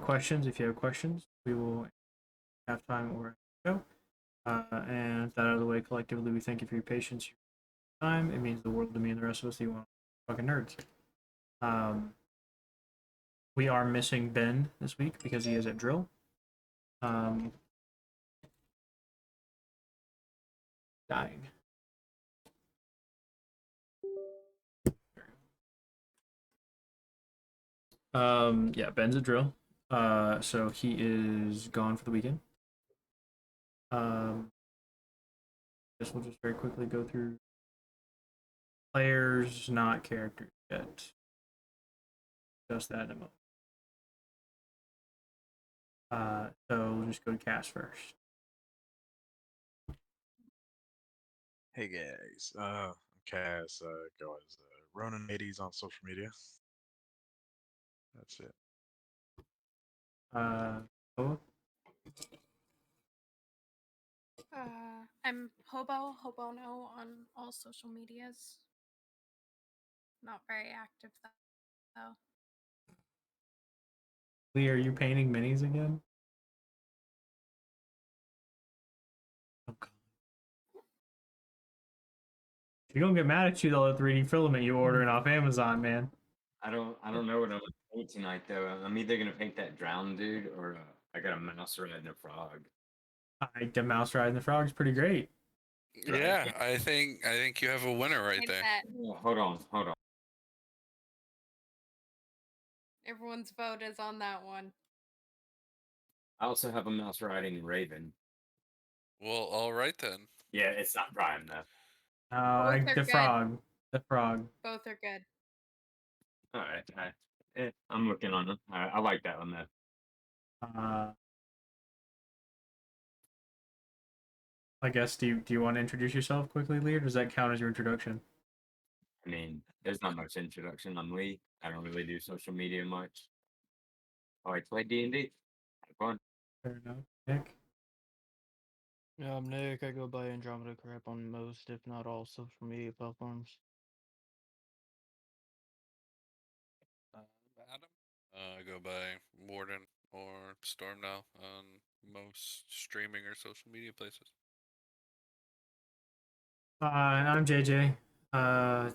questions. If you have questions, we will have time or show. And with that out of the way, collectively, we thank you for your patience, your time. It means the world to me and the rest of us that you want fucking nerds. We are missing Ben this week because he is at drill. Dying. Yeah, Ben's at drill. So he is gone for the weekend. Guess we'll just very quickly go through players, not characters yet. Just that in a moment. So we'll just go to cast first. Hey guys, Cass, go as Ronan80s on social media. That's it. Noah? I'm Hobono on all social medias. Not very active though. Lee, are you painting minis again? You're gonna get mad at you though, the 3D filament you ordering off Amazon, man. I don't know what I'm gonna paint tonight though. I'm either gonna paint that drowned dude or I got a mouse riding a frog. The mouse riding the frog is pretty great. Yeah, I think you have a winner right there. Oh, hold on. Everyone's vote is on that one. I also have a mouse riding raven. Well, all right then. Yeah, it's not prime though. The frog. The frog. Both are good. All right. I'm looking on them. I like that one though. I guess do you want to introduce yourself quickly, Lee, or does that count as your introduction? I mean, there's not much introduction. I'm Lee. I don't really do social media much. I play D&D. Have fun. Fair enough. Nick? Yeah, I'm Nick. I go by Andromeda Crap on most, if not all, social media platforms. Adam? I go by Warden or Storm now on most streaming or social media places. And I'm JJ.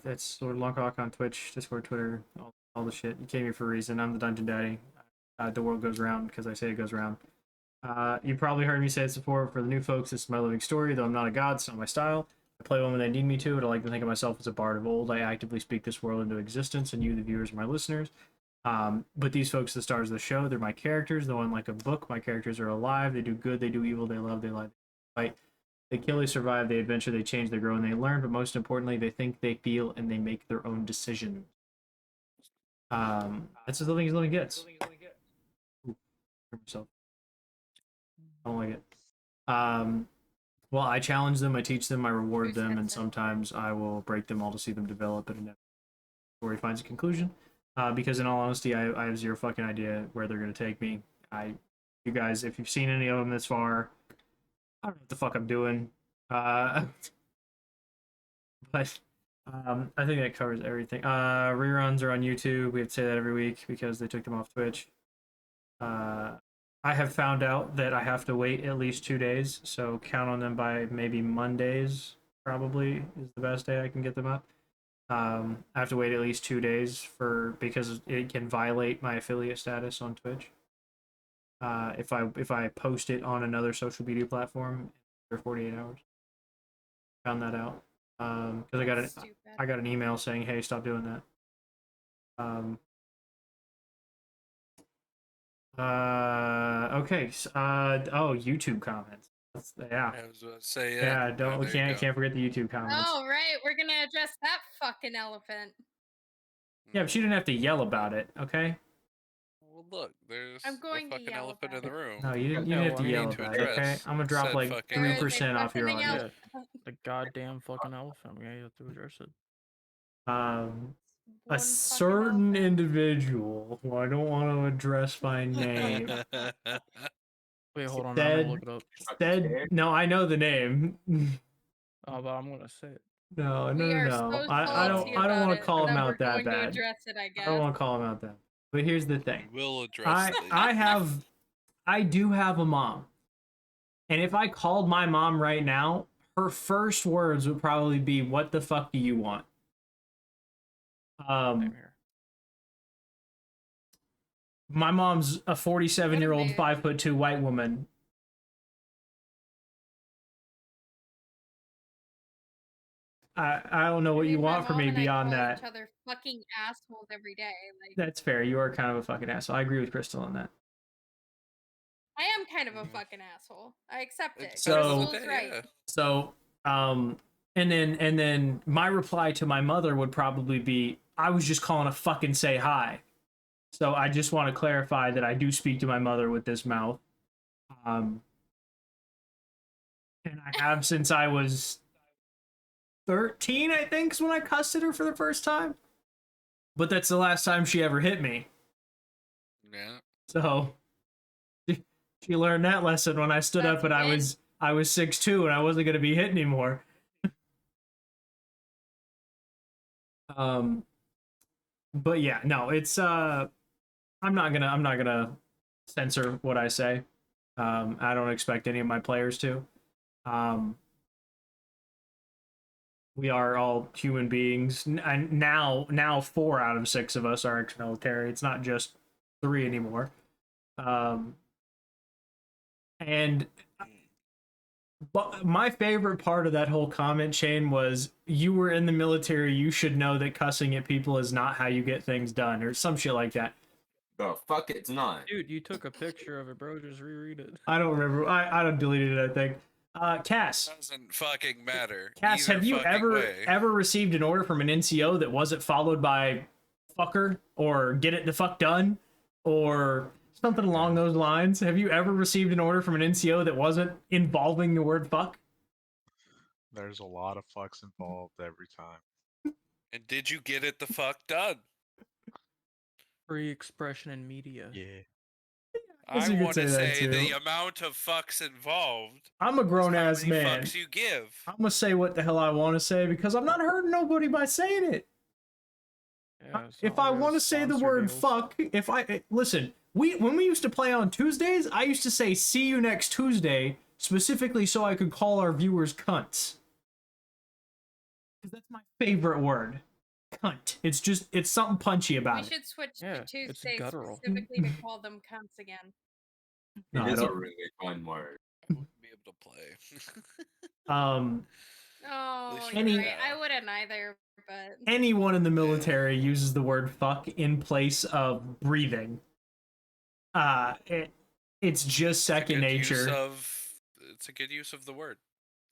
That's Lord Longhawk on Twitch, Discord, Twitter, all the shit. You came here for a reason. I'm the Dungeon Daddy. The world goes round because I say it goes round. You probably heard me say this before. For the new folks, this is my living story, though I'm not a god, it's not my style. I play one when they need me to, and I like to think of myself as a bard of old. I actively speak this world into existence, and you, the viewers, are my listeners. But these folks, the stars of the show, they're my characters. Though unlike a book, my characters are alive. They do good, they do evil, they love, they lie, they fight. They kill, they survive, they adventure, they change, they grow, and they learn. But most importantly, they think, they feel, and they make their own decisions. That's as living as living gets. Ooh, myself. I don't like it. Well, I challenge them, I teach them, I reward them, and sometimes I will break them all to see them develop, and the story finds a conclusion. Because in all honesty, I have zero fucking idea where they're gonna take me. You guys, if you've seen any of them this far, I don't know what the fuck I'm doing. But I think that covers everything. Reruns are on YouTube. We have to say that every week because they took them off Twitch. I have found out that I have to wait at least 2 days, so count on them by maybe Mondays, probably, is the best day I can get them up. I have to wait at least 2 days because it can violate my affiliate status on Twitch. If I post it on another social media platform for 48 hours. Found that out. Because I got an email saying, hey, stop doing that. Okay. YouTube comments. Yeah. I was about to say, yeah. Can't forget the YouTube comments. Oh right, we're gonna address that fucking elephant. Yeah, but she didn't have to yell about it, okay? Well, look, there's I'm going a fucking to yell elephant in about the room. No, you didn't have to yell about it, okay? I'm gonna drop like 3% off your audience. The goddamn fucking elephant. Yeah, you have to address it. A certain individual who I don't want to address by name. Wait, hold on. I'm gonna look it up. No, I know the name. Oh, but I'm gonna say it. No, We are no. so I don't salty I don't about want it to call him that out we're that going to bad. address it, I I guess. don't want to call him out that. But here's the thing. We'll address I do have a mom. And if I called my mom right now, her first words would probably be, "What the fuck do you want?" Same here. My mom's a 47-year-old, mood. 5'2" white woman. I don't know what I you mean, my want from mom me and I beyond call that. each other fucking assholes every day. Like, That's fair. You are kind of a fucking asshole. I agree with Crystal on that. I am kind of a Mhm. fucking asshole. I accept it. So- Crystal's right. yeah. So, and then my reply to my mother would probably be, "I was just calling to fucking say hi." So I just want to clarify that I do speak to my mother with this mouth. And I have since I was 13, I think, is when I cussed at her for the first time. But that's the last time she ever hit me. Yeah. So she learned that lesson when I stood That's up and a I win. was 6'2" and I wasn't gonna be hit anymore. But yeah, no, it's I'm not gonna censor what I say. I don't expect any of my players to. We are all human beings, and now 4 out of 6 of us are ex-military. It's not just 3 anymore. And but my favorite part of that whole comment chain was, "You were in the military, you should know that cussing at people is not how you get things done," or some shit like that. The fuck it's not. Dude, you took a picture of it, bro. Just reread it. I don't remember. I don't deleted it, I think. Cass, Doesn't fucking matter. Cass, either have you fucking way. ever received an order from an NCO that wasn't followed by "fucker" or "get it the fuck done" or something along those lines? Have you ever received an order from an NCO that wasn't involving the word "fuck"? There's a lot of fucks involved every time. And did you get it the fuck done? Free expression in media. Yeah. guess I you could want say to that say the too. amount of fucks involved. I'm a is grown how ass many man. fucks you give. I'm gonna say what the hell I want to say because I'm not hurting nobody by saying it. Yeah, it's If not I like want to those say the sponsor word deals. "fuck," listen, when we used to play on Tuesdays, I used to say "see you next Tuesday" specifically so I could call our viewers cunts. Because that's my favorite word, cunt. It's something punchy We about it. should switch Yeah, to it's Tuesday guttural. specifically to call them cunts again. No, It I is a don't. really fun word. I wouldn't be able to play. Oh, least you're Any- right. I wouldn't either, but Anyone in the military uses the word "fuck" in place of breathing. It's just second nature. It's a good use of the word.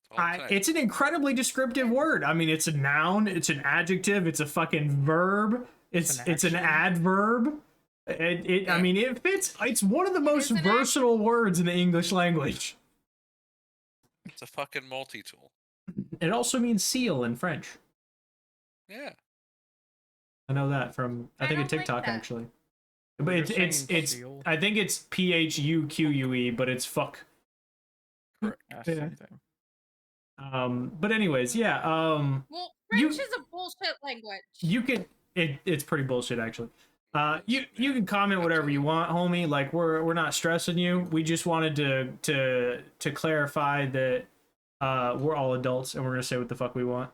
That's all I'm saying. It's an incredibly descriptive word. I mean, it's a noun, it's an adjective, it's a fucking verb, it's an action. adverb. I mean, it fits. It's one of the most is an versatile words in the English language. It's a fucking multi-tool. It also means seal in French. Yeah. I know that from I I think a don't like TikTok that. actually. But We're it's just saying it's seal. I think it's PHUQUE, but it's fuck. Correct. That's the Yeah. same thing. But anyways, yeah. well, You- French is a bullshit language. You can it's pretty bullshit actually. You can comment whatever you want, homie. Like we're not stressing you. We just wanted to clarify that we're all adults and we're gonna say what the fuck we want.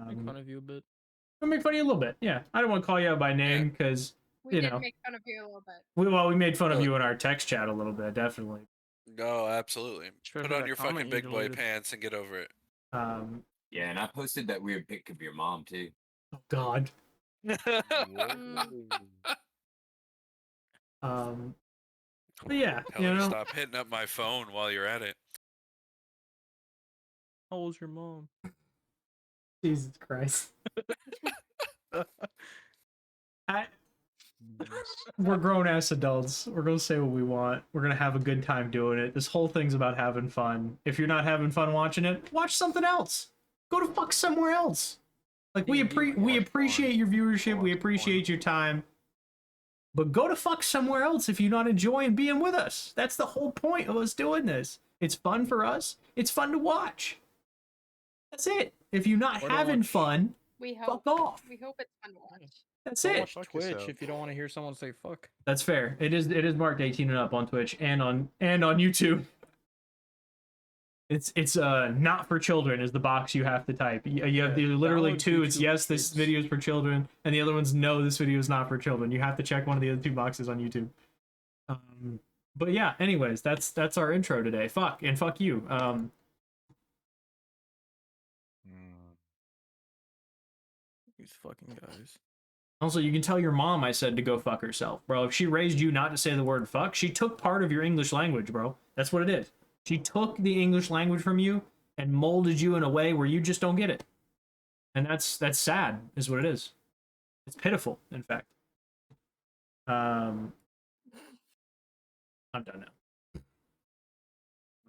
Make fun of you a bit. We'll make fun of you a little bit. Yeah, I don't want to call you out by name because We you did know make fun of you a little bit. we made fun of Look. you in our text chat a little bit, definitely. No, absolutely. Especially Put on that your fucking comment you big boy deleted. pants and get over it. Yeah, and I posted that weird pic of your mom too. Oh God. But yeah, Tell you her to know. stop hitting up my phone while you're at it. How old's your mom? Jesus Christ. We're grown ass adults. We're gonna say what we want. We're gonna have a good time doing it. This whole thing's about having fun. If you're not having fun watching it, watch something else. Go to fuck somewhere else. Like we appreciate your viewership. We appreciate your time. But go to fuck somewhere else if you're not enjoying being with us. That's the whole point of us doing this. It's fun for us. It's fun to watch. That's it. if you're not Or don't having watch- fun, We hope. fuck off. We hope it's fun to watch. That's Don't it. watch Fuck Twitch yourself. if you don't want to hear someone say fuck. That's fair. It is marked 18 and up on Twitch and on YouTube. It's not for children is the box you have to type. You have literally download two. It's YouTube yes, this Kids. video is for children, and the other one's no, this video is not for children. You have to check one of the other two boxes on YouTube. But yeah, anyways, that's our intro today. Fuck and fuck you. These fucking guys. Also, you can tell your mom I said to go fuck herself, bro. If she raised you not to say the word fuck, she took part of your English language, bro. That's what it is. She took the English language from you and molded you in a way where you just don't get it. And that's sad, is what it is. It's pitiful, in fact. I'm done now.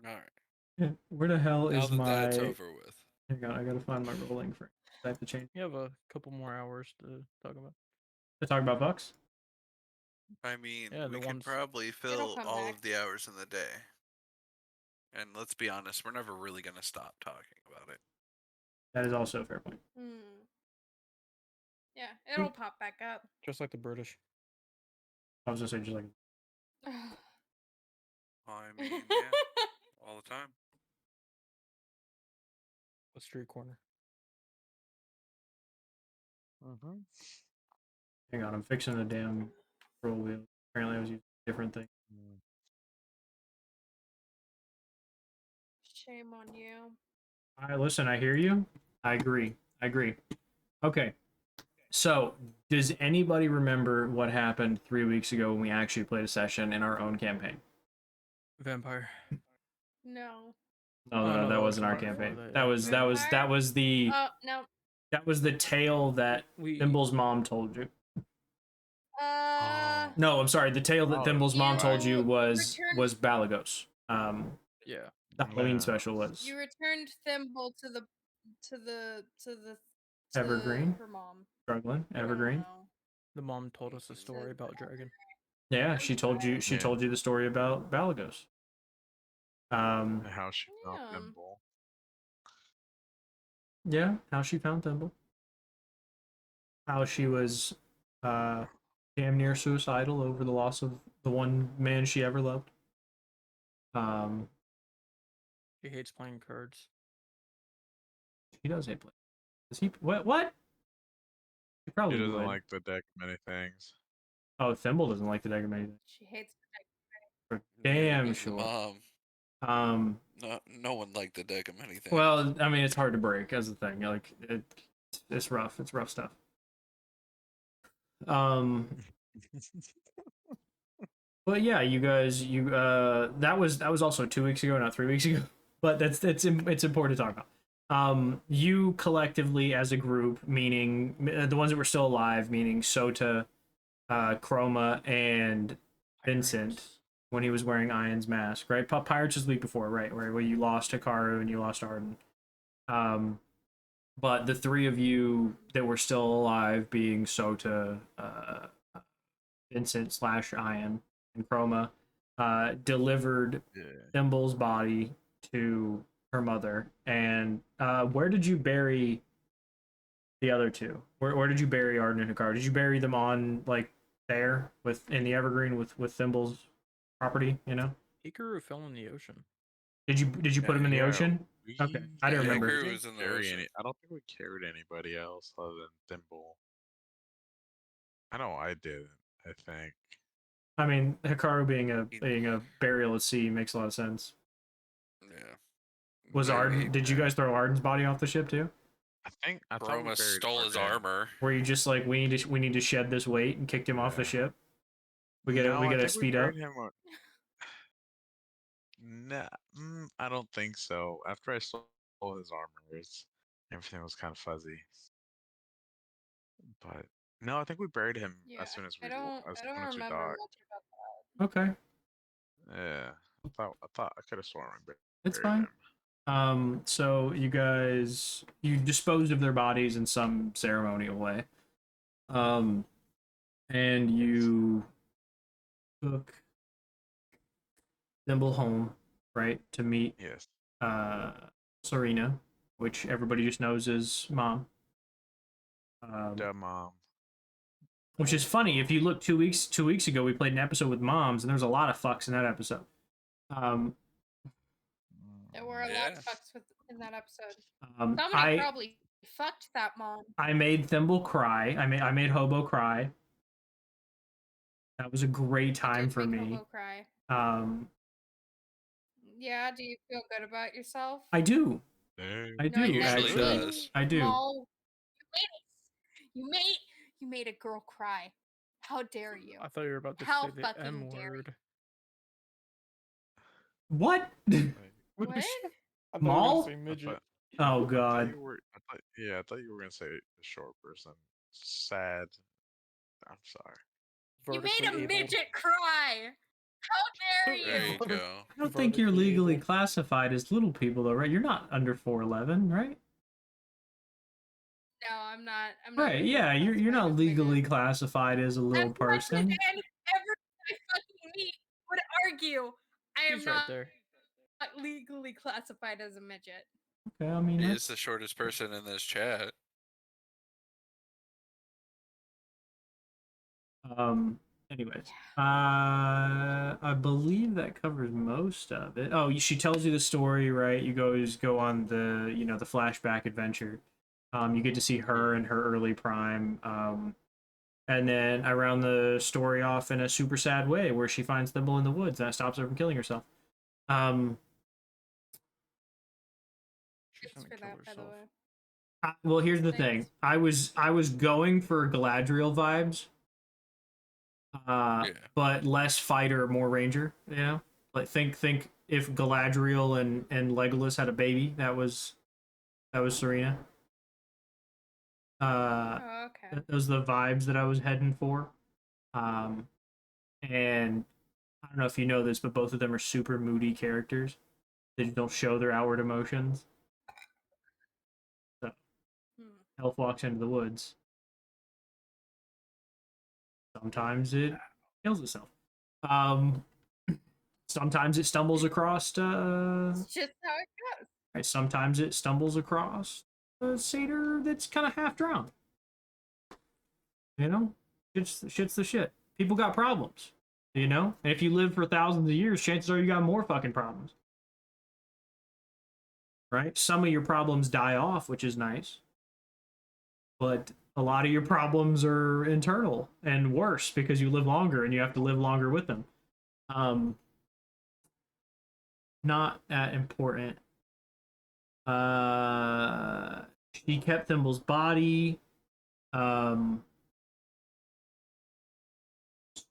All right. Where the hell Now is that my... that's over with. Hang on, I gotta find my rolling frame. I have to change You have a couple more hours to talk about. to talk about bucks. I mean, Yeah, we the could ones- probably fill come all back. of the hours in the day. And let's be honest, we're never really going to stop talking about it. That is also a fair point. Yeah, it'll pop back up. Just like the British. I was gonna say just like I mean, yeah, all the time. A street corner. hang on, I'm fixing the damn roll wheel. Apparently I was using a different thing. Shame on you. Listen, I hear you. I agree. Okay. So, does anybody remember what happened 3 weeks ago when we actually played a session in our own campaign? Vampire. No. No, Oh, no, that that wasn't our was before campaign. that, That yeah. was the No. that was the tale that We Thimble's mom told you. Uh. No, I'm sorry. The tale that Oh, Thimble's mom told you you was returned- Balagos. yeah. The Halloween Yeah. special was You returned Thimble to the Evergreen? her mom. struggling. I don't Evergreen. know. The mom told us a story about Dragon. Yeah, she told you. She Yeah. told you the story about Balagos. And how she found Yeah. Thimble. Yeah, how she found Thimble. How she was damn near suicidal over the loss of the one man she ever loved. He hates playing cards. She does hate play. Does he? What? He probably He doesn't would. like the deck of many things. Oh, Thimble doesn't like the deck of anything. She hates For Neither damn does the sure. Mom. No one liked the deck of anything. Well, I mean, it's hard to break as a thing. Like it's rough. It's rough stuff. But yeah, you guys, that was also 2 weeks ago, not 3 weeks ago. But it's important to talk about. You collectively as a group, meaning the ones that were still alive, meaning Sota, Chroma, and Vincent, when he was wearing Ian's mask, right? Pirates was the week before, right? Where you lost Hikaru and you lost Arden. But the three of you that were still alive, being Sota, Vincent / Ian, and Chroma, delivered Yeah. Thimble's body to her mother. And where did you bury the other two? Where did you bury Arden and Hikaru? Did you bury them on like there in the Evergreen with Thimble's property? You know? Hikaru fell in the ocean. Did you put him in the Yeah, ocean? Okay, I didn't Yeah, remember. Hikaru We was didn't in the carry ocean. I don't think we carried anybody else other than Thimble. I know I didn't. I think. I mean, Hikaru being a burial at sea makes a lot of sense. Yeah. Was Very- Arden? Did you guys throw Arden's body off the ship too? I thought we Roma buried stole his Arden. armor. Were you just like we need to shed this weight and kicked him off the Yeah. ship? We No, I gotta think speed up. buried him Nah, I don't think so. After I stole his armor, everything was kind of fuzzy. But no, I think we buried him Yeah, as soon as I we don't remember docked. much about that. Okay, Yeah, I thought I could have sworn we it's buried fine. him. So you disposed of their bodies in some ceremonial way. And you took Thimble home, right, to meet Yes. Serena, which everybody just knows as Mom. Duh, mom. Which is funny. If you look 2 weeks ago, we played an episode with moms, and there's a lot of fucks in that episode. There were a lot Yeah. of fucks in that episode. Somebody I probably fucked that mom. I made Thimble cry. I made Hobo cry. That was a great time Did for make me. Hobo cry. Yeah, do you feel good about yourself? I do. Dang. I do usually actually. does. I do. Small- You made a girl cry. How dare you? I thought you were about to How say the fucking M dare you. word. What? Like, What? I thought you were Mall? gonna say I midget. thought, Oh I thought god. you were. I thought you were gonna say a short person. Sad. I'm sorry. You made a Vertically abled. midget cry. How dare There you? you go. I don't think you're Vertically legally abled. classified as little people though, right? You're not under 4'11", right? No, I'm not. I'm not. Right, yeah, you're not classified as midget. legally classified as a little As much person. as any ever I fucking meet would argue, I am He's right not there. legally classified as a midget. Okay, I mean He is that's the shortest person in this chat. anyways. I believe that covers most of it. Oh, she tells you the story, right? You go on the, the flashback adventure. You get to see her in her early prime. And then I round the story off in a super sad way where she finds Thimble in the woods and that stops her from killing herself. She's Thanks gonna for kill that, by the herself. way. Well, here's the thing. Thanks. I was going for Galadriel vibes. Yeah. But less fighter, more ranger, you know? Like think if Galadriel and Legolas had a baby, that was Serena. Oh, okay. Those are the vibes that I was heading for. And I don't know if you know this, but both of them are super moody characters. They don't show their outward emotions. So Elf walks into the woods. Sometimes it kills itself. Sometimes it stumbles across It's just how it goes. right, sometimes it stumbles across a satyr that's kind of half drowned. You know? Shit's the shit. People got problems. You know? And if you live for thousands of years, chances are you got more fucking problems. Right? Some of your problems die off, which is nice. But a lot of your problems are internal and worse because you live longer and you have to live longer with them. Not that important. She kept Thimble's body.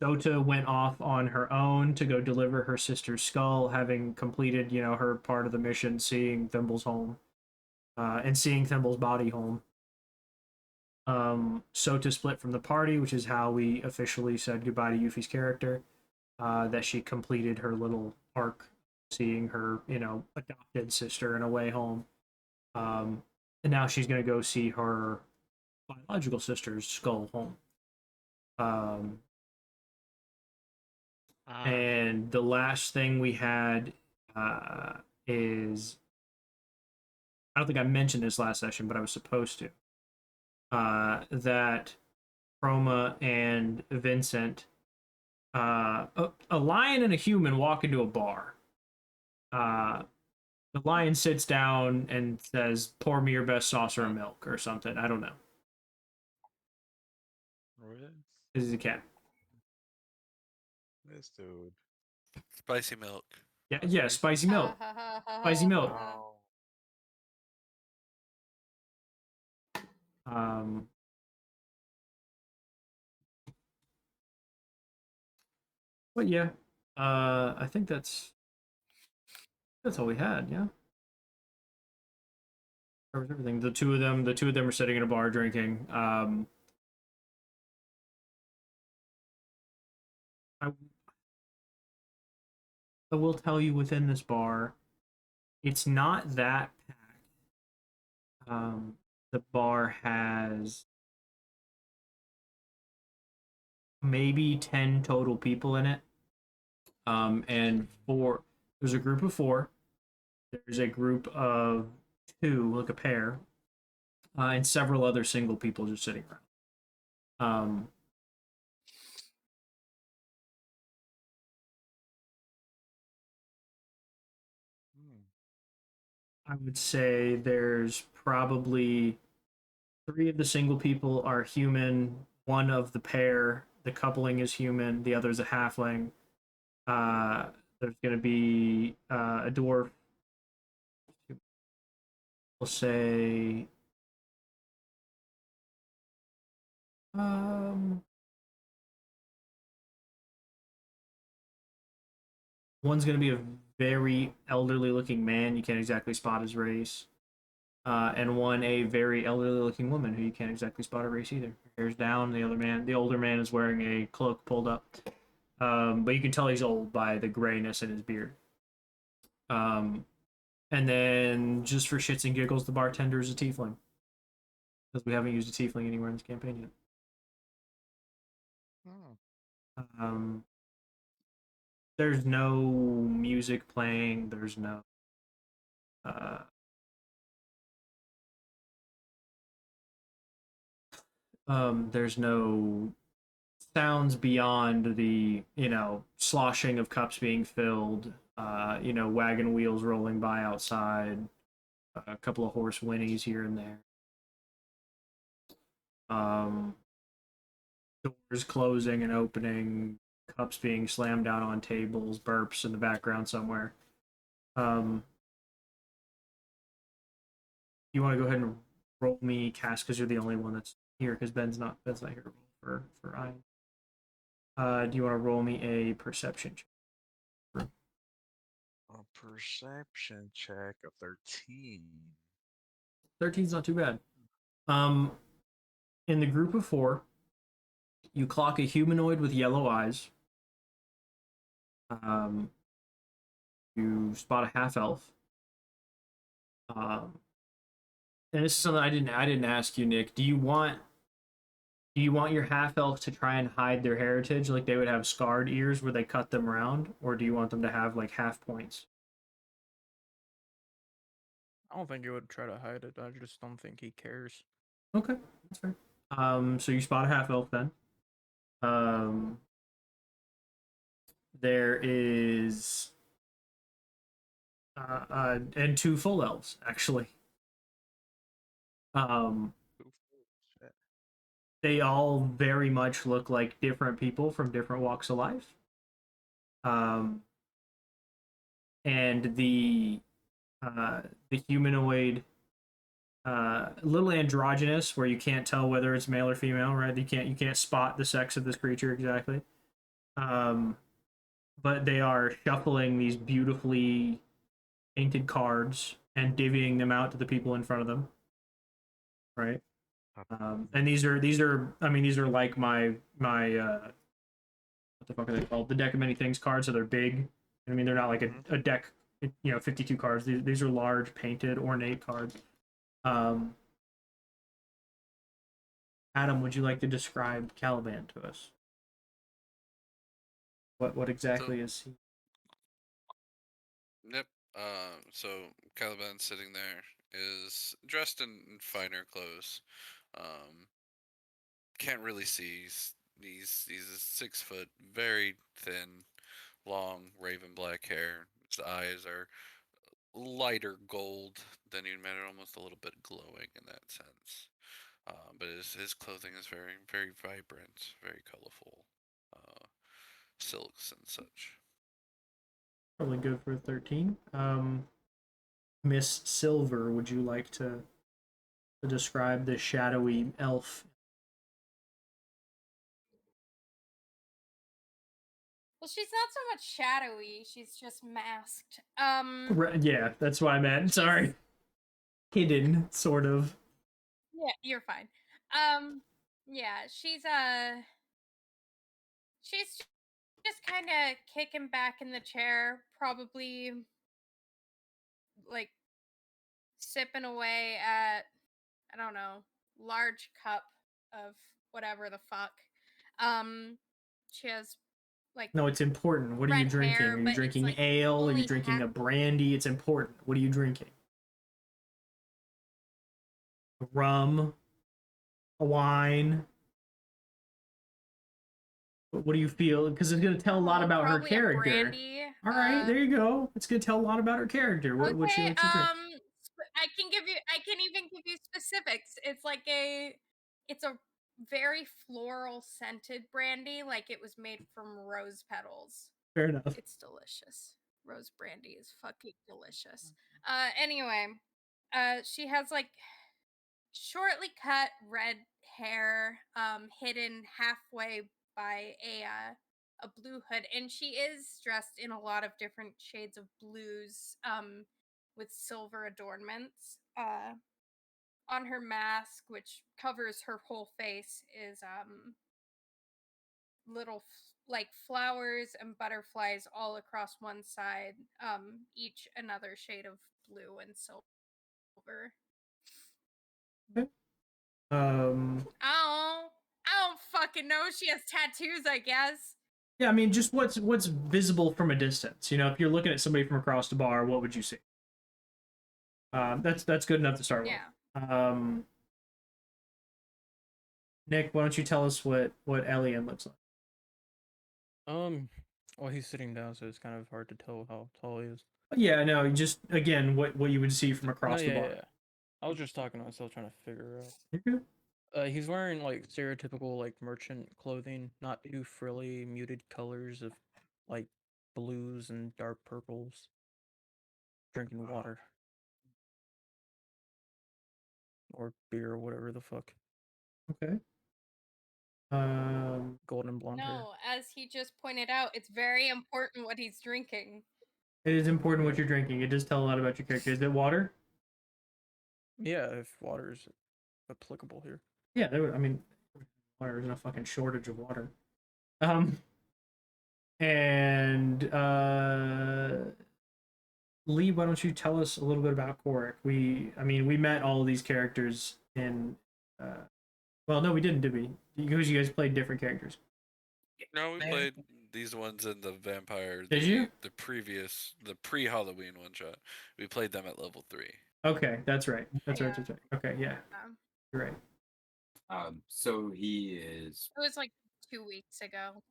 Sota went off on her own to go deliver her sister's skull, having completed, her part of the mission, seeing Thimble's home, and seeing Thimble's body home. Sota split from the party, which is how we officially said goodbye to Yuffie's character. That she completed her little arc, seeing her, adopted sister in a way home. And now she's gonna go see her biological sister's skull home. And the last thing we had is, I don't think I mentioned this last session, but I was supposed to. That Chroma and Vincent, a lion and a human walk into a bar. The lion sits down and says, "Pour me your best saucer of milk," or something. I don't know. What? This is a cat. This dude. Spicy milk. Yeah, spicy milk. Spicy milk. Oh. But yeah, I think that's all we had. Yeah, covers everything. The two of them are sitting in a bar drinking. I will tell you, within this bar, it's not that packed. The bar has maybe 10 total people in it. And there's a group of 4. There's a group of two, like a pair, and several other single people just sitting around. Hmm. I would say there's probably three of the single people are human. One of the pair, the coupling is human. The other's a halfling. There's going to be a dwarf. We'll say one's going to be a very elderly looking man. You can't exactly spot his race. And one a very elderly looking woman who you can't exactly spot her race either. Her hair's down. The older man is wearing a cloak pulled up. But you can tell he's old by the grayness in his beard. And then, just for shits and giggles, the bartender is a tiefling. Because we haven't used a tiefling anywhere in this campaign yet. Hmm. There's no music playing. There's no. There's no sounds beyond the sloshing of cups being filled, wagon wheels rolling by outside, a couple of horse whinnies here and there, doors closing and opening, cups being slammed down on tables, burps in the background somewhere. You want to go ahead and roll me cast because you're the only one that's here because Ben's not here for Ian. Do you want to roll me a perception check? A perception check of 13. 13's not too bad. In the group of four, you clock a humanoid with yellow eyes. You spot a half elf. And this is something I didn't ask you, Nick. Do you want your half elf to try and hide their heritage, like they would have scarred ears where they cut them round, or do you want them to have like half points? I don't think he would try to hide it. I just don't think he cares. Okay, that's fair. So you spot a half elf then. There is and two full elves actually. Shit. They all very much look like different people from different walks of life. And the humanoid, a little androgynous, where you can't tell whether it's male or female, right? You can't spot the sex of this creature exactly. But they are shuffling these beautifully painted cards and divvying them out to the people in front of them, right? And these are I mean these are like my what the fuck are they called? The deck of many things cards, so they're big. I mean they're not like a deck, 52 cards. These are large, painted, ornate cards. Adam, would you like to describe Caliban to us? What exactly is he? Yep. So Caliban sitting there is dressed in finer clothes. Can't really see. He's a 6 foot, very thin, long raven black hair. His eyes are lighter gold than you'd imagine, almost a little bit glowing in that sense. But his clothing is very very vibrant, very colorful, silks and such. Probably good for a 13. Miss Silver, would you like to describe the shadowy elf? Well, she's not so much shadowy, she's just masked. Yeah, that's what I meant. Sorry. Hidden, sort of. Yeah, you're fine. Yeah, she's just kind of kicking back in the chair, probably like sipping away at, I don't know, large cup of whatever the fuck. She has like No, it's important. What are you red drinking? hair, Are you but it's drinking like ale? Are you only drinking half. a brandy? It's important. What are you drinking? a rum, a wine. What do you feel? Because it's going to tell a lot about her probably a character. brandy. All right, there you go. It's going to tell a lot about her character. What she Okay, likes to drink. I can even give you specifics. It's a very floral scented brandy, like it was made from rose petals. Fair enough. It's delicious. Rose brandy is fucking delicious. Anyway, she has like shortly cut red hair, hidden halfway by a blue hood, and she is dressed in a lot of different shades of blues, with silver adornments. On her mask, which covers her whole face, is little like flowers and butterflies all across one side, each another shade of blue and silver. Okay. I don't fucking know. She has tattoos, I guess. Yeah, I mean, just what's visible from a distance. You know, if you're looking at somebody from across the bar, what would you see? That's good enough to start Yeah. with. Nick, why don't you tell us what Elian looks like? Well, he's sitting down, so it's kind of hard to tell how tall he is. Yeah, no, just again, what you would see from across the bar. Yeah. I was just talking to myself, trying to figure out. You're good. He's wearing like stereotypical like merchant clothing, not too frilly, muted colors of like blues and dark purples. Drinking water or beer or whatever the fuck. Okay. Golden blonde hair. No, as he just pointed out, it's very important what he's drinking. It is important what you're drinking. It does tell a lot about your character. Is it water? Yeah, if water is applicable here. Yeah, I mean, there's no fucking shortage of water. And Lee, why don't you tell us a little bit about Korik? We met all of these characters in. Well, no, we didn't, did we? Because you guys played different characters. No, we played these ones in the vampire. Did you? The pre-Halloween one shot. We played them at level 3. Okay, that's right. That's Yeah. right. That's right. Okay, yeah, you're right. So he is. It was like 2 weeks ago.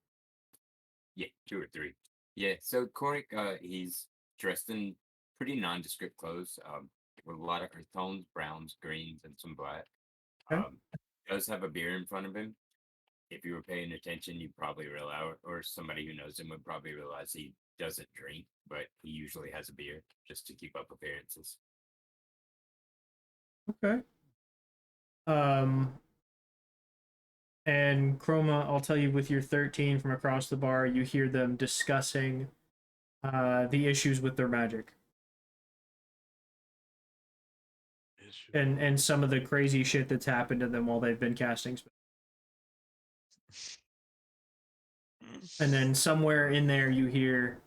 Yeah, 2 or 3. Yeah. So Korik, he's dressed in pretty nondescript clothes. With a lot of earth tones, browns, greens, and some black. Okay. Does have a beer in front of him. If you were paying attention, you'd probably realize, or somebody who knows him would probably realize he doesn't drink, but he usually has a beer just to keep up appearances. Okay. And Chroma, I'll tell you, with your 13 from across the bar, you hear them discussing the issues with their magic. And some of the crazy shit that's happened to them while they've been casting spells. And then somewhere in there you hear,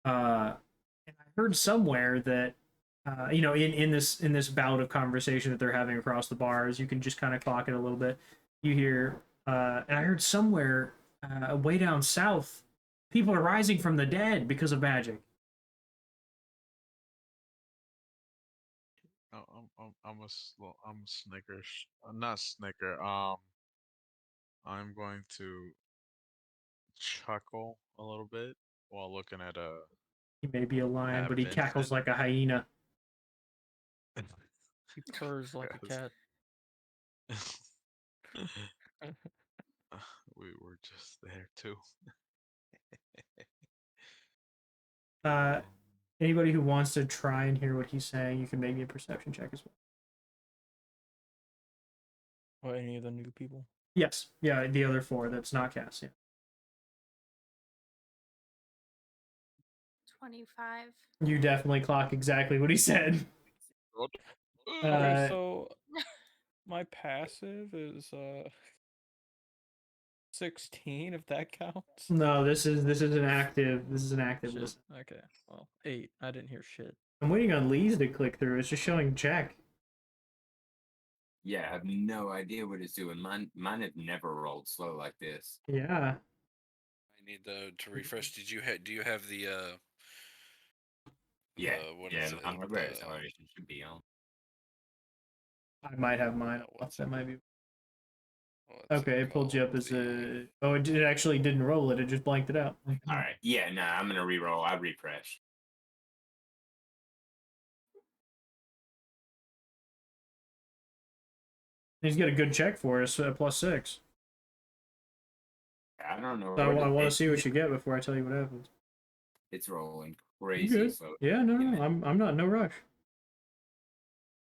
and I heard somewhere that, in this bout of conversation that they're having across the bars, you can just kind of clock it a little bit. You hear, and I heard somewhere, way down south, people are rising from the dead because of magic. I'm a snicker. Not snicker. I'm going to chuckle a little bit while looking at a. He may be a lion, but he Vincent. cackles like a hyena. He purrs like a cat. We were just there too. Anybody who wants to try and hear what he's saying, you can make me a perception check as well. Or any of the new people? Yes. Yeah, the other 4 that's not cast, yeah. 25. You definitely clock exactly what he said. Okay, so my passive is 16, if that counts. No, this is an active list. Okay, well, 8. I didn't hear shit. I'm waiting on Lee's to click through. It's just showing check. Yeah, I have no idea what it's doing. Mine have never rolled slow like this. Yeah. I need to refresh. Do you have the Yeah, what yeah, is it? my hardware acceleration should be on. I might have mine. what's That might be. what's Okay, it pulled you up called? as a. Oh, it actually didn't roll it. It just blanked it out. All right. Yeah, no, I'm gonna re-roll. I refresh. He's got a good check for us, +6. I don't know. So I want to it- see what you get before I tell you what happens. It's rolling You crazy. good? So Yeah, no, give no, it- I'm not no rush.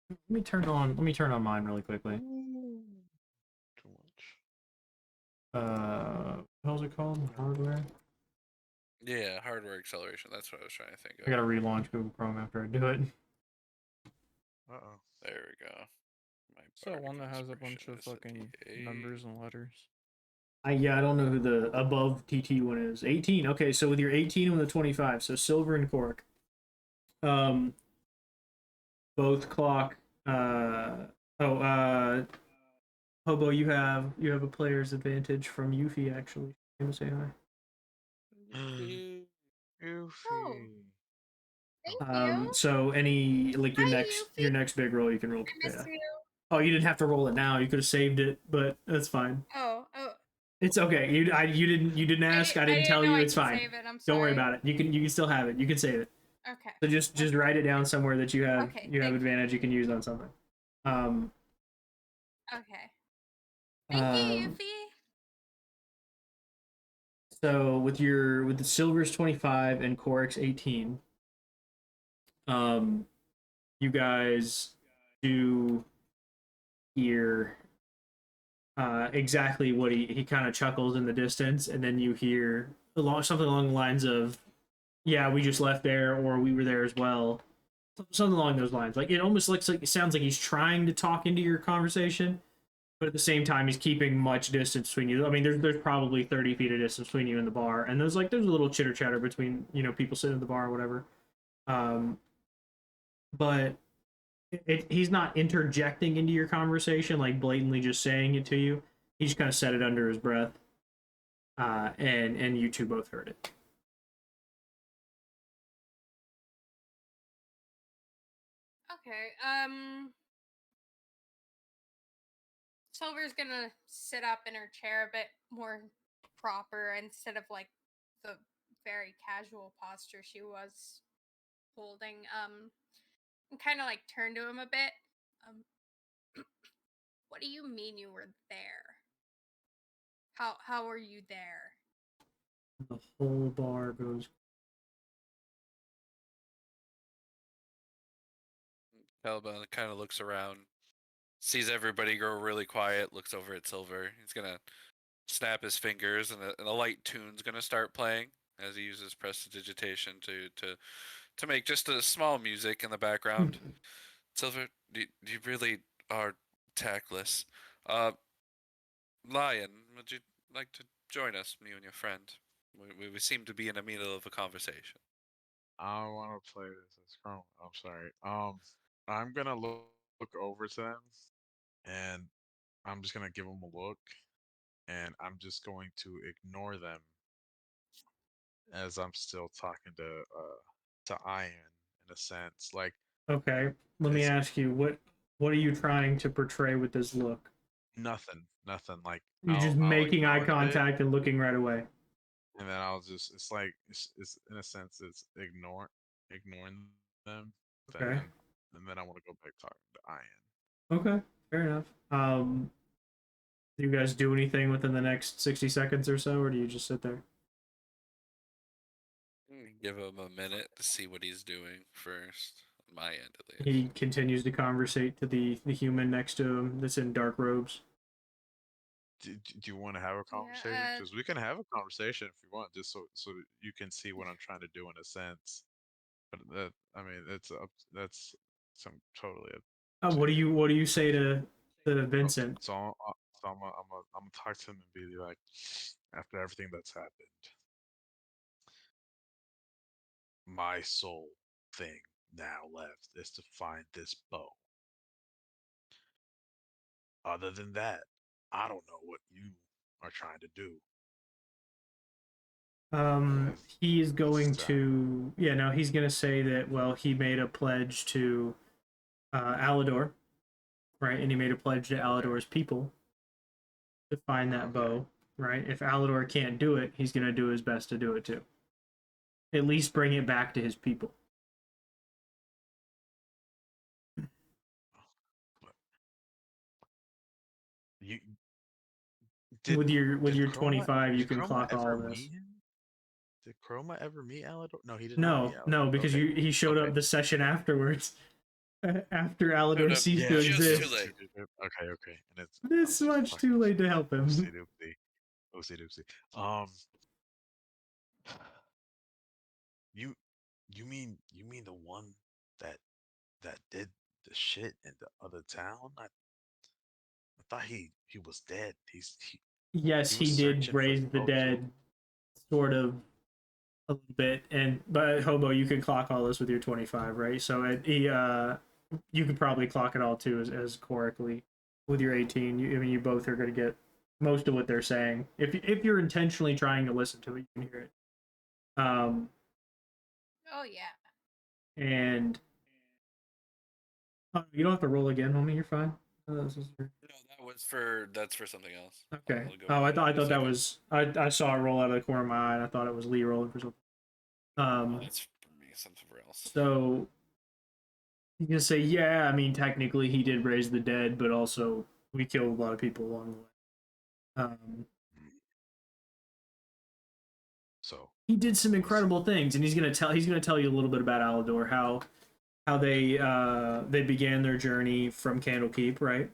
Let me turn on mine really quickly. Too much. What the hell's it called? Hardware. Yeah, hardware acceleration. That's what I was trying to think of. I gotta relaunch Google Chrome after I do it. Uh-oh. There we go. My So bardic one that has a bunch inspiration of is a fucking D8. numbers and letters. Yeah, I don't know who the above TT one is. 18. Okay, so with your 18 and the 25, so silver and cork. Both clock. Hobo, you have a player's advantage from Yuffie actually. I'm gonna say hi. Goofy. Thank you. So any like your Hi, your Yuffie. next big roll you can roll. I miss Yeah. you. Oh, you didn't have to roll it now. You could have saved it, but that's fine. Oh. It's okay. You didn't ask. I didn't tell know you. I It's could fine. Save it. I'm sorry. Don't worry about it. You can still have it. You can save it. Okay. So just write it down somewhere that you have Okay, you have thank you. advantage you can use on something. Okay. Thank you, Um, Yuffie. So with the silvers 25 and Corix 18, you guys do hear exactly what he kind of chuckles in the distance, and then you hear something along the lines of, "Yeah, we just left there, or we were there as well." Something along those lines. Like it almost looks like it sounds like he's trying to talk into your conversation, but at the same time he's keeping much distance between you. I mean, there's probably 30 feet of distance between you and the bar, and there's a little chitter chatter between people sitting at the bar or whatever. But he's not interjecting into your conversation like blatantly just saying it to you. He just kind of said it under his breath, and you two both heard it. Okay. Silver's gonna sit up in her chair a bit more proper instead of like the very casual posture she was holding. And kind of like turn to him a bit. Um, what do you mean you were there? How were you there? The whole bar goes. Caliban kind of looks around, sees everybody go really quiet, looks over at Silver. He's gonna snap his fingers, and a light tune's gonna start playing as he uses prestidigitation to make just a small music in the background. Silver, you really are tactless. Lion, would you like to join us, me and your friend? We seem to be in the middle of a conversation. I want to play this as Chrome. I'm sorry. I'm gonna look over to them, and I'm just gonna give them a look, and I'm just going to ignore them as I'm still talking to Ian in a sense. Like Okay, let me it's ask you what are you trying to portray with this look? nothing. Like You're just I'll making eye acknowledge it, contact and looking right away. and then I'll just it's like it's in a sense it's ignoring them. Okay. And then I want to go back talking to Ian. Okay, fair enough. Do you guys do anything within the next 60 seconds or so, or do you just sit there? Give him a minute to see what he's doing first. On my end, at least. He continues to conversate to the human next to him that's in dark robes. Do you want to have a conversation? Yeah, Because we can have a conversation if you want, just so you can see what I'm trying to do in a sense. But that I mean, that's some totally up to What do you. you say to Vincent? I'm gonna talk to him and be like, after everything that's happened, my sole thing now left is to find this bow. Other than that, I don't know what you are trying to do. He is This going time. to no, he's gonna say that he made a pledge to Alador right? And he made a pledge to Alador's people to find that bow, right? If Alador can't do it, he's gonna do his best to do it too. At least bring it back to his people. You with your did 25, you did can Chroma clock all ever of this. meet him? Did Chroma ever meet Alador? No, he did not No, meet Alador. no, because Okay. he showed Okay. up the session afterwards, after Alador up ceased to just too exist. late. Okay. And it's This much fucking too late to help him. oopsie doopsie. Oopsie doopsie. You mean the one that did the shit in the other town? I thought he was dead. Yes, He was he did searching for the raise the boat too. dead, sort of, a little bit. But Hobo, you can clock all this with your 25, right? So you could probably clock it all too as correctly with your 18. I mean, you both are going to get most of what they're saying. If you're intentionally trying to listen to it, you can hear it. Oh yeah. And you don't have to roll again, homie. You're fine. This is your... No, that's for something else. Okay. I'll go I over thought in a that second. was I saw it roll out of the corner of my eye. And I thought it was Lee rolling for something. Oh, that's for me, something else. So you can say, yeah. I mean, technically, he did raise the dead, but also we killed a lot of people along the way. So He did some incredible things, and he's gonna tell you a little bit about Alador, how they began their journey from Candlekeep, right?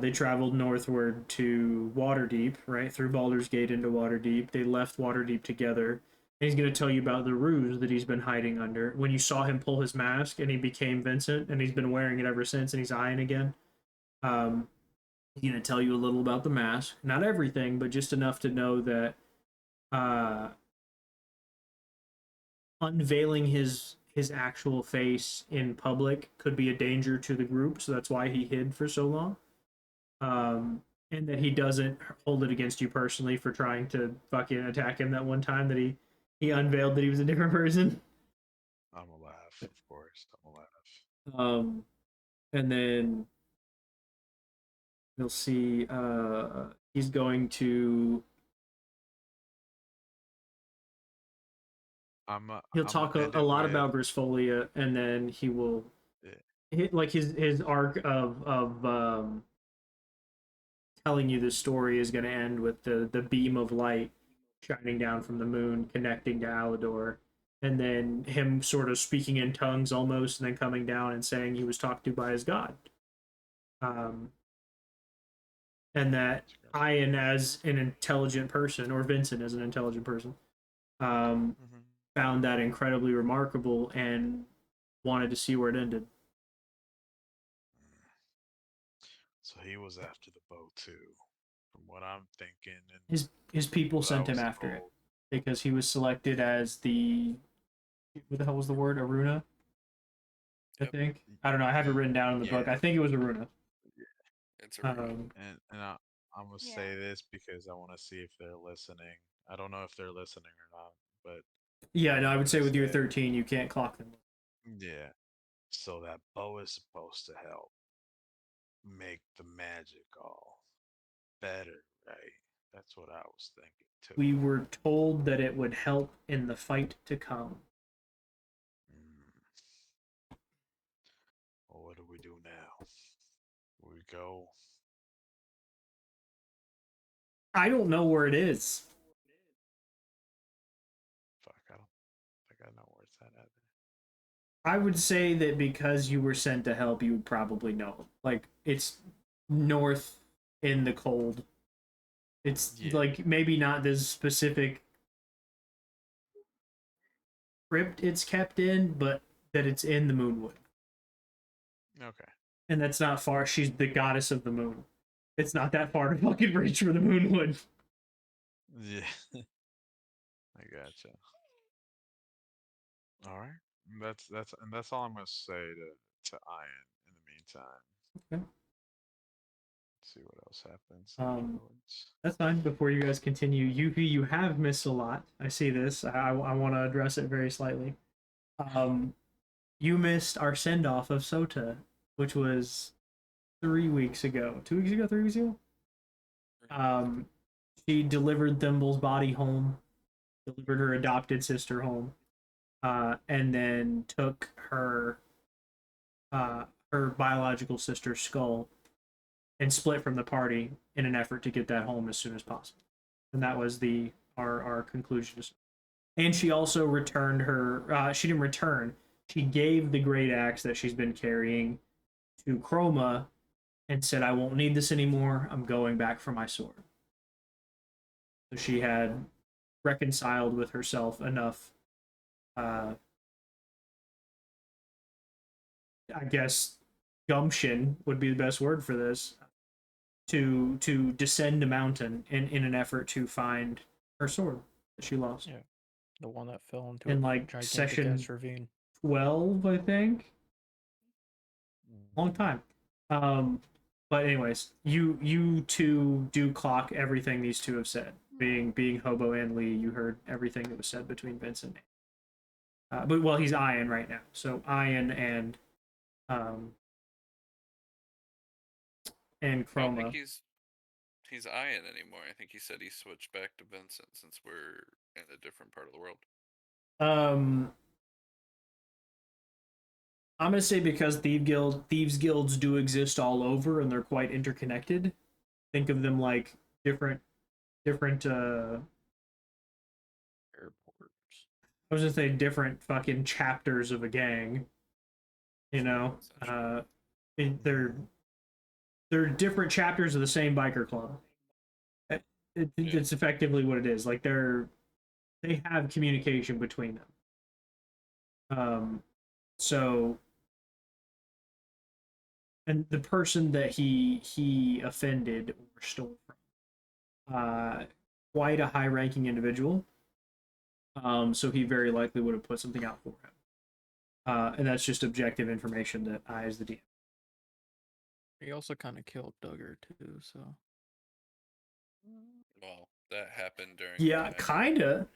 They traveled northward to Waterdeep, right, through Baldur's Gate into Waterdeep. They left Waterdeep together. And he's going to tell you about the ruse that he's been hiding under. When you saw him pull his mask and he became Vincent, and he's been wearing it ever since, and he's eyeing again. He's going to tell you a little about the mask. Not everything, but just enough to know that unveiling his actual face in public could be a danger to the group, so that's why he hid for so long. And that he doesn't hold it against you personally for trying to fucking attack him that one time that he unveiled that he was a different person. I'm gonna laugh, of course. I'm gonna laugh. And then you'll see he's going to he'll talk a lot about Grisfolia, and then he will hit like his arc of telling you the story is going to end with the beam of light shining down from the moon, connecting to Alador, and then him sort of speaking in tongues almost, and then coming down and saying he was talked to by his god. And that Ian, as an intelligent person, or Vincent as an intelligent person, found that incredibly remarkable and wanted to see where it ended. So he was after the bow too, from what I'm thinking. And his people sent him after it because he was selected as the what the hell was the word? Aruna? I think. I don't know. I have it written down in the book. I think it was Aruna. It's Aruna. And I'm gonna say this because I want to see if they're listening. I don't know if they're listening or not, but yeah, no, I would say with your 13, you can't clock them. Yeah. So that bow is supposed to help make the magic all better, right? That's what I was thinking too. We were told that it would help in the fight to come. Well, what do we do now? We go. I don't know where it is. Fuck, I don't think I know where it's at either. I would say that because you were sent to help, you would probably know. Like, it's north in the cold. It's like maybe not this specific crypt it's kept in, but that it's in the Moonwood. Okay. And that's not far. She's the goddess of the moon. It's not that far to fucking reach for the Moonwood. Yeah. I gotcha. All right. That's all I'm gonna say to Ian in the meantime. Okay. Let's see what else happens. That's fine. Before you guys continue, you have missed a lot. I see this. I want to address it very slightly. You missed our send off of Sota, which was 3 weeks ago. 2 weeks ago, 3 weeks ago. She delivered Thimble's body home, delivered her adopted sister home, and then took her biological sister's skull and split from the party in an effort to get that home as soon as possible. And that was our conclusion. And she also returned her. She didn't return. She gave the great axe that she's been carrying to Chroma and said, "I won't need this anymore. I'm going back for my sword." So she had reconciled with herself enough. I guess gumption would be the best word for this, to descend a mountain in an effort to find her sword that she lost. Yeah, the one that fell into In a like gigantic session ass ravine. 12, I think. Long time. But anyways, you two do clock everything these two have said. Being Hobo and Lee, you heard everything that was said between Vincent. But well, he's Ian right now, so Ian and I don't Chroma. think he's Ian anymore. I think he said he switched back to Vincent since we're in a different part of the world. I'm gonna say because thieves guilds do exist all over and they're quite interconnected. Think of them like different Airports. I was gonna say different fucking chapters of a gang. You know, they're different chapters of the same biker club. It's effectively what it is. Like they have communication between them. So, and the person that he offended or stole from, quite a high-ranking individual. So he very likely would have put something out for him. And that's just objective information that I, as the DM. He also kind of killed Duggar too, so. Well, that happened during Yeah, kinda.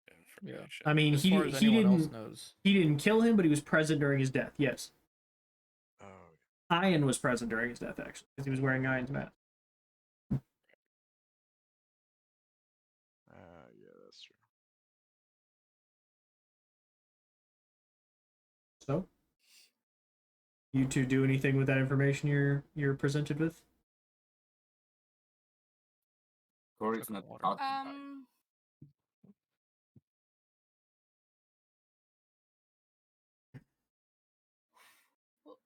information. I mean, As far as anyone else knows, he didn't kill him, but he was present during his death. Yes, Oh, Ian was present during his death actually, because he was wearing Ian's mask. yeah, that's true. So, you two do anything with that information you're presented with? Corey's not talking about it. Well,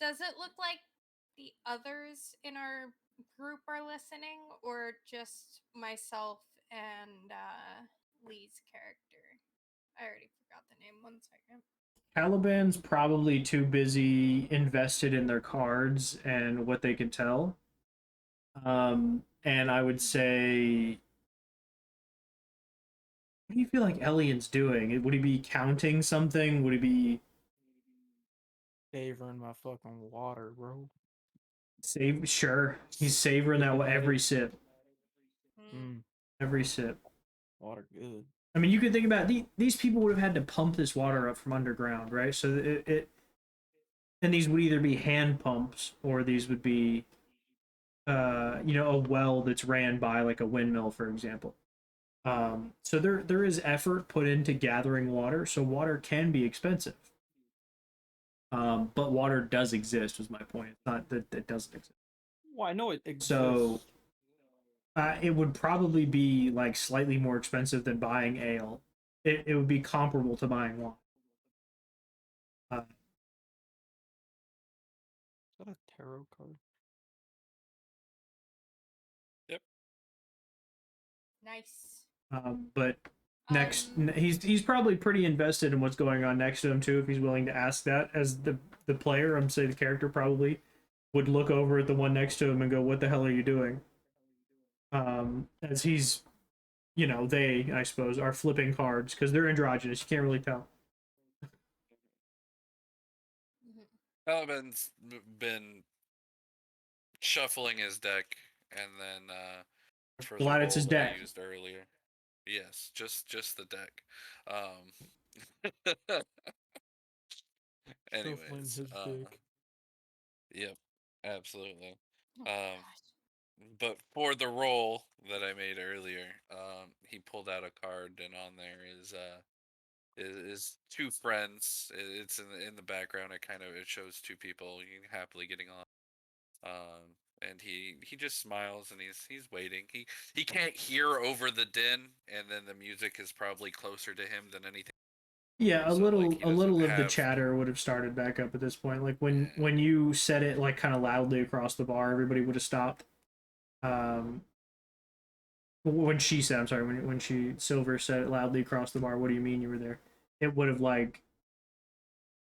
does it look like the others in our group are listening, or just myself and Lee's character? I already forgot the name. 1 second. Caliban's probably too busy invested in their cards and what they can tell. And I would say, what do you feel like Elian's doing? Would he be counting something? Would he be savoring my fucking water, bro. Sure, he's savoring that every sip. Every sip. Water good. I mean, you could think about these people would have had to pump this water up from underground, right? So and these would either be hand pumps or these would be, a well that's ran by like a windmill, for example. So there is effort put into gathering water, so water can be expensive. But water does exist, was my point. It's not that it doesn't exist. Well, I know it exists. So it would probably be like slightly more expensive than buying ale. It would be comparable to buying wine. Is that a tarot card? Yep. Nice. But he's probably pretty invested in what's going on next to him too, if he's willing to ask that. As the player, I'm saying the character probably would look over at the one next to him and go, "What the hell are you doing?" As he's, they, I suppose, are flipping cards because they're androgynous. You can't really tell. Caliban's been shuffling his deck, and then for Glad the it's his roll that I deck. used earlier. Yes, just the deck. Shuffling Anyways, his dick. Yep, absolutely. Oh, Um, gosh. but for the roll that I made earlier, he pulled out a card, and on there is two friends. It's in the background. It shows two people happily getting on. And he just smiles, and he's waiting. He can't hear over the din, and then the music is probably closer to him than anything. Yeah, So like he a doesn't little of the have chatter would have started back up at this point. Like when yeah. you said it like kind of loudly across the bar, everybody would have stopped. Um, when she said, I'm sorry, when she Silver said it loudly across the bar, what do you mean you were there? It would have like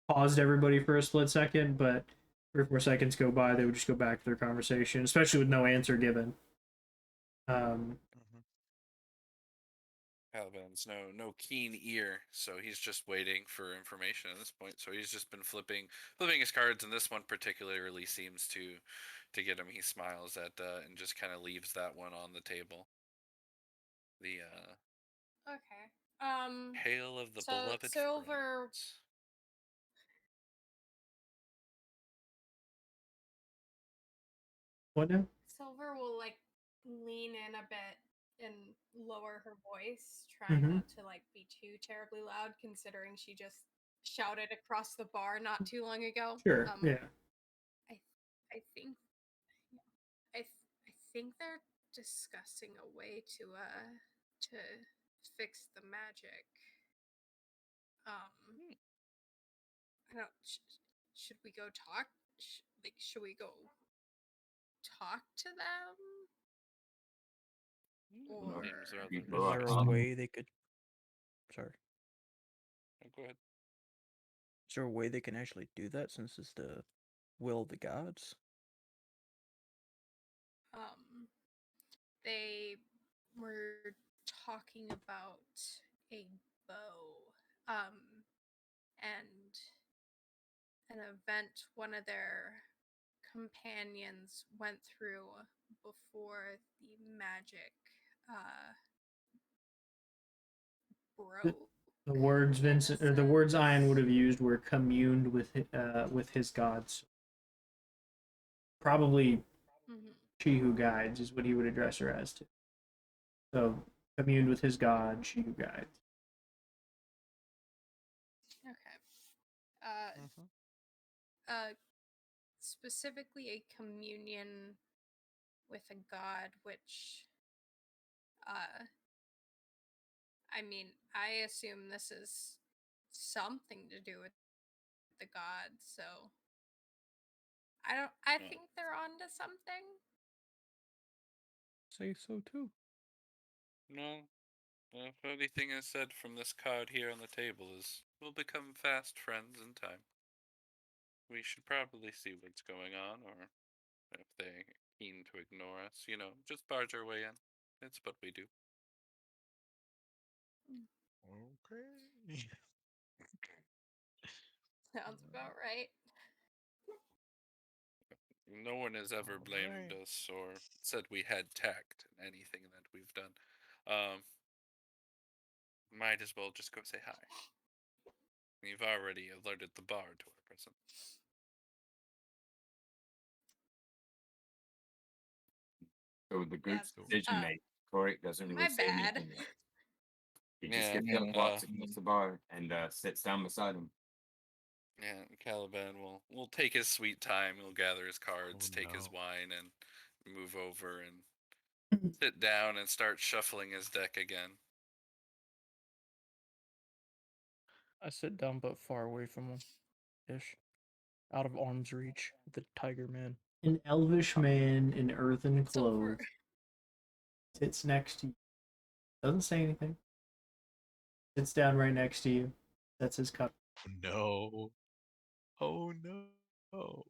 paused everybody for a split second, but 3 or 4 seconds go by, they would just go back to their conversation, especially with no answer given. Um, Mhm. Caliban's no keen ear, so he's just waiting for information at this point. So he's just been flipping his cards, and this one particularly seems to get him. He smiles at and just kind of leaves that one on the table. The Okay. Hail of the So Beloved Silver Friends. what now? Silver will like lean in a bit and lower her voice, trying Mm-hmm. not to like be too terribly loud, considering she just shouted across the bar not too long ago. Sure. Yeah. I I think I think they're discussing a way to fix the magic. Um, Hmm. I don't. Should we go talk? Should we go talk to them? Or Seems rather You Is go there a up. way they could? Sorry. Go ahead. Is there a way they can actually do that since it's the will of the gods? um, they were talking about a bow, and an event one of their companions went through before the magic uh The, broke. the words In a Vincent or the words Ian would sense. have used were communed with his gods. Probably Mhm. she who guides is what he would address her as to. So communed with his god, she who guides. Okay. Uh, Mhm. uh, specifically a communion with a god, which, I mean, I assume this is something to do with the gods, so I don't. I No, think they're onto something. Say so too. no. If anything is said from this card here on the table is, we'll become fast friends in time. We should probably see what's going on, or if they're keen to ignore us, just barge our way in. It's what we do. Okay. Sounds about right. No one has ever All blamed right. us or said we had tact in anything that we've done. Um, might as well just go say hi. You've already alerted the bar to our presence. So the Yeah. group's So, decision Uh, made. Corey doesn't really my say bad. anything yet. He just Yeah, gets up, and walks across the bar, and sits down beside him. yeah, Caliban will take his sweet time. He'll gather his oh cards, take his no. wine, and move over and sit down and start shuffling his deck again. I sit down but far away from him, ish, out of arm's reach. of The Tiger Man. An elvish man in earthen Silver. clothes sits next to you. Doesn't say anything. Sits down right next to you. That's his cup. Oh no. Oh no.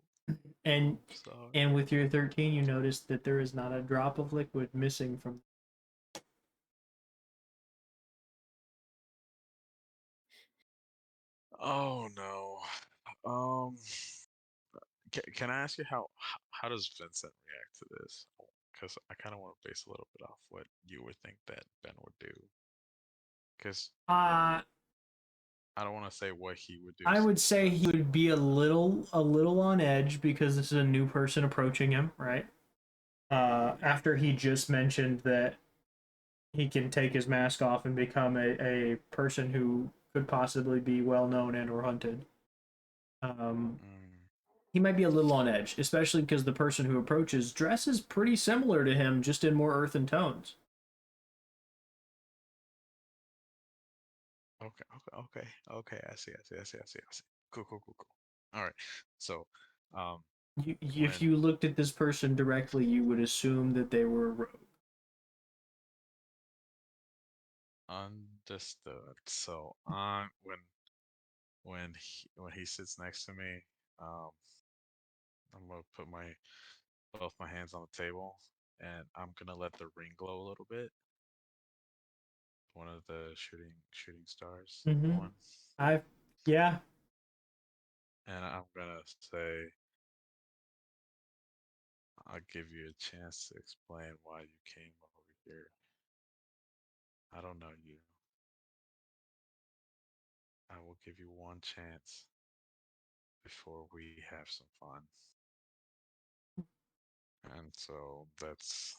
And Sorry. with your 13, you notice that there is not a drop of liquid missing from. Oh no. Um. Can I ask you how does Vincent react to this? Because I kind of want to base a little bit off what you would think that Ben would do. Because Uh I don't want to say what he would do. I would since say he that's- would be a little on edge because this is a new person approaching him, right? After he just mentioned that he can take his mask off and become a person who could possibly be well known and or hunted. Mm, He might be a little on edge, especially because the person who approaches dresses pretty similar to him, just in more earthen tones. okay. I see. Cool. All right. So, um, If when you looked at this person directly, you would assume that they were a rogue. understood. So, when he sits next to me, um, I'm gonna put my both my hands on the table, and I'm gonna let the ring glow a little bit. One of the shooting stars Mm-hmm. one, Yeah. and I'm gonna say, I'll give you a chance to explain why you came over here. I don't know you. I will give you one chance before we have some fun. And so that's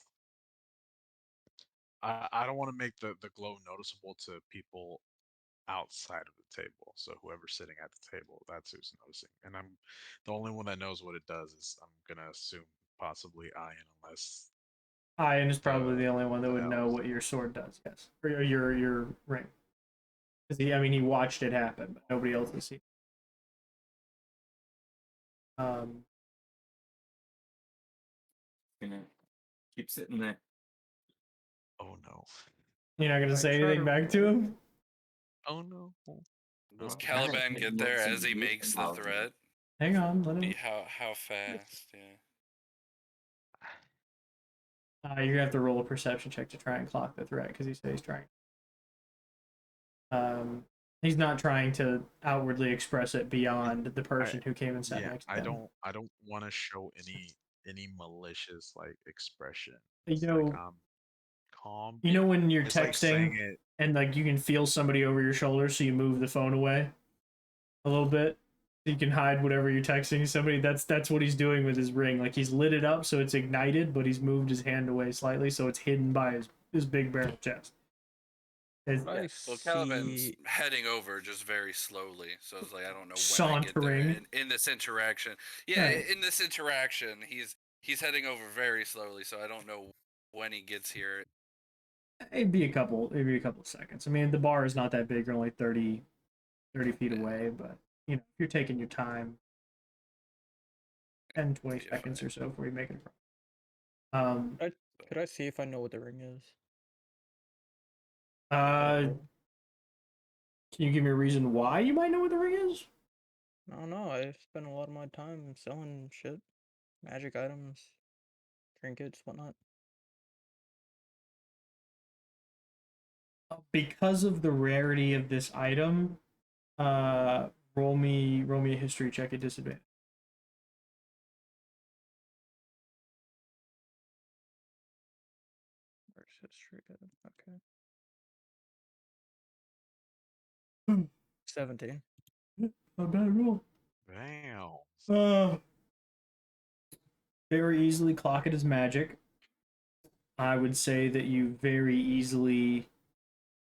I don't want to make the glow noticeable to people outside of the table. So whoever's sitting at the table, that's who's noticing. And I'm the only one that knows what it does is I'm gonna assume possibly Ian, unless Ian is probably the the only one that the would know elves. what your sword does. Yes, or your ring. Because he watched it happen, but nobody else has seen. Um, Gonna keep sitting there. Oh no. you're not gonna I say try anything to back to roll. him. Oh no. Does Oh, I haven't Caliban get yet there seen as he you makes the involved in threat? Hang on, let him. How fast? Yeah. You're gonna have to roll a perception check to try and clock the threat because he said he's trying. He's not trying to outwardly express it beyond the person who came and sat Yeah, next to him. I don't want to show any malicious like expression. You It's like know, I'm calm. when you're It's like saying texting it. and like you can feel somebody over your shoulder, so you move the phone away a little bit. So you can hide whatever you're texting somebody. That's what he's doing with his ring. Like he's lit it up so it's ignited, but he's moved his hand away slightly so it's hidden by his big barrel chest. I Well, Caliban's see. heading over just very slowly, so it's like I don't know when I get there. Sauntering. In this interaction, yeah, Right. in this interaction, he's heading over very slowly, so I don't know when he gets here. It'd be a couple of seconds. I mean, the bar is not that big. You're only 30 feet Yeah. away, but if you're taking your time, 10, 20 Be a seconds fight. or so before you make it. Um, Could I see if I know what the ring is? can you give me a reason why you might know what the ring is? I don't know. I spend a lot of my time selling shit, magic items, trinkets, whatnot. Because of the rarity of this item, roll me a history check at disadvantage. Where's history? Okay. Hmm. 17. Not bad roll. Damn. Very easily clock it as magic. I would say that you very easily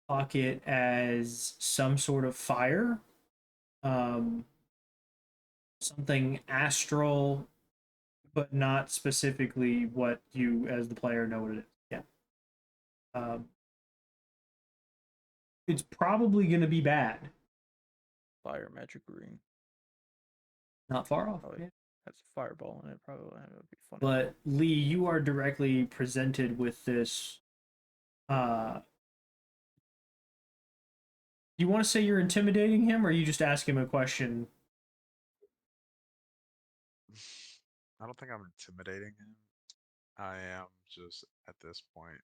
clock it as some sort of fire, um, something astral, but not specifically what you, as the player, know what it is. Yeah. It's probably going to be bad. Fire magic ring. Not far off. Oh, Yeah. that's a fireball, and it probably would be funny. But Lee, you are directly presented with this. You want to say you're intimidating him, or you just ask him a question? I don't think I'm intimidating him. I am just at this point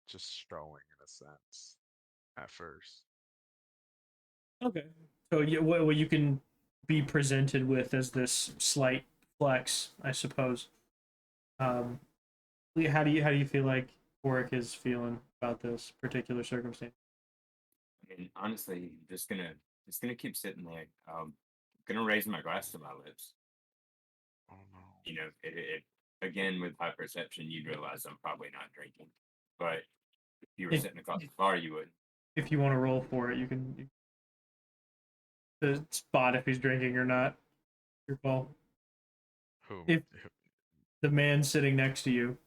just strolling in a sense at first. Okay. So what you can be presented with as this slight flex, I suppose. Um, Lee, how do you feel like Warwick is feeling about this particular circumstance? And honestly, just gonna keep sitting there. Gonna raise my glass to my lips. Oh no. You know, it again with high perception, you'd realize I'm probably not drinking. But if you were If- sitting across the bar, you would. If you want to roll for it, you can the spot if he's drinking or not. Your call. Who? If the man sitting next to you,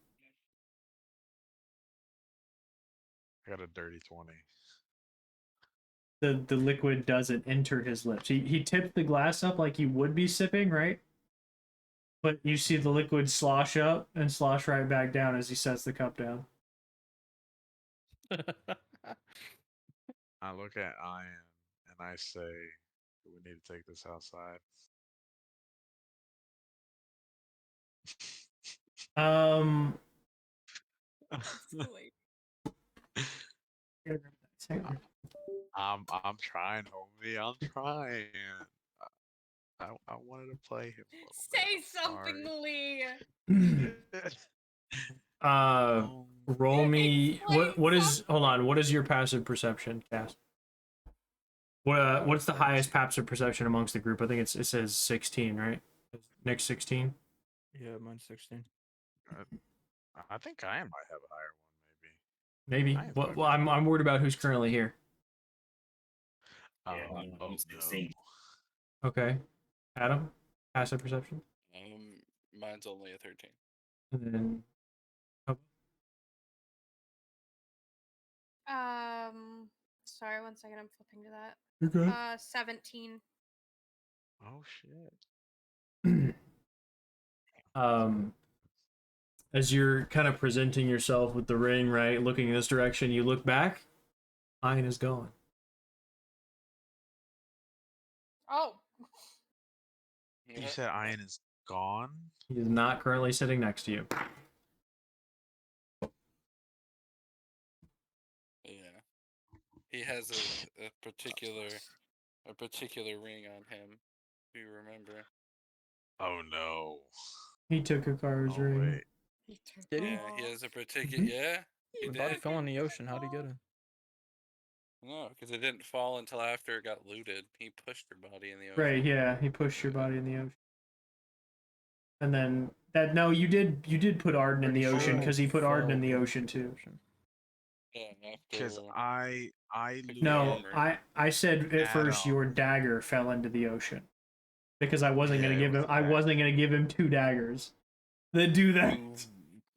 I got a dirty 20. the liquid doesn't enter his lips. He tipped the glass up like he would be sipping, right? But you see the liquid slosh up and slosh right back down as he sets the cup down. I look at Ian and I say, "Do we need to take this outside?" Um, Silly. I'm trying, homie. I'm trying. I wanted to play him a little Say bit. something, Lee. Um, roll me. Explain What is? Hold on. What is your passive perception, Cass? What's the highest passive perception amongst the group? I think it says 16, right? Nick's 16. Yeah, mine's 16. I think Ian might have a higher one, Maybe. Ian's Well, might well, be I'm worried about who's currently here. Oh, Yeah, oh I'm no. 16. Okay, Adam, passive perception, Mine's only a 13. and then Sorry, one second. I'm flipping to that. you're good. 17. Oh shit. um, as you're kind of presenting yourself with the ring, right, looking in this direction, you look back. Ian is gone. Oh. You said Ian is gone? He is not currently sitting next to you. Yeah. He has a particular ring on him. If you remember. Oh no. He took a car's Oh ring. wait. Did he? Yeah, he has a particular. Mhm. Yeah, he The body did. fell in the ocean. How'd he get it? No, because it didn't fall until after it got looted. He pushed your body in the ocean. Right, yeah, he pushed your body in the ocean. And then that no, you did put Arden in the Pretty ocean sure because it he put Arden in fell the into ocean too. Yeah, Because after. I Fixed No, armor. I said at first Adam. your dagger fell into the ocean because I wasn't gonna Yeah, it give was him I that. wasn't gonna give him two daggers that do that. You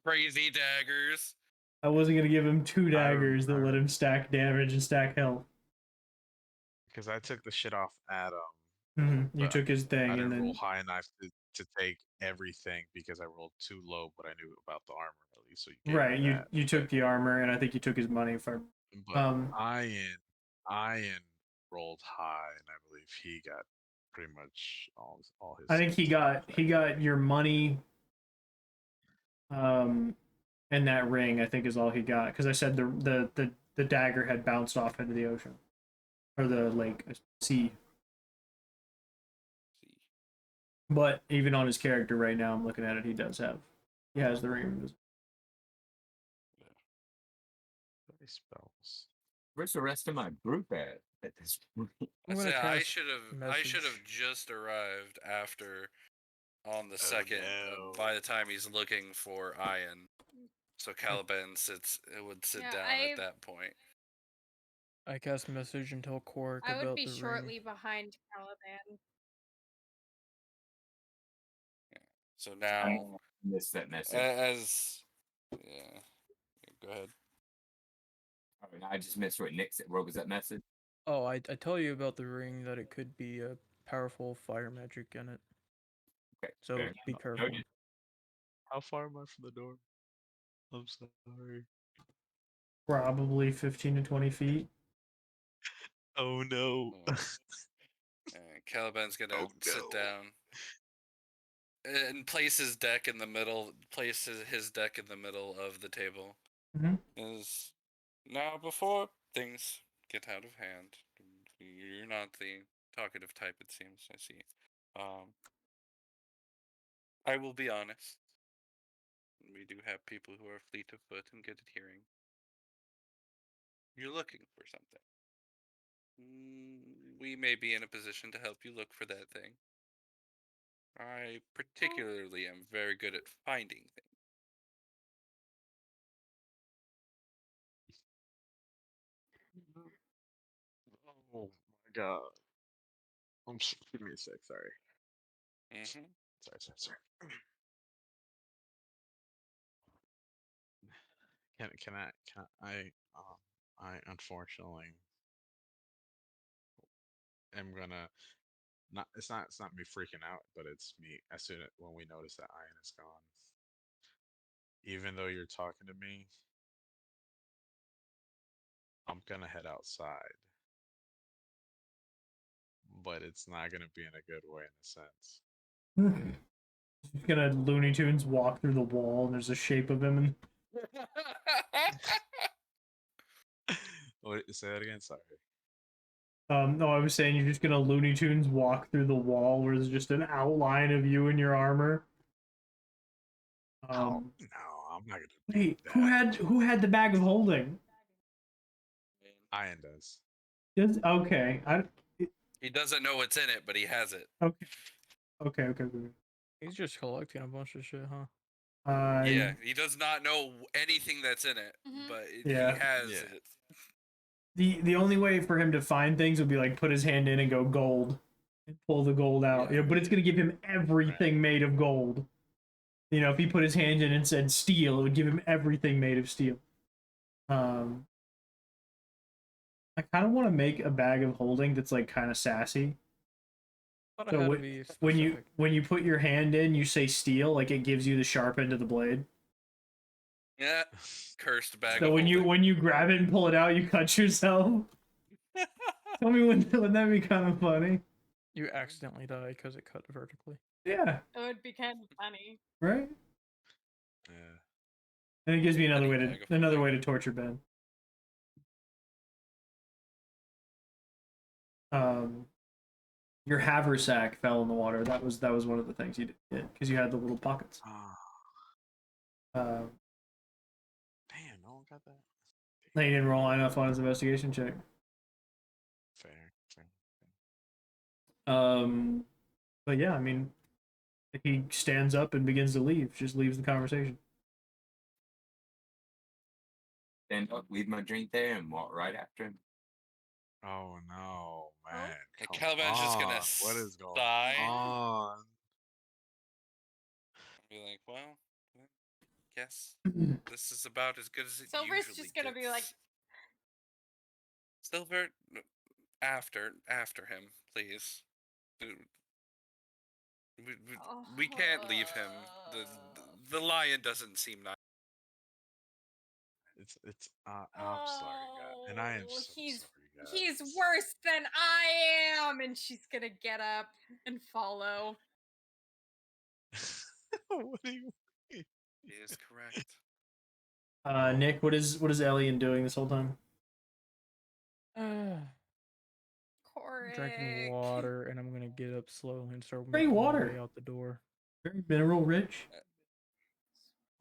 crazy daggers. I wasn't gonna give him two daggers that let remember. him stack damage and stack health. Because I took the shit off Adam. You But took his I thing and didn't roll then high enough to take everything because I rolled too low, but I knew about the armor at least, so you gave right, me that. you took the armor and I think you took his money if I But Ian rolled high, and I believe he got pretty much all his. I think he got your money and that ring I think is all he got because I said the dagger had bounced off into the ocean or the lake sea. But even on his character right now, I'm looking at it. He has the ring. Spells. Where's the rest of my group at this point? I'm I gonna say I cast should have message. just arrived after on the Oh, second no. by the time he's looking for Ian. So Caliban would sit Yeah, down at that point. I cast message and tell Quark I would about be the shortly ring. behind Caliban. So I now missed that message. as yeah, go ahead. I just missed what Nick said. What was that message? Oh, I tell you about the ring that it could be a powerful fire magic in it. Okay, So fair be enough. careful. Noted. How far am I from the door? I'm sorry. Probably 15 to 20 feet. Oh no. Caliban's gonna Oh, sit no. down and place his deck in the middle. Places his deck in the middle of the table. Mhm. Is now before things get out of hand. You're not the talkative type, it seems. I see. I will be honest. We do have people who are fleet of foot and good at hearing. You're looking for something. We may be in a position to help you look for that thing. I particularly am very good at finding things. Oh my god. Give me a sec. Sorry. Mm-hmm. Sorry. I unfortunately am gonna not. It's not me freaking out, but it's me as soon as when we notice that Ian is gone. Even though you're talking to me, I'm gonna head outside, but it's not gonna be in a good way in a sense. He's gonna Looney Tunes walk through the wall, and there's a shape of him. And Wait, say that again. Sorry. no, I was saying you're just gonna Looney Tunes walk through the wall, where there's just an outline of you in your armor. Oh no, I'm not gonna do Wait, that. who had the bag of holding? Ian does. Okay, He doesn't know what's in it, but he has it. okay. He's just collecting a bunch of shit, huh? Yeah, he does not know anything that's in it, but Yeah. he has Yeah. it. The only way for him to find things would be like put his hand in and go gold, and pull the gold out. Yeah. But it's gonna give him everything made of gold. If he put his hand in and said steel, it would give him everything made of steel. I kind of want to make a bag of holding that's like kind of sassy. Thought So I had to be when specific. you put your hand in, you say steel, like it gives you the sharp end of the blade. Yeah, cursed bag So of holding. when you grab it and pull it out, you cut yourself. Tell me wouldn't that be kind of funny? You accidentally die because it cut vertically. Yeah, It would be kind of funny. right. Yeah. And it gives me Funny bag of another holding. way to torture Ben. Your haversack fell in the water. That was one of the things you did because you had the little pockets. Oh, Damn, damn, no one got that. you didn't roll enough on his investigation check. Fair. But yeah, I mean, if he stands up and begins to leave, just leaves the conversation. Then I'll leave my drink there and walk right after him. Oh no, man! And Come Caliban's just gonna on. What is going sigh on? and be like, well, guess this is about as good as it Silver's usually just gonna be like, gets. Silver, after him, please. We can't leave him. The lion doesn't seem nice. It's I'm sorry, guys, and I am so he's sorry, guys. he's worse than I am, and she's gonna get up and follow. What do you mean? He is correct. Nick, what is Elian doing this whole time? Drinking Coric. water, and I'm gonna get up slowly and start Drink making my water. way out the door. Very mineral rich.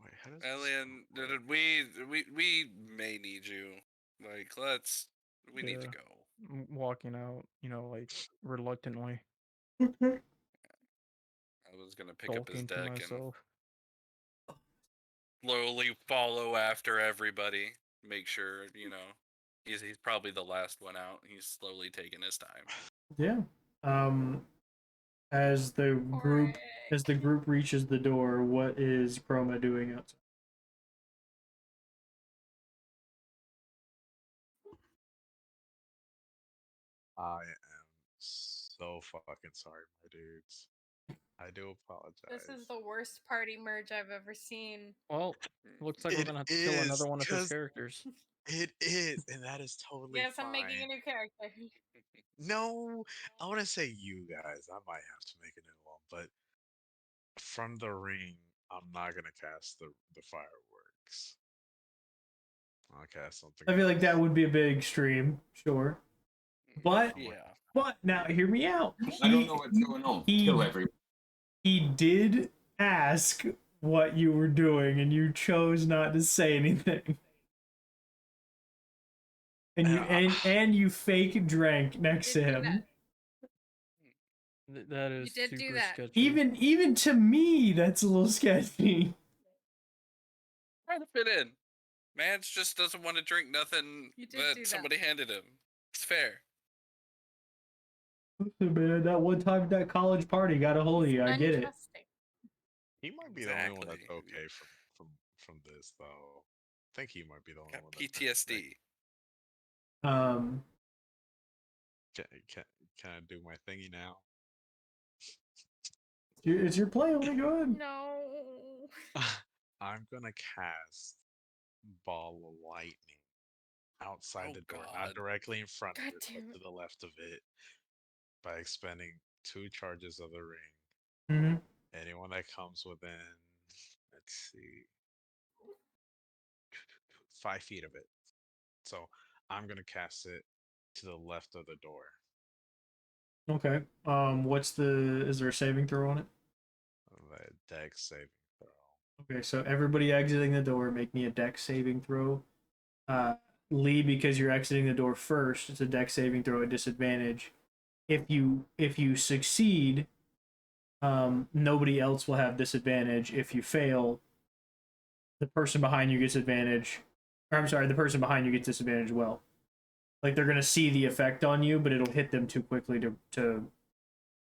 Wait, how does this Alien, work? we may need you. Like, we need to Yeah. go. I'm walking out, like reluctantly, Okay. I was gonna pick up his talking to deck and myself. slowly follow after everybody. Make sure, he's probably the last one out. He's slowly taking his time. Yeah. As the group reaches the door, what is Chroma doing outside? I am so fucking sorry, my dudes. I do apologize. This is the worst party merge I've ever seen. Well, looks like we're It gonna have to kill another is, one of his 'cause characters. it is, and that is totally Yes, fine. I'm making a new character. No, I want to say you guys. I might have to make a new one, but from the ring, I'm not gonna cast the fireworks. I'll cast something I feel like that else. would be a big stream, sure. But Yeah. now hear me out. I don't know what's going on. Kill everyone. He did ask what you were doing, and you chose not to say anything. And you Yeah. and you fake drank next Did to do him. That You is did do super that. sketchy. Even to me, that's a little sketchy. Trying to fit in. Mans just doesn't want to drink nothing You did that do that. somebody handed him. It's fair. Listen, man, that one time at that college party got a hold of you. I get it. Untrusting. He might be the only one that's Exactly. okay from this though. I think he might be the only Got one that's PTSD. Um, can I do my thingy now? it's your play. Let me go ahead. No. I'm gonna cast Ball of Lightning outside Oh the door, God. not directly in front God of it, damn but it. to the left of it, by expending 2 charges of the ring. Mm-hmm. Anyone that comes within, let's see, 5 feet of it. So I'm gonna cast it to the left of the door. Okay. Is there a saving throw on it? The dex saving throw. Okay, so everybody exiting the door, make me a dex saving throw. Lee, because you're exiting the door first, it's a dex saving throw at disadvantage. If you succeed, nobody else will have disadvantage. If you fail, the person behind you gets advantage. Or I'm sorry, the person behind you gets disadvantage as well. Like they're gonna see the effect on you, but it'll hit them too quickly to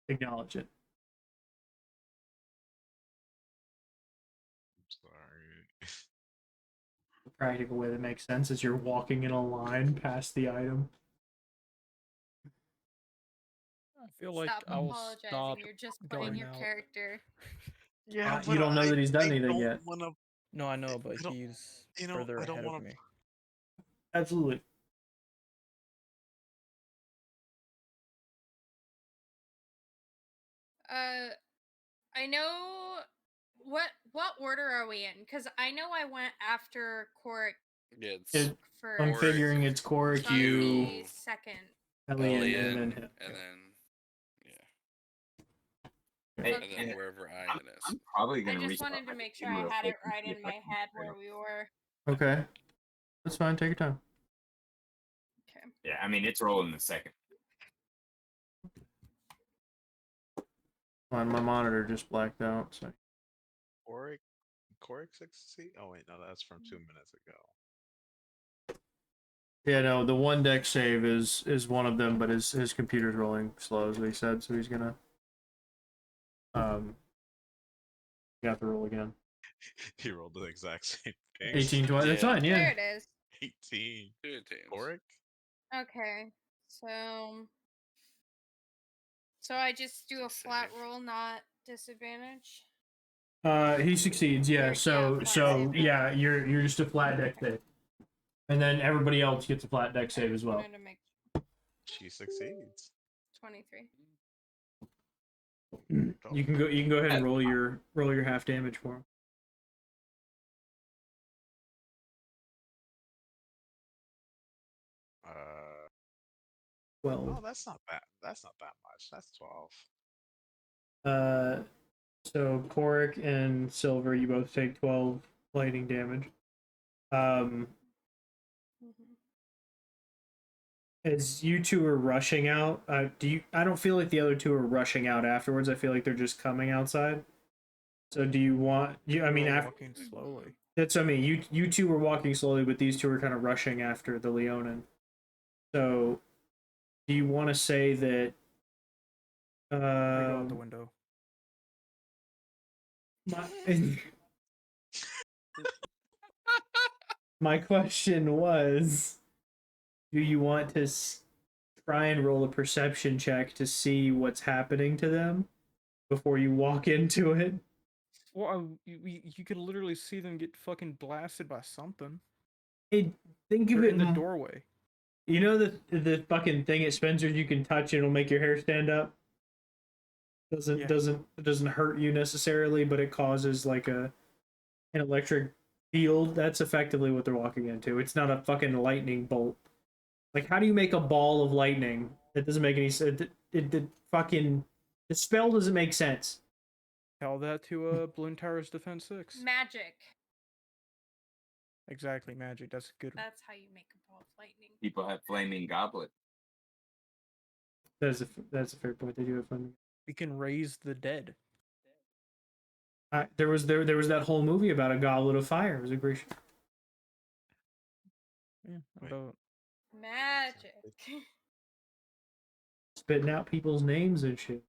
acknowledge it. Sorry. The practical way that makes sense is you're walking in a line past the item. I feel like Stop I will apologizing. stop You're just playing going your out. character. Yeah, You don't know that he's done anything don't yet. wanna. No, I know, but I don't. he's I further don't ahead want of to. me. Absolutely. I know what order are we in? Because I know I went after Cork Yeah, it's It, first. I'm figuring it's Cork, So I'll you, be second. Elian, and then Elian, him. and Yeah. then Hey, and then wherever I'm, Ian is. I'm probably I gonna just restart wanted to my make sure game I real had quick it and right see if in I my can head figure where it we were. Okay. That's fine. Take your time. Okay. out. Yeah, I mean it's rolling the second. My monitor just blacked out. So. Corrick succeed? Oh wait, no, that's from 2 minutes ago. Yeah, no, the one deck save is one of them, but his computer's rolling slow, as he said, so he's gonna you have to roll again. He rolled the exact same thing. 18, 20. That's Yeah. fine. Yeah. There it is. 18. 2 teams. Corrick? Okay. So I just do a flat Save. roll, not disadvantage. He succeeds. Yeah. Or- So flat so save, yeah, okay. you're just a flat deck save, and then everybody else gets a flat deck I save as just well. wanted to make She succeeds. 23. You can go ahead and That's roll your half damage for him. No, 12. that's not that. That's not that much. That's 12. So Korik and Silver, you both take 12 lightning damage. Mm-hmm. As you two are rushing out, I don't feel like the other two are rushing out afterwards. I feel like they're just coming outside. So do you want you? I mean, We're after walking slowly. that's what I mean. You two were walking slowly, but these two are kind of rushing after the Leonin. So, do you want to say that? I go out the window. My question was, do you want to try and roll a perception check to see what's happening to them before you walk into it? Well, you could literally see them get fucking blasted by something. Think of They're it in the doorway. You know the fucking thing at Spencer's you can touch and it'll make your hair stand up. Yeah. It doesn't hurt you necessarily, but it causes like an electric field. That's effectively what they're walking into. It's not a fucking lightning bolt. Like, how do you make a ball of lightning? It doesn't make any sense. The spell doesn't make sense. Tell that to Balloon Towers Defense 6. Magic. Exactly, magic. That's good. That's how you make a ball of lightning. People have flaming goblet. That's a fair point. They do have fun. We can raise the dead. There was that whole movie about a goblet of fire. It was a great show. Yeah, Wait. about Magic. Spitting out people's names and shit.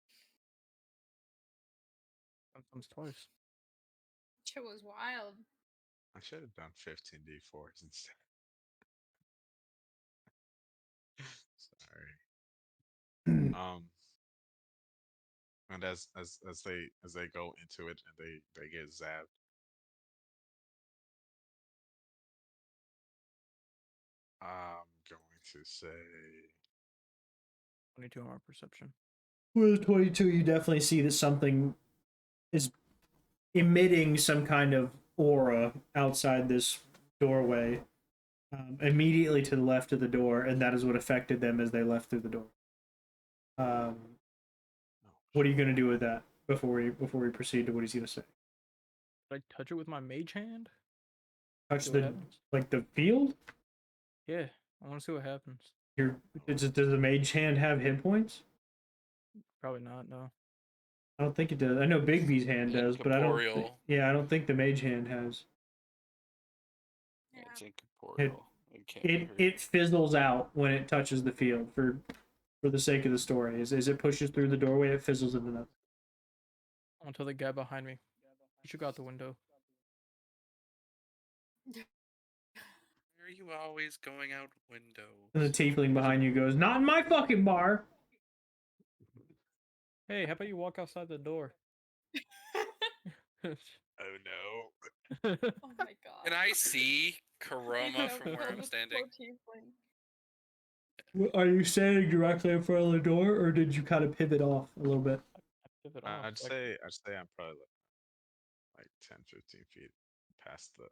sometimes twice. Shit was wild. I should have done 15 D4s instead. Sorry. And as they go into it and they get zapped. I'm going to say 22 on our perception. With 22, you definitely see that something is emitting some kind of aura outside this doorway, immediately to the left of the door, and that is what affected them as they left through the door. What are you going to do with that before we proceed to what he's going to say? Did I touch it with my mage hand? Touch See what the happens. like the field? Yeah, I want to see what happens. Does the mage hand have hit points? Probably not. No. I don't think it does. I know Big B's hand does, but I don't. Incorporeal. I don't think the mage hand has. Yeah. It's incorporeal. It fizzles out when it touches the field. For the sake of the story, as it pushes through the doorway, it fizzles into nothing. Until the guy behind me. You should go out the window. Why are you always going out windows? And the tiefling behind you goes, "Not in my fucking bar." Hey, how about you walk outside the door? oh no. Oh my god. Can I see Karoma No, from where kill I'm this standing? poor tiefling. Are you standing directly in front of the door, or did you kind of pivot off a little bit? Pivot off, I'd say I'm probably like 10, 15 feet past the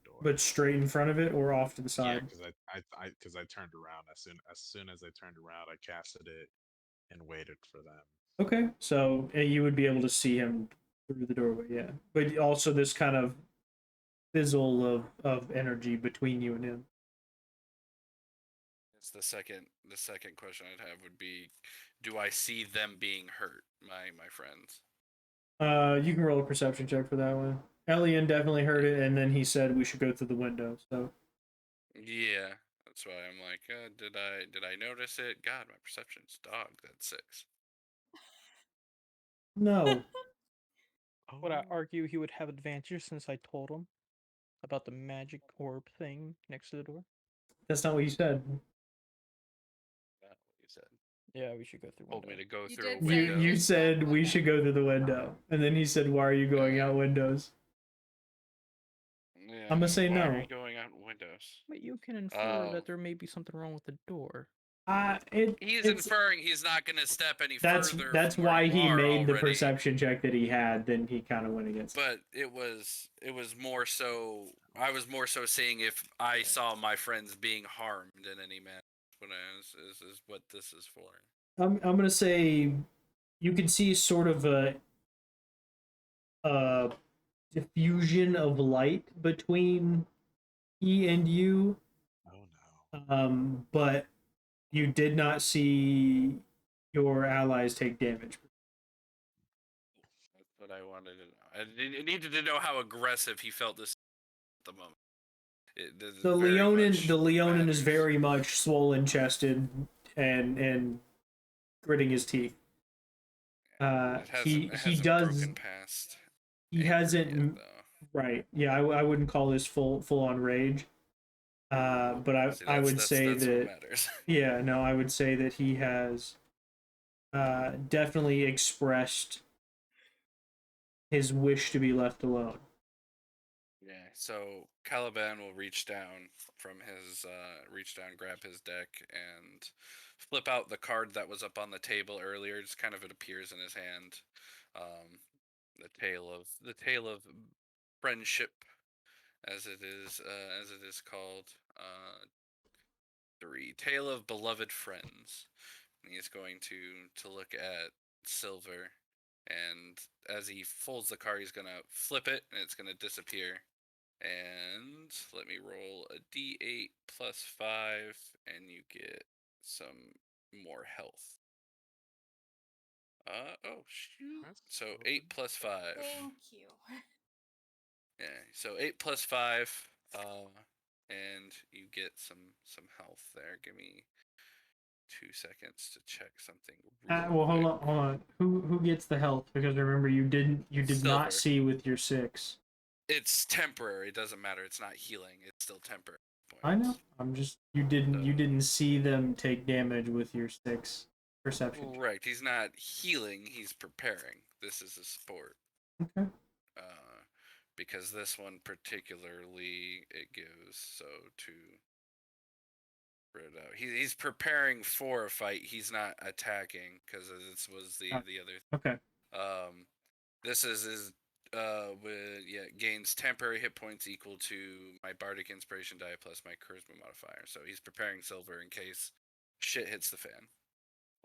door. But straight in front of it, or off to the Yeah, side? because I turned around as soon as I turned around, I casted it and waited for them. Okay, so you would be able to see him through the doorway, yeah. But also this kind of fizzle of energy between you and him. It's the second question I'd have would be, do I see them being hurt, my friends? You can roll a perception check for that one. Elian definitely heard it, and then he said we should go through the window. So Yeah, that's why I'm like, did I notice it? God, my perception's dog. That's 6. no, Would I Oh. argue he would have advantage since I told him about the magic orb thing next to the door? that's not what you said. That's what you said. Yeah, we should go through Told window. me to go You through a did say You window. you just said walk we out. should go through the window, and then he said, "Why are you going out windows?" Yeah, I'm gonna say why no. are you going out windows? But you can infer Oh. that there may be something wrong with the door. He's It's inferring he's not going to step any that's further. that's from where why you he are made the already. perception check that he had. Then he kind of went against. But it was more so. I was more so seeing if I saw my friends being harmed in any manner. What is what this is for. I'm gonna say you can see sort of a diffusion of light between he and you, Oh no. but you did not see your allies take damage. That's what I wanted to know. I needed to know how aggressive he felt this at the moment. The Leonin is matters. very much swollen chested and gritting his teeth. It He hasn't does broken past. he anger hasn't yet, though. right. Yeah, I wouldn't call this full on rage. But See, I would say that's that what matters. yeah, no, I would say that he has definitely expressed his wish to be left alone. Yeah, so Caliban will reach down, grab his deck, and flip out the card that was up on the table earlier. Just kind of it appears in his hand. The tale of friendship, as it is called. 3 Tale of Beloved Friends. And he's going to look at Silver, and as he folds the card, he's gonna flip it, and it's gonna disappear. And let me roll a d8 plus 5, and you get some more health. Oh shoot. That's So cool. 8 plus 5. Thank you. Yeah, so 8 plus 5, and you get some health there. Give me 2 seconds to check something real Well, quick. hold on. Who gets the health? Because remember, you did not Silver. see with your 6. It's temporary. It doesn't matter. It's not healing. It's still temporary. I know. I'm just you didn't see them take damage with your 6 perception. Right. He's not healing. He's preparing. This is a support. Okay. Because this one particularly it gives so to spread out. He's preparing for a fight. He's not attacking because this was the other. Okay. This is gains temporary hit points equal to my bardic inspiration die plus my charisma modifier. So he's preparing silver in case shit hits the fan.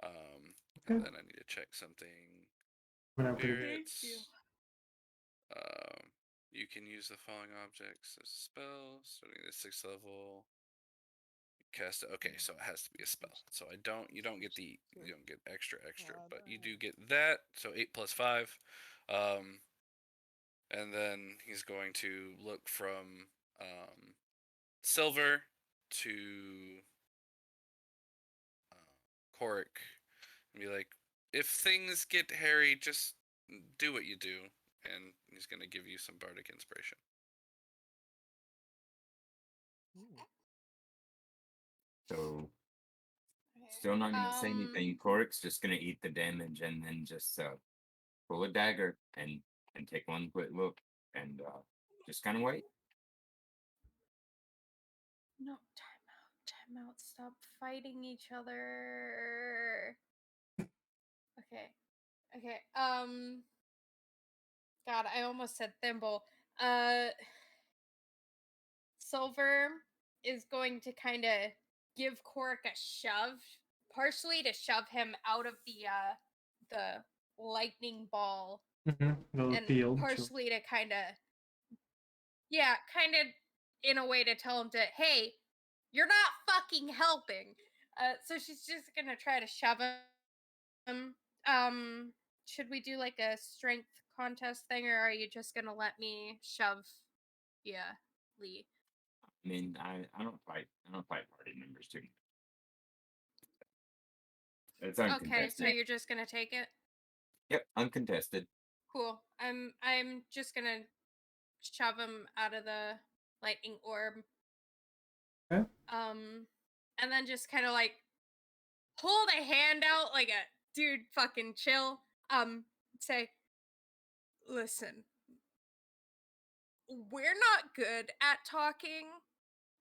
Okay. And then I need to check something. Spirits. You can use the following objects as a spell, starting at 6th level. Cast it. Okay, so it has to be a spell. So you don't get extra, but you do get that. So 8 plus 5. And then he's going to look from Silver to Korik and be like, if things get hairy, just do what you do. And he's going to give you some bardic inspiration. So, still not going to say anything. Korik's just going to eat the damage and then just pull a dagger and take one quick look and just kind of wait. No, time out. Stop fighting each other. Okay. God, I almost said thimble. Silver is going to kind of give Korik a shove, partially to shove him out of the lightning ball, The and field. partially to kind of in a way to tell him to, hey, you're not fucking helping. So she's just gonna try to shove him. Should we do like a strength contest thing, or are you just gonna let me shove? Yeah, Lee. I mean, I don't fight party members too. It's uncontested. Okay, so you're just gonna take it? Yep, uncontested. Cool. I'm just gonna shove him out of the lightning orb. Okay. And then just kind of like hold a hand out like a dude, fucking chill. Say, listen, we're not good at talking.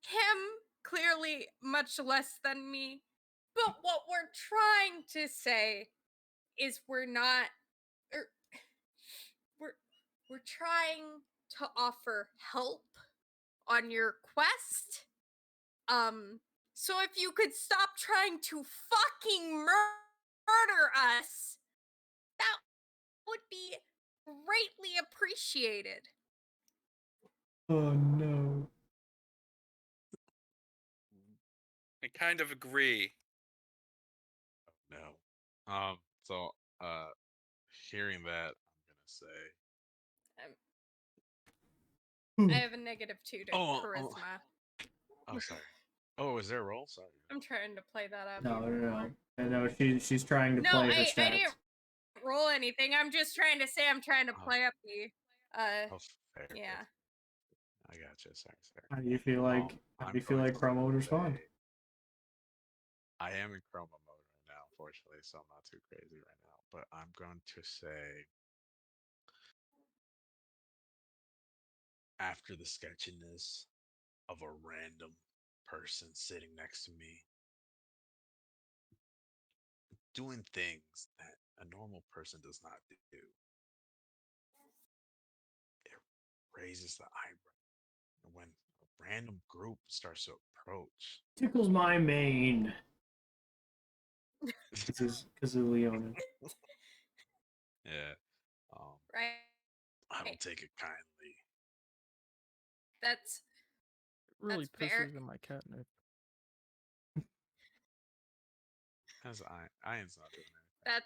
Him, clearly much less than me. But what we're trying to say is we're trying to offer help on your quest. So if you could stop trying to fucking murder us, that would be greatly appreciated. Oh no. I kind of agree. No. So hearing that, I'm gonna say I have a -2 to charisma. Oh, sorry. Oh, is there a roll? Sorry. I'm trying to play that up. No. I know she's trying to play her stats. I didn't roll anything. I'm just trying to say I'm trying to play up the fair. yeah. I gotcha. Sorry. How do you feel like Chroma would respond? I am in chroma mode right now, unfortunately, so I'm not too crazy right now. But I'm going to say, after the sketchiness of a random person sitting next to me, doing things that a normal person does not do, it raises the eyebrow. And when a random group starts to approach, Tickles my mane. Because of Leona. yeah, Right. I don't take it kindly. That's It really That's fair. pisses in my catnip. Because Ian's not doing anything.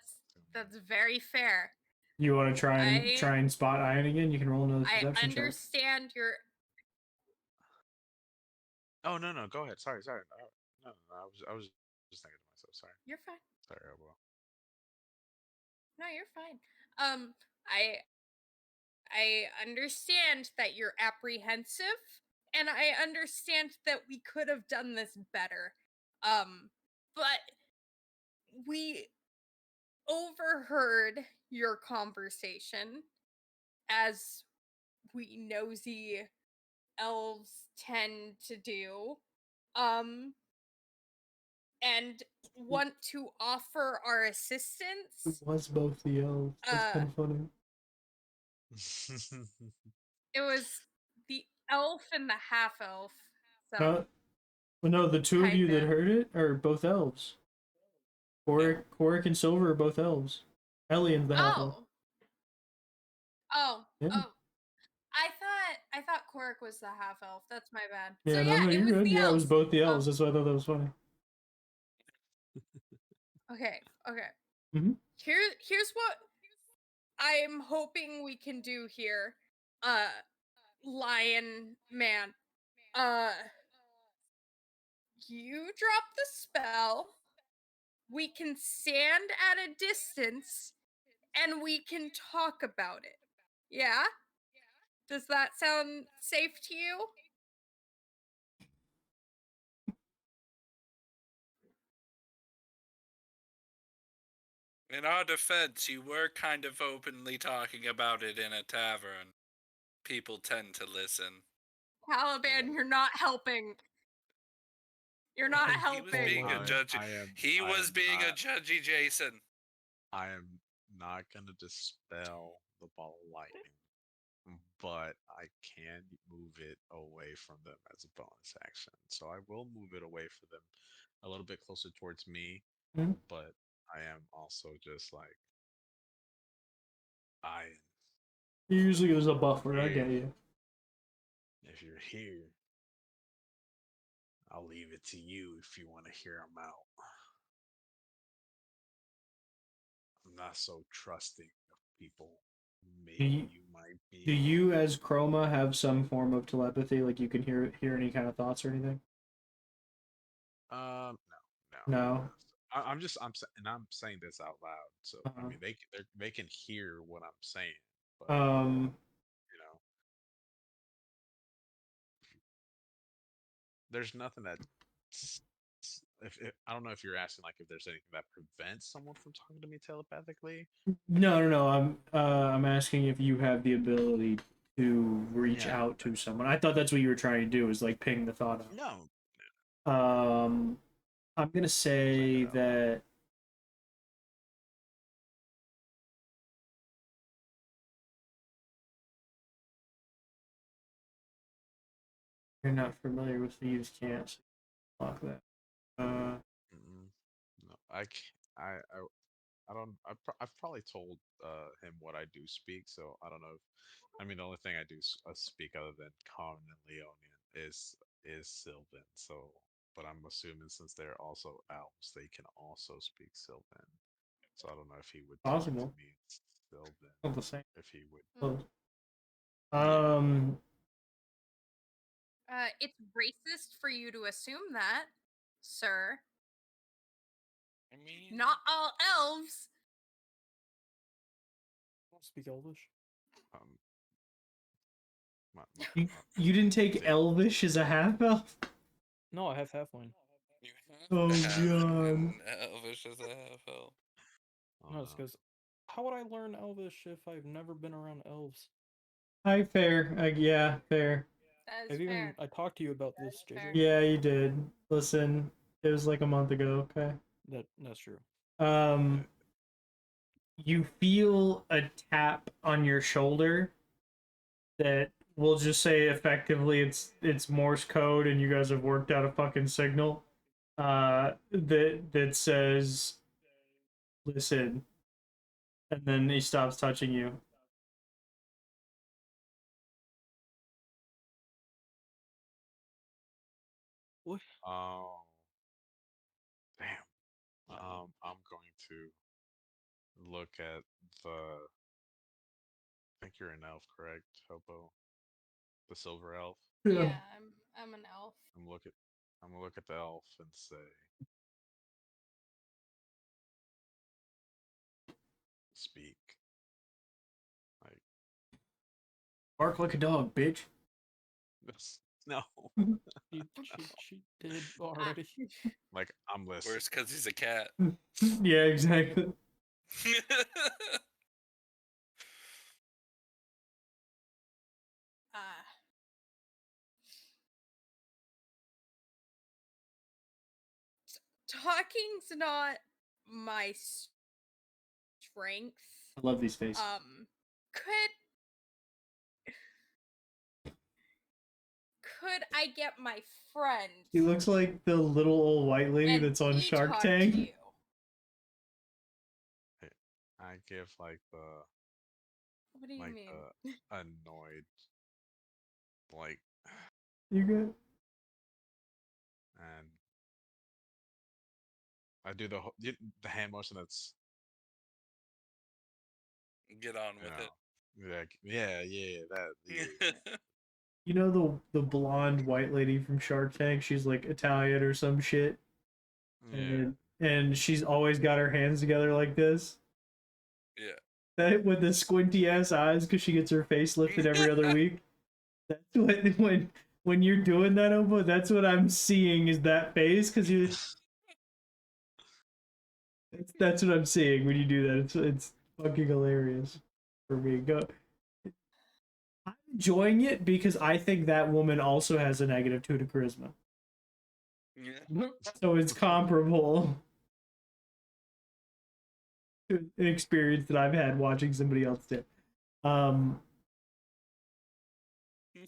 that's very fair. You want to try I and spot Ian again? You can roll another I perception check. understand your Oh no, go ahead. Sorry. No. I was just thinking to myself. Sorry. You're fine. Sorry, Obo. No, you're fine. I understand that you're apprehensive, and I understand that we could have done this better. But we overheard your conversation, as we nosy elves tend to do. And want to offer our It assistance. was both the elves. That's kind of funny. It was the elf and the half elf. So Well, no, the two of you that kinda. heard it are both elves. Korik and Silver are both elves. Elian's the half elf. Oh. Yeah. I thought Korik was the half elf. That's my bad. Yeah, So no, yeah, it you're was good. the Yeah, it was elves. both the elves. That's why I thought that was funny. Okay. Mhm. Here's what I'm hoping we can do here. Lion man. You drop the spell. We can stand at a distance and we can talk about it. Yeah? Does that sound safe to you? In our defense, you were kind of openly talking about it in a tavern. People tend to listen. Caliban, you're not helping. You're not He was being helping. a judge. He was being a judgy Jason. I am not gonna dispel the ball of lightning, but I can move it away from them as a bonus action. So I will move it away from them a little bit closer towards me, Mhm. but I am also just like Usually there's a buffer. I get you. if you're here, I'll leave it to you if you want to hear them out. I'm not so trusting of people. Maybe you might be. Do you, as Chroma, have some form of telepathy? Like you can hear any kind of thoughts or anything? No. No. I'm saying this out loud. So I mean, they can hear what I'm saying, but you know, there's nothing that. If I don't know if you're asking like if there's anything that prevents someone from talking to me telepathically. No. I'm asking if you have the ability to reach out to someone. I thought that's what you were trying to do, is like ping the thought out. No. I'm gonna say that. You're not familiar with thieves' can't lock that. No, I don't. I've probably told him what I do speak, so I don't know. I mean, the only thing I do speak other than Common and Leonian is Sylvan. So, but I'm assuming since they're also elves, they can also speak Sylvan. So I don't know if he would talk to Possible. me in Sylvan. Not the same. If he would. Close. It's racist for you to assume that, sir. I mean, Not all elves. I don't speak Elvish. You didn't take Elvish as a half elf? No, I have halfling. you Oh, have to have it God. in Elvish as a half elf. No, it's because how would I learn Elvish if I've never been around elves? Hi, fair. Yeah, fair. That is fair. I talked to you about this, JJ. fair. Yeah, you did. Listen, it was like a month ago. Okay. That's true. You feel a tap on your shoulder that we'll just say effectively it's Morse code, and you guys have worked out a fucking signal. That says, "Listen," and then he stops touching you. boy. Damn. I'm going to look at the. I think you're an elf, correct, Hopo? The silver elf. Yeah, I'm an elf. I'm look at. I'm gonna look at the elf and say, "Speak." Like, Bark like a dog, bitch. no. She did already. Like, I'm listening. Worse because he's a cat. Yeah, exactly. Ah. Talking's not my strength. I love these faces. Could I get my friend? He looks like the little old white lady and that's on he Shark talk Tank. to you? I give like the What do you mean? annoyed, like, You good? and I do the hand motion that's Get on you with know, like yeah that it. yeah. You know the blonde white lady from Shark Tank? She's like Italian or some shit. Yeah. And she's always got her hands together like this. Yeah. That with the squinty ass eyes because she gets her face lifted every other week. That's what when you're doing that, Obo, that's what I'm seeing is that face because you. That's what I'm seeing when you do that. It's fucking hilarious for me. Go. I'm enjoying it because I think that woman also has a negative 2 to charisma. Yeah. So it's comparable to an experience that I've had watching somebody else do. Um,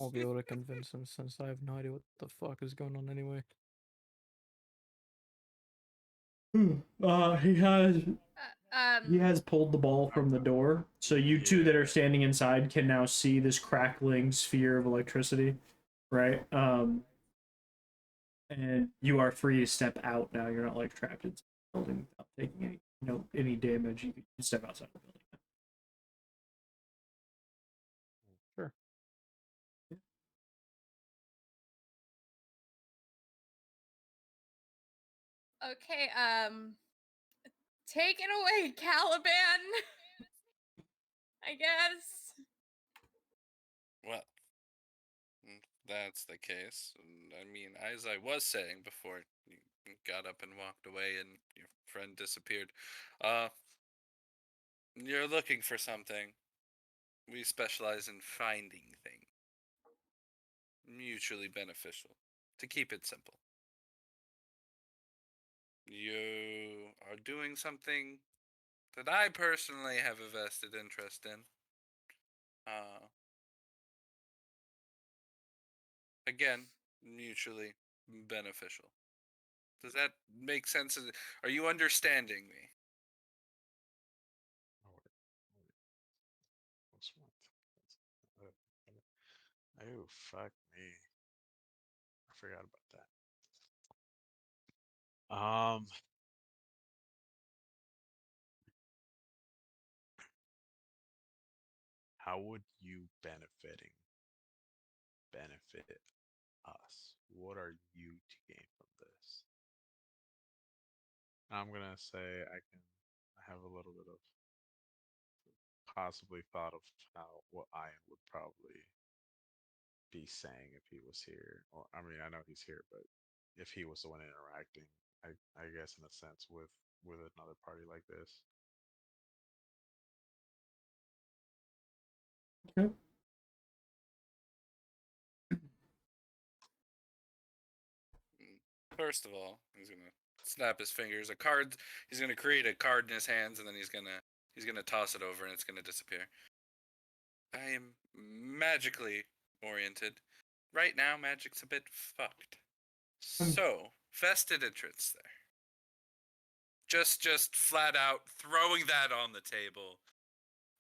I'll be able to convince him since I have no idea what the fuck is going on anyway. he has pulled the ball from the door, so you two that are standing inside can now see this crackling sphere of electricity, right? And you are free to step out now. You're not like trapped in the building without taking any damage. You can step outside the building. Sure. Okay, take it away, Caliban. I guess. Well, that's the case. I mean, as I was saying before, you got up and walked away, and your friend disappeared. You're looking for something. We specialize in finding things. Mutually beneficial. To keep it simple. You are doing something that I personally have a vested interest in. Again, mutually beneficial. Does that make sense? Are you understanding me? Oh fuck me! I forgot about that. How would you benefit us? What are you to gain from this? I'm gonna say I have a little bit of possibly thought of how what Ian would probably be saying if he was here. Or I mean, I know he's here, but if he was the one interacting, I guess in a sense with another party like this. Okay. First of all, he's gonna snap his fingers. A card. He's gonna create a card in his hands, and then he's gonna toss it over, and it's gonna disappear. I am magically oriented. Right now, magic's a bit fucked. So, vested interests there. Just flat out throwing that on the table.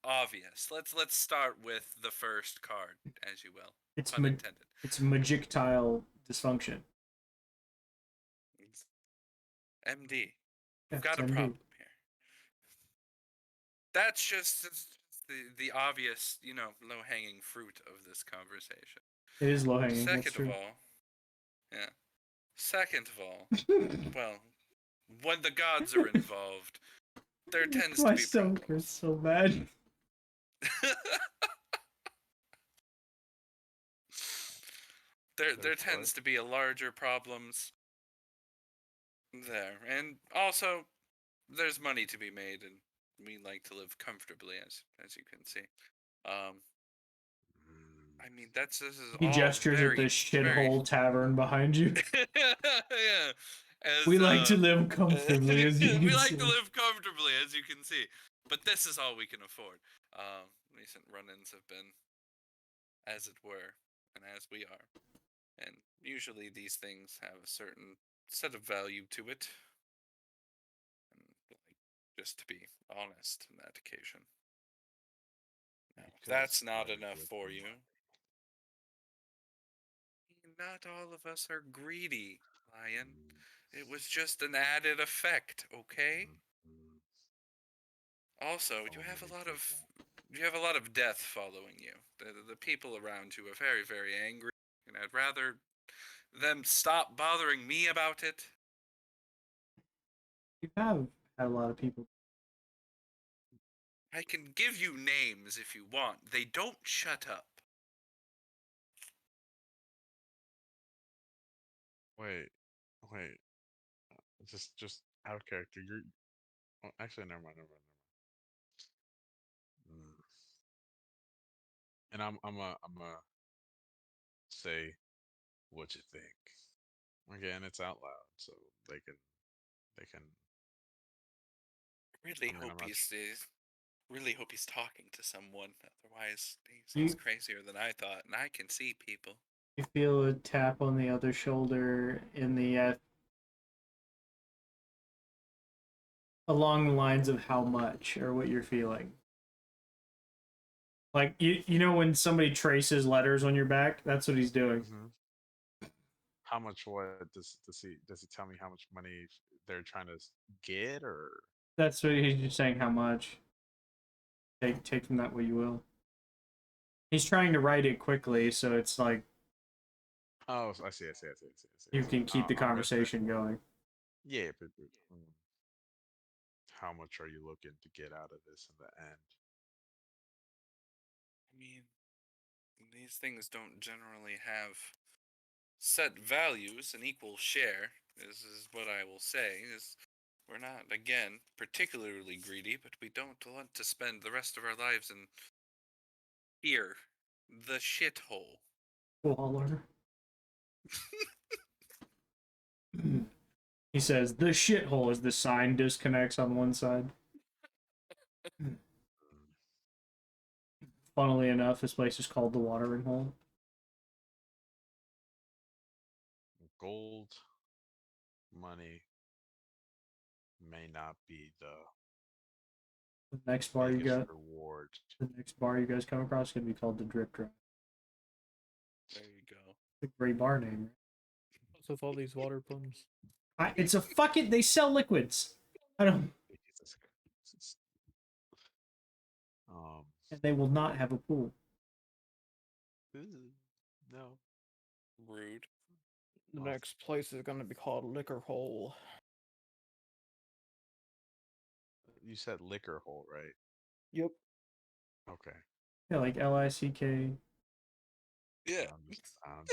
Obvious. Let's start with the first card, as you will. It's Unintended. It's projectile dysfunction. MD. Yeah, We've got a it's MD. problem here. That's just the obvious, low hanging fruit of this conversation. It is low hanging. That's Second of true. all, yeah. Second of all, well, when the gods are involved, there tends My to be stomach problems. hurts so bad. there tends to be a larger problems there, and also there's money to be made, and we like to live comfortably, as you can see. I mean, this is He all gestures at very, this very shithole tavern behind you. yeah. We like to live comfortably, as you we can like see. to live comfortably, as you can see. But this is all we can afford. Recent run-ins have been, as it were, and as we are. And usually these things have a certain set of value to it. And, just to be honest in that occasion. Now, if that's not enough for you. Not all of us are greedy, Lion. It was just an added effect, okay? Also, you have a lot of death following you. The people around you are very, very angry, and I'd rather them stop bothering me about it. You have had a lot of people. I can give you names if you want. They don't shut up. Wait. Just out of character. You're actually never mind. And I'm a say what you think. Again, it's out loud, so they can. Really I mean, I'm hope not. really hope he's talking to someone. Otherwise, You- he's crazier than I thought, and I can see people. You feel a tap on the other shoulder in the along the lines of how much or what you're feeling. Like you know when somebody traces letters on your back, that's what he's doing. How much? What does he tell me? How much money they're trying to get, or That's what he's just saying. How much? Take from that what you will. He's trying to write it quickly, so it's like oh, I see. you can keep the I'm gonna say, conversation going. yeah, but how much are you looking to get out of this in the end? I mean, these things don't generally have set values. An equal share is what I will say. Is we're not, again, particularly greedy, but we don't want to spend the rest of our lives in here, the shithole. Waller. He says the shithole as the sign disconnects on one side. Funnily enough, this place is called the Watering Hole. Gold money may not be the The next bar you biggest got, reward. the next bar you guys come across is gonna be called the Drip Drop. There you go. It's a great bar name. What's with all these water pumps? It's a fucking. They sell liquids. I don't. Um, And they will not have a pool. no. Rude. The next place is gonna be called Liquor Hole. You said liquor hole, right? Yep. Okay. Yeah, like LICK. Yeah.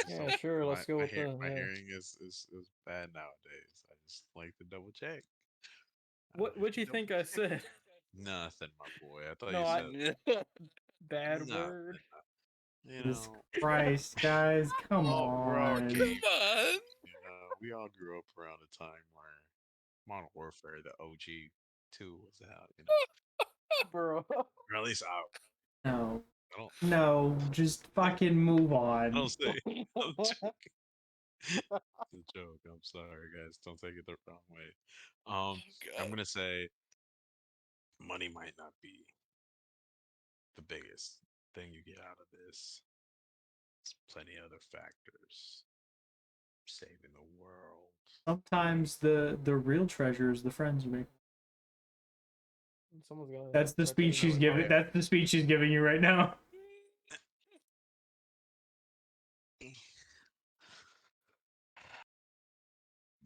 Yeah, sure. Let's go with my yeah. hearing is bad nowadays. I just like to double check. What'd you think I said? Nothing, my boy. I thought No, you said bad nothing. word. You Jesus know, Christ, guys, come we're all on. cavemen. on. You know, we all grew up around a time where Modern Warfare, the OG 2 was out. You know, Bro. or at least No. I don't. No, just fucking move I on. don't say. I'm joking. It's a joke. I'm sorry, guys. Don't take it the wrong way. I'm gonna say money might not be the biggest thing you get out of this. There's plenty other factors. saving the world. Sometimes the real treasure is the friends you make. Someone's got. That's the speech she's giving. That's the speech she's giving you right now.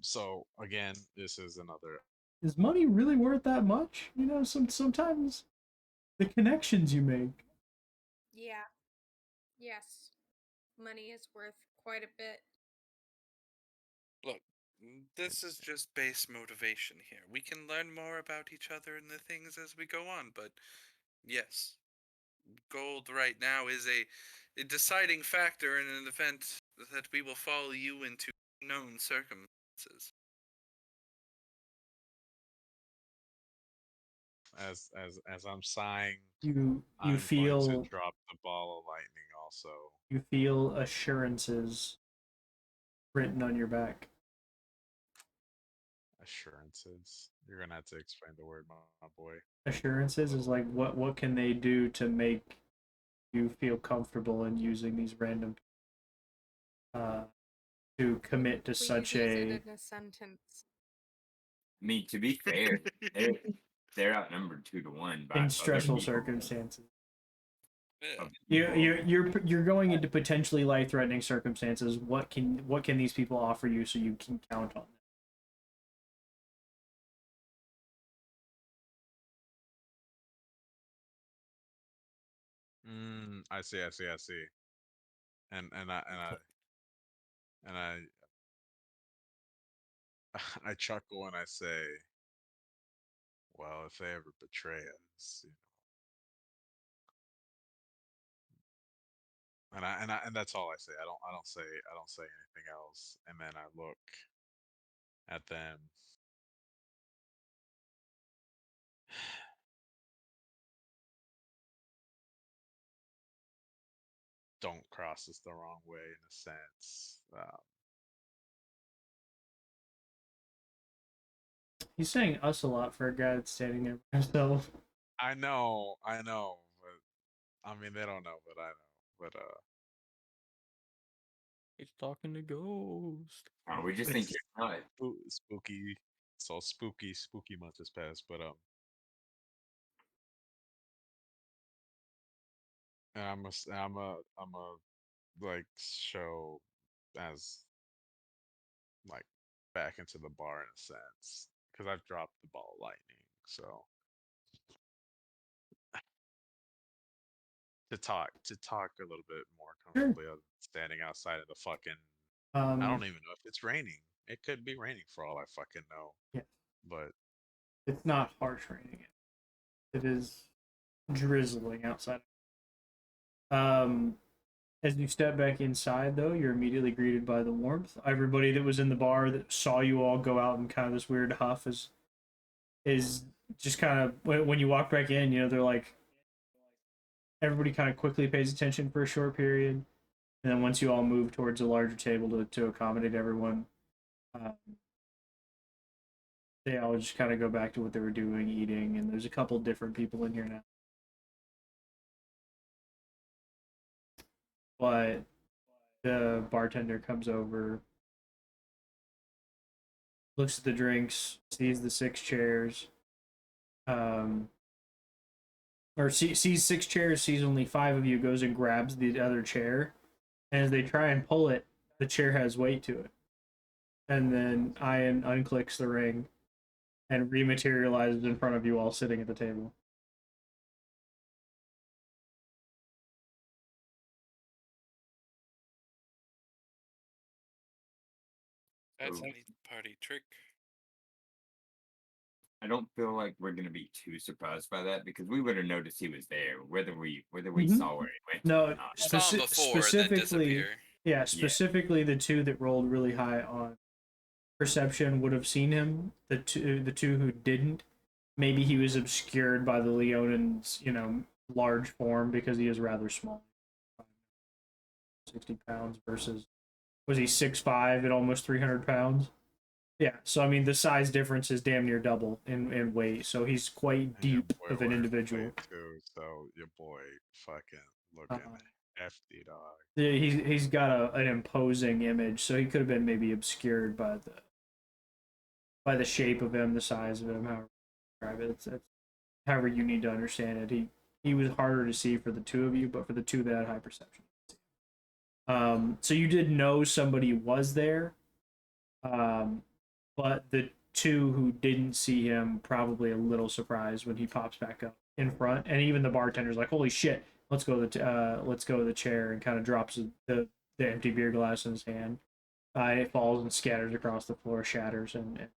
So again, this is another. Is money really worth that much? You know, sometimes the connections you make. Yeah. Yes. Money is worth quite a bit. Look, this is just base motivation here. We can learn more about each other and the things as we go on, but yes, gold right now is a deciding factor in an event that we will follow you into known circumstances. As I'm sighing, You I'm going feel to drop the ball of lightning also. you feel assurances written on your back. Assurances. You're gonna have to explain the word, my boy. Assurances is like what can they do to make you feel comfortable in using these random to commit to Please such use a it in a sentence. I mean, to be fair, they're outnumbered 2-1 by in other stressful people. circumstances. Yeah. Of people. You're going into potentially life threatening circumstances. What can these people offer you so you can count on them? I see. And I chuckle and I say, well, if they ever betray us, and that's all I say. I don't say anything else. And then I look at them. Don't cross us the wrong way in a sense. He's saying us a lot for a guy that's standing there by himself. I know, but I mean they don't know, but I know. But He's talking to ghost. Oh, we just think you're not. spooky, so spooky month has passed. But and I'm a like show as like back into the bar in a sense because I've dropped the ball of lightning. So to talk a little bit more Sure. comfortably other than standing outside of the fucking. I don't even know if it's raining. It could be raining for all I fucking know. Yeah. But It's not harsh raining. It is drizzling outside. As you step back inside, though, you're immediately greeted by the warmth. Everybody that was in the bar that saw you all go out in kind of this weird huff is just kind of when you walk back in, you know, they're like everybody kind of quickly pays attention for a short period, and then once you all move towards a larger table to accommodate everyone, they all just kind of go back to what they were doing, eating, and there's a couple different people in here now. But the bartender comes over, looks at the drinks, sees the 6 chairs, or sees 6 chairs, sees only 5 of you, goes and grabs the other chair, and as they try and pull it, the chair has weight to it. And then Ian unclicks the ring and rematerializes in front of you all sitting at the table. That's So- a neat party trick. I don't feel like we're gonna be too surprised by that because we would have noticed he was there, whether we Mhm. saw where he went. No, or not. Saw him before and then specifically, disappear. yeah, specifically the 2 that rolled really high on perception would have seen him. The two who didn't, maybe he was obscured by the Leonan's, you know, large form because he is rather small. 60 pounds versus, was he 6'5" at almost 300 pounds? Yeah, so I mean the size difference is damn near double in weight, so he's quite and your deep boy of an wears individual. weight too, so your boy fucking looking hefty dog. Yeah, he's got an imposing image, so he could have been maybe obscured by the shape of him, the size of him, however you describe it. It's however you need to understand it. He was harder to see for the two of you, but for the two that had high perception. So you did know somebody was there, but the two who didn't see him probably a little surprised when he pops back up in front, and even the bartender's like, "Holy shit, let's go to the chair," and kind of drops the empty beer glass in his hand. It falls and scatters across the floor, shatters, and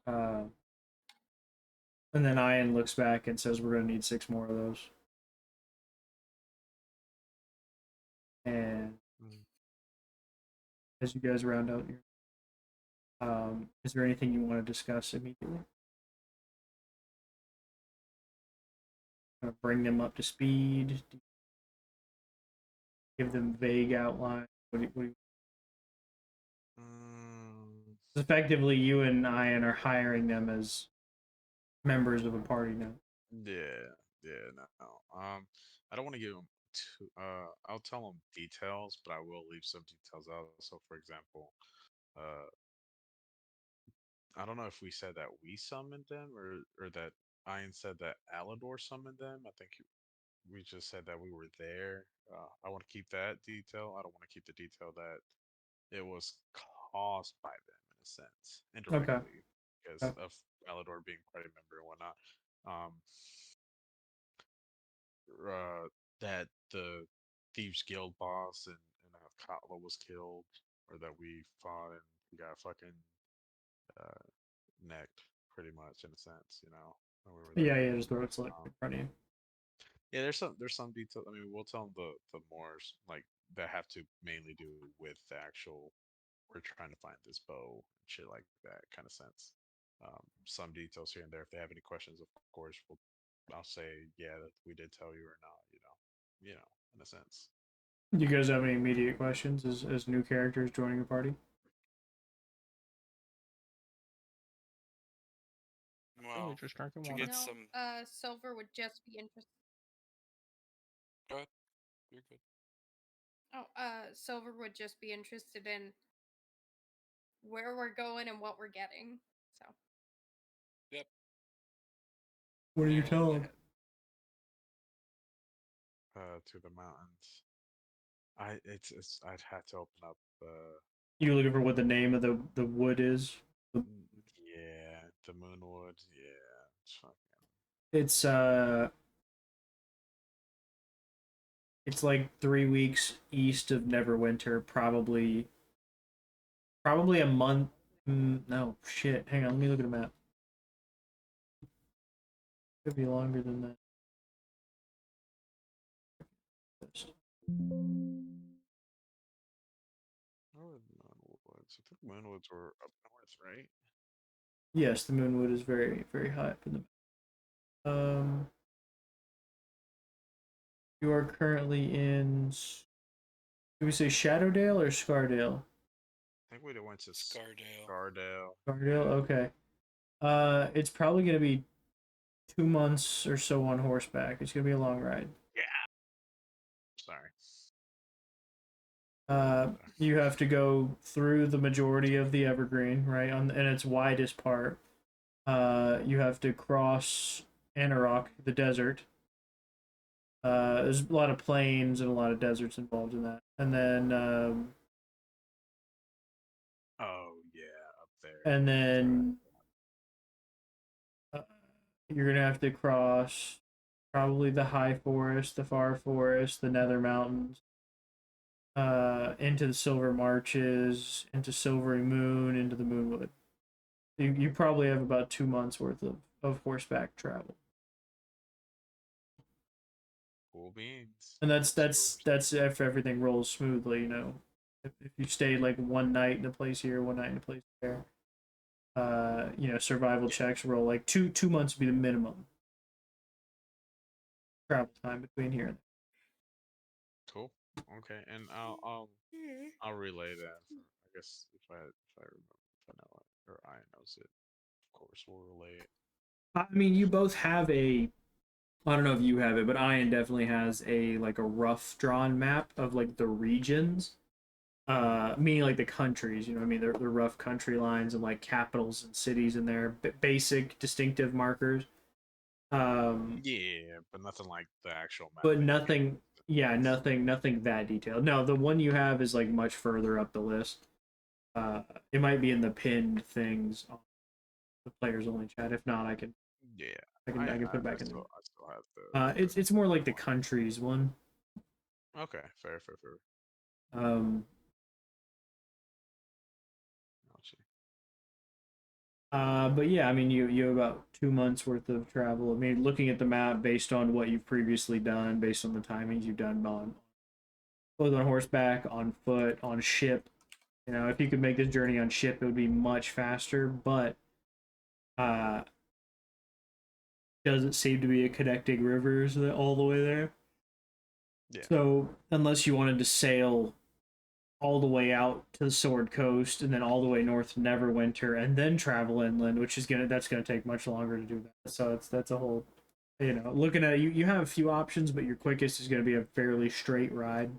uh, and then Ian looks back and says, "We're gonna need 6 more of those." And Mm. as you guys round out your, is there anything you want to discuss immediately? Bring them up to speed. Give them vague outline. Mm, Effectively, you and Ian are hiring them as members of a party now. yeah, yeah, no. I don't want to give them too. I'll tell them details, but I will leave some details out. So, for example, uh, I don't know if we said that we summoned them or that Ian said that Alador summoned them. I think we just said that we were there. I want to keep that detail. I don't want to keep the detail that it was caused by them in a sense, Okay. indirectly, because Okay. of Alador being party member and whatnot. Um, that the Thieves Guild boss and Katla was killed, or that we fought and he got fucking uh, necked, pretty much in a sense, when we were Yeah, there. yeah, just throw it like Um, in front of you. yeah, there's some detail. I mean, we'll tell them the more like that have to mainly do with the actual. We're trying to find this bow and shit like that kind of sense. Some details here and there. If they have any questions, of course, I'll say yeah that we did tell you or not. In a sense. Do you guys have any immediate questions as new characters joining a party? Really Well, just drinking to water. get No, some. Silver would just be interested. Go ahead. You're good. Oh, Silver would just be interested in where we're going and what we're getting. So Yep. What do you And tell them? To the mountains. I'd have to open up. You looking for what the name of the wood is? Yeah, the Moonwood. Yeah, It's it's like 3 weeks east of Neverwinter, probably a month. No shit. Hang on, let me look at a map. Could be longer than that. where were the Moonwoods? I think Moonwoods were up north, right? Yes, the Moonwood is very very high up in the. You are currently in. Do we say Shadowdale or Scardale? I think we went to Scardale. Scardale. Scardale. Okay. It's probably gonna be 2 months or so on horseback. It's gonna be a long ride. Yeah. Sorry. You have to go through the majority of the Evergreen, right, on in its widest part. You have to cross Anarok, the desert. There's a lot of plains and a lot of deserts involved in that, and then Oh yeah, up there. and then uh, you're gonna have to cross probably the High Forest, the Far Forest, the Nether Mountains, into the Silver Marches, into Silvery Moon, into the Moonwood. You probably have about 2 months worth of horseback travel, Cool beans. and that's if everything rolls smoothly. If you stay like one night in a place here, one night in a place there, survival Yeah. checks roll like two months would be the minimum travel time between here and Cool. Okay, and I'll relay that. I guess if I remember, if I know it or I knows it, of course we'll relay it. there. I mean, you both have a I don't know if you have it, but Ian definitely has a like a rough drawn map of like the regions. Meaning like the countries, you know what I mean? They're rough country lines and like capitals and cities in there, basic distinctive markers. Yeah, but nothing like the actual map But that you can. nothing, yeah, nothing that detailed. No, the one you have is like much further up the list. It might be in the pinned things on the players only chat. If not, Yeah, I can put it back in I still have it's more like the countries one. Okay, fair. Um, Gotcha. but yeah, I mean, you have about 2 months worth of travel. I mean, looking at the map based on what you've previously done, based on the timings you've done on both on horseback, on foot, on ship. You know, if you could make this journey on ship, it would be much faster. But uh, doesn't seem to be a connecting rivers all the way there. Yeah. So unless you wanted to sail all the way out to the Sword Coast and then all the way north to Neverwinter and then travel inland, which is that's gonna take much longer to do that. So that's a whole, you know, looking at you have a few options, but your quickest is gonna be a fairly straight ride,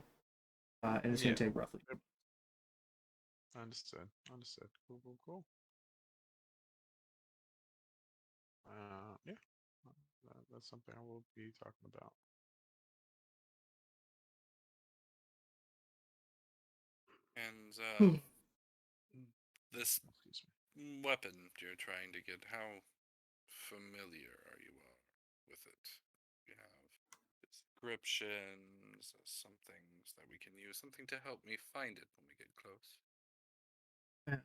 and it's Yeah. gonna take roughly. Yep. Understood. Cool. Yeah. That's something I will be talking about. And Hmm. this Excuse weapon you're trying to get, how familiar are you with it? You have descriptions, some things that we can use, something to help me find it when we get close.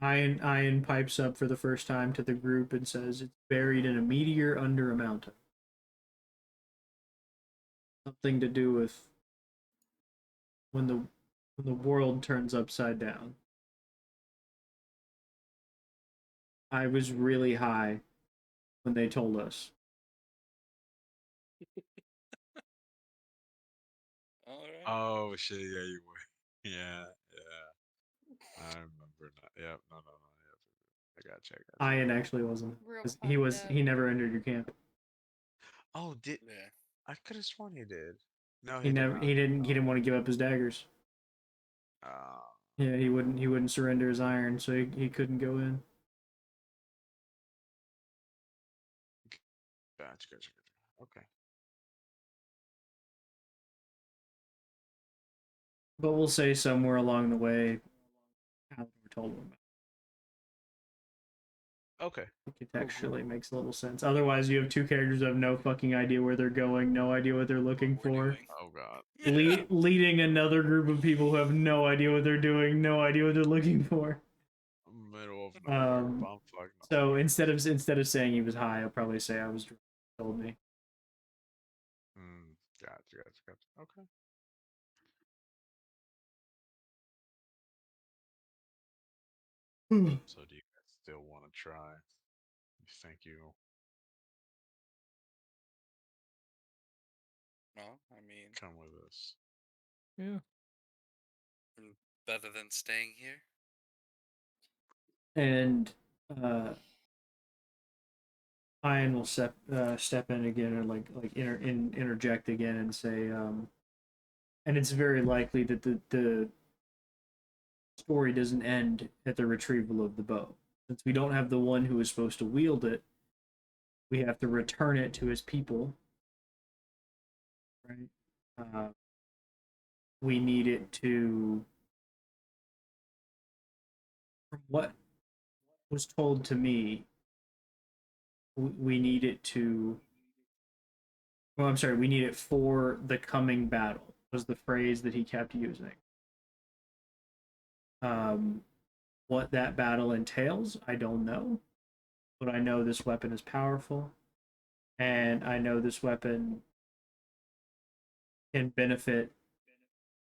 Ian pipes up for the first time to the group and says it's buried in a meteor under a mountain. Something to do with when the world turns upside down. I was really high when they told us. All right. Oh shit! Yeah, you were. Yeah. I remember now. Yep. No. Yep. I got you. Ian actually wasn't. Real 'Cause fucked up. he never entered your camp. Oh, did Yeah. I could have sworn he did. No, He he did never not. he didn't want to give up his daggers. Uh, Yeah, he wouldn't surrender his iron, so he couldn't go in. gotcha. Okay. But we'll say somewhere along the way how we were told him. Okay. It contextually makes a little sense. Otherwise, you have two characters that have no fucking idea where they're going, no idea what they're looking What we're for. doing. Oh god. Leading another group of people who have no idea what they're doing, no idea what they're looking for. Middle of nowhere. Bumfuck So nowhere. instead of saying he was high, I'll probably say I was drunk. Told me. Gotcha. Okay. So do you guys still want to try? You think you Well, I mean, come with us? Yeah. better than staying here. And Ian will step in again and interject again and say, and it's very likely that the story doesn't end at the retrieval of the bow. Since we don't have the one who is supposed to wield it, we have to return it to his people. Right? We need it to, from what was told to me, we need it to. Well, I'm sorry, we need it for the coming battle. Was the phrase that he kept using. Um, what that battle entails, I don't know, but I know this weapon is powerful, and I know this weapon can benefit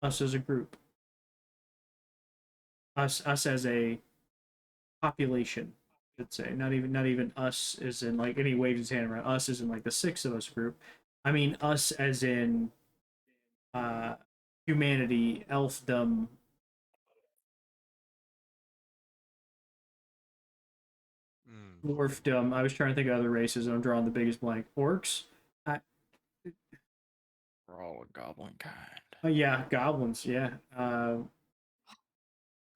us as a group, us as a population. I should say not even us as in like any waves his hand around us as in like the six of us group. I mean us as in uh, humanity, elfdom, Mm. dwarfdom. I was trying to think of other races, and I'm drawing the biggest blank. Orcs. I, We're all a goblin kind. Oh yeah, goblins. Yeah.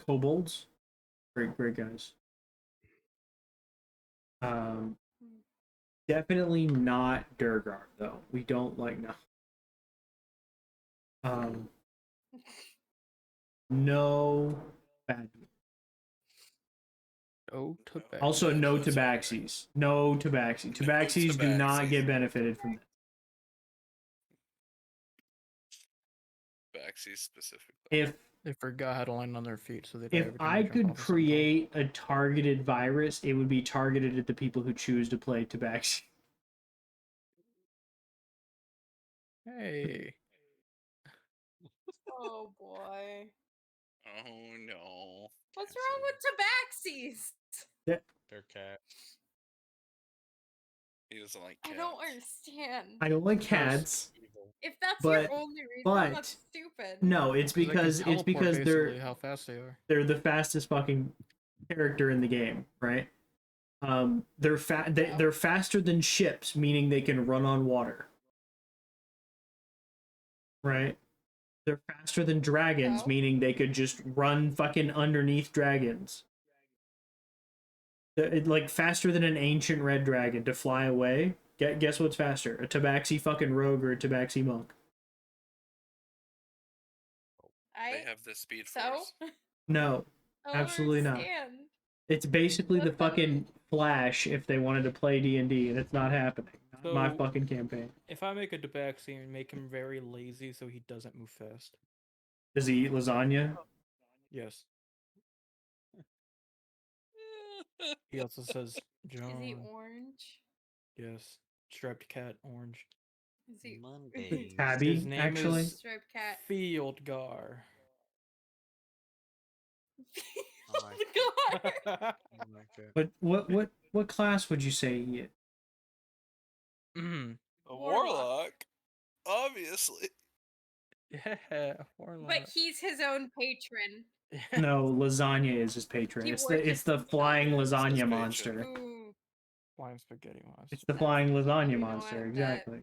Kobolds. Great guys. Um, definitely not Durgar though. We don't like no. No bad. Oh, Tobacco. Also, no Whatsoever. tabaxis. No tabaxi. No Tabaxis do not tabaxis. get benefited from that. Baxies specifically. If They forgot how to land on their feet, so they die if every time I they jump could off of something. create a targeted virus, it would be targeted at the people who choose to play tabaxi. Hey. Oh boy. Oh no. What's Can't wrong with tabaxis? They're cat. He doesn't like I cats. don't understand. I don't like Because- cats. Evil. If that's But- your only reason, but- that's stupid. No, it's they can because teleport basically they're how fast they are. the fastest fucking character in the game, right? They're faster than ships, meaning they can run on water. Right? They're faster than dragons, So? meaning they could just run fucking underneath dragons. Like faster than an ancient red dragon to fly away. Guess what's faster? A tabaxi fucking rogue or a tabaxi monk? They have the speed so force. No, I don't absolutely not. understand. It's basically the Let them- fucking Flash if they wanted to play D&D, and it's not happening. Not my So- fucking campaign. If I make a Tabaxi and make him very lazy so he doesn't move fast. Does he eat lasagna? Yes. He also says, John. Is he orange? Yes. Striped cat, orange. Is he Mondays. Tabby, His name actually. is striped cat? Fieldgar. I like it. God. I like it. But what class would you say he is? Mm. A Warlock. Obviously. Yeah, Warlock. But he's his own patron. No, lasagna is his patron. He It's the worships flying himself. lasagna patron. monster. Ooh, Flying spaghetti monster. It's the That's- flying lasagna you know monster, what, that- exactly.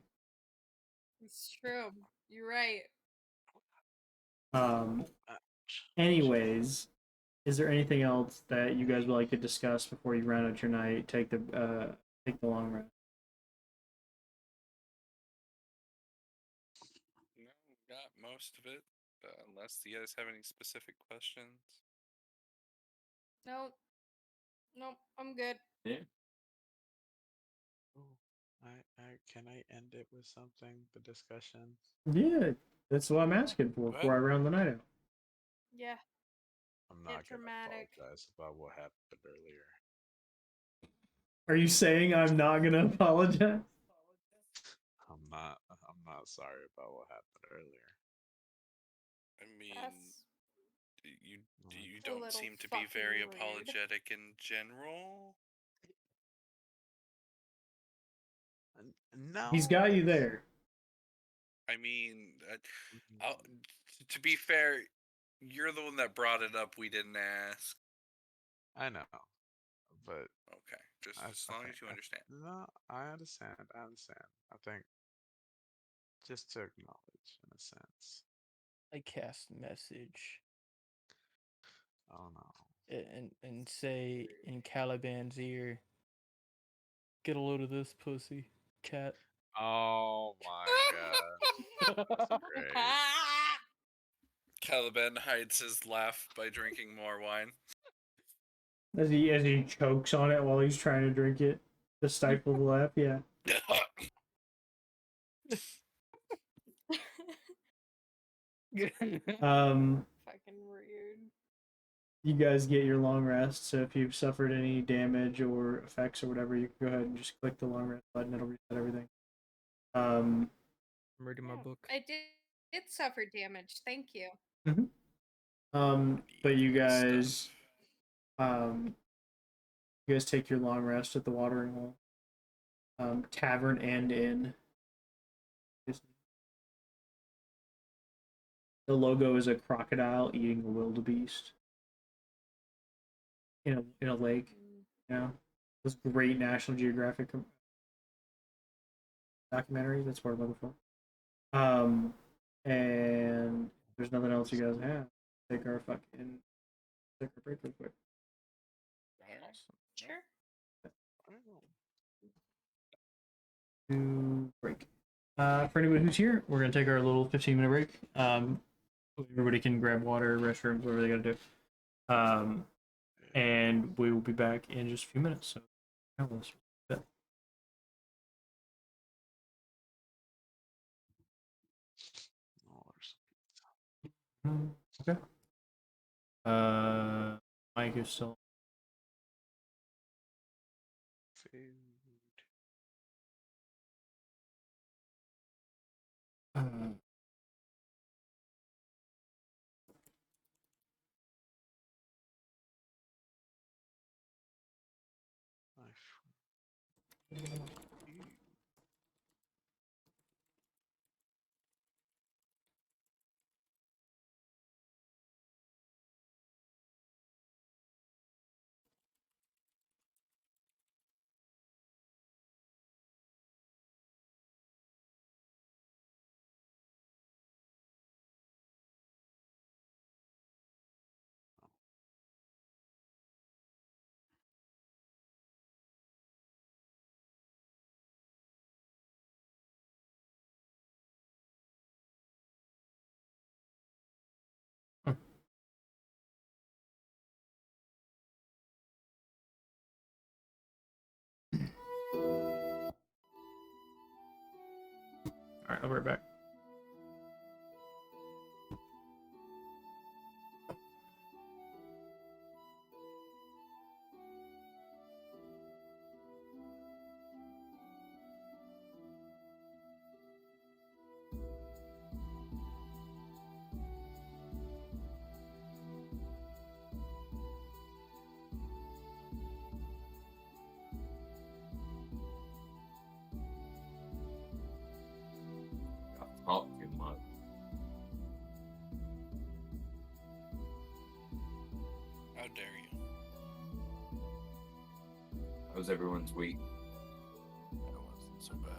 it's true. You're right. Anyways, is there anything else that you guys would like to discuss before you round out your night? Take the long rest. No, got most of it. Unless you guys have any specific questions. Nope. Nope. I'm good. Can I end it with something? The discussion. Yeah, that's what I'm asking for Go before I round the night out. Yeah. I'm Get not gonna dramatic. apologize about what happened earlier. Are you saying I'm not gonna apologize? I'm not sorry about what happened earlier. I mean, That's you a don't little seem to be very fucking rude. apologetic in general. No. He's got you there. I mean, to be fair, you're the one that brought it up. We didn't ask. I know, but Okay, just I- as long okay, as you understand. No, I understand. I think just to acknowledge, in a sense. I cast message Oh no. and say in Caliban's ear, get a load of this pussy, cat. Oh my god. That's great. Caliban hides his laugh by drinking more wine. As he chokes on it while he's trying to drink it to stifle the laugh. Yeah. fucking rude. You guys get your long rest. So if you've suffered any damage or effects or whatever, you can go ahead and just click the long rest button. It'll reset everything. I'm reading my Yeah, book. I did suffer damage. Thank you. But you Good guys, stuff. you guys take your long rest at the watering hole, tavern and inn. The logo is a crocodile eating a wildebeest in a lake. You know, those great National Geographic documentaries. That's what I'm looking for. And if there's nothing else you guys have, take our break real quick. Sure. To break. For anybody who's here, we're gonna take our little 15-minute break. Everybody can grab water, restrooms, whatever they gotta do. And we will be back in just a few minutes. So, okay. Mike is still. All right, I'll be right back. Talk too much. How dare you? How was everyone's week? It wasn't so bad.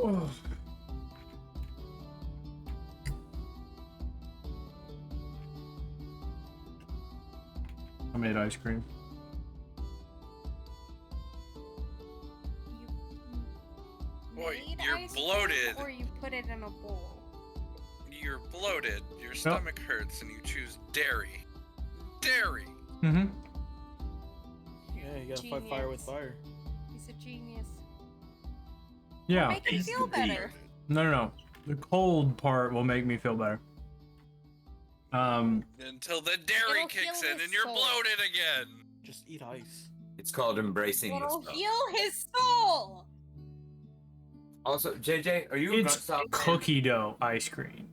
Oh. I made ice cream. You Boy, made you're ice cream bloated. or you put it in a bowl. You're bloated, your stomach hurts, and you choose dairy. Dairy! Mm-hmm. Yeah, you gotta fight fire with fire. He's a genius. Yeah. Make him feel better. No. The cold part will make me feel better. Until the dairy It'll kicks heal in his and you're soul. bloated again. Just eat ice. It's called embracing the It'll stuff. heal his soul. Also, JJ, are you a It's grunt style fan? cookie dough ice cream.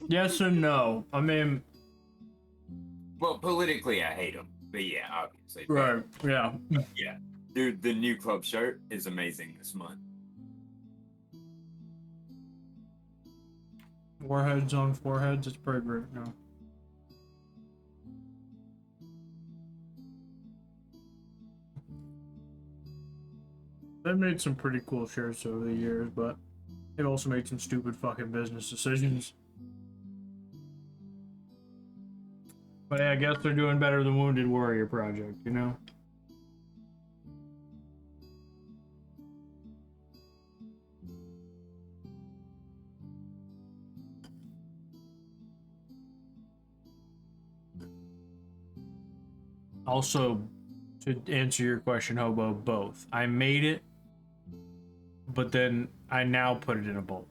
Yes and no. I mean, Well, politically, I hate them, but yeah, obviously. right? Yeah. Yeah, dude, the new club shirt is amazing this month. Warheads on foreheads. It's pretty great now. They've made some pretty cool shirts over the years, but they've also made some stupid fucking business decisions. But yeah, I guess they're doing better than Wounded Warrior Project, you know? Also, to answer your question, Hobo, both. I made it, but then I now put it in a bowl.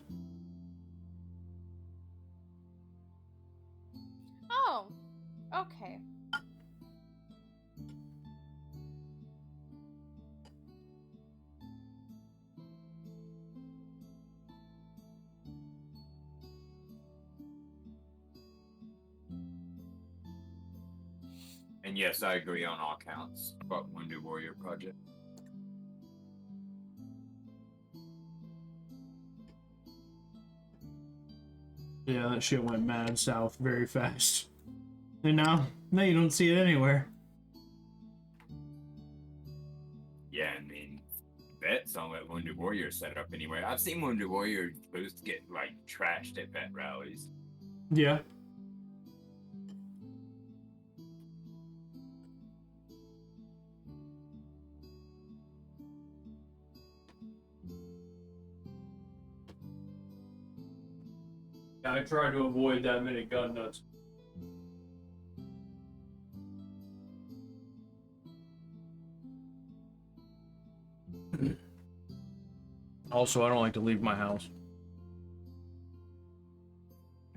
Oh, okay. And yes, I agree on all counts about Wounded Warrior Project. Yeah, that shit went mad south very fast. And now you don't see it anywhere. Yeah, I mean, vets don't let Wounded Warrior set up anywhere. I've seen Wounded Warrior booths get like trashed at vet rallies. Yeah. I try to avoid that many gun nuts. Also, I don't like to leave my house.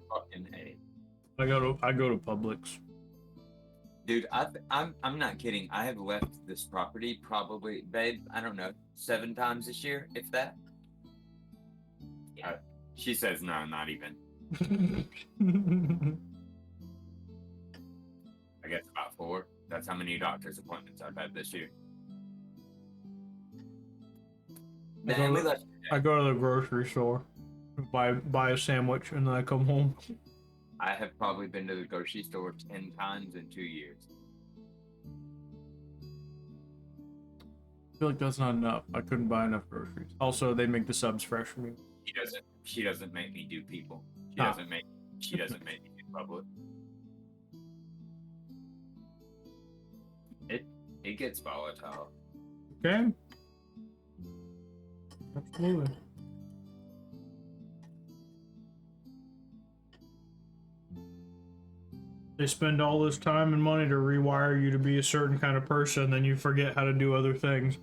Fucking A. I go to Publix. Dude, I'm not kidding. I have left this property probably, babe, I don't know, 7 times this year, if that. Yeah. She says no, not even. I guess about 4. That's how many doctor's appointments I've had this year. Man, we left. I go to the grocery store, buy a sandwich, and then I come home. I have probably been to the grocery store 10 times in 2 years. I feel like that's not enough. I couldn't buy enough groceries. Also, they make the subs fresh for me. She doesn't make me do people. She Ah. doesn't make me do public. It gets volatile. Okay. Absolutely. They spend all this time and money to rewire you to be a certain kind of person, then you forget how to do other things.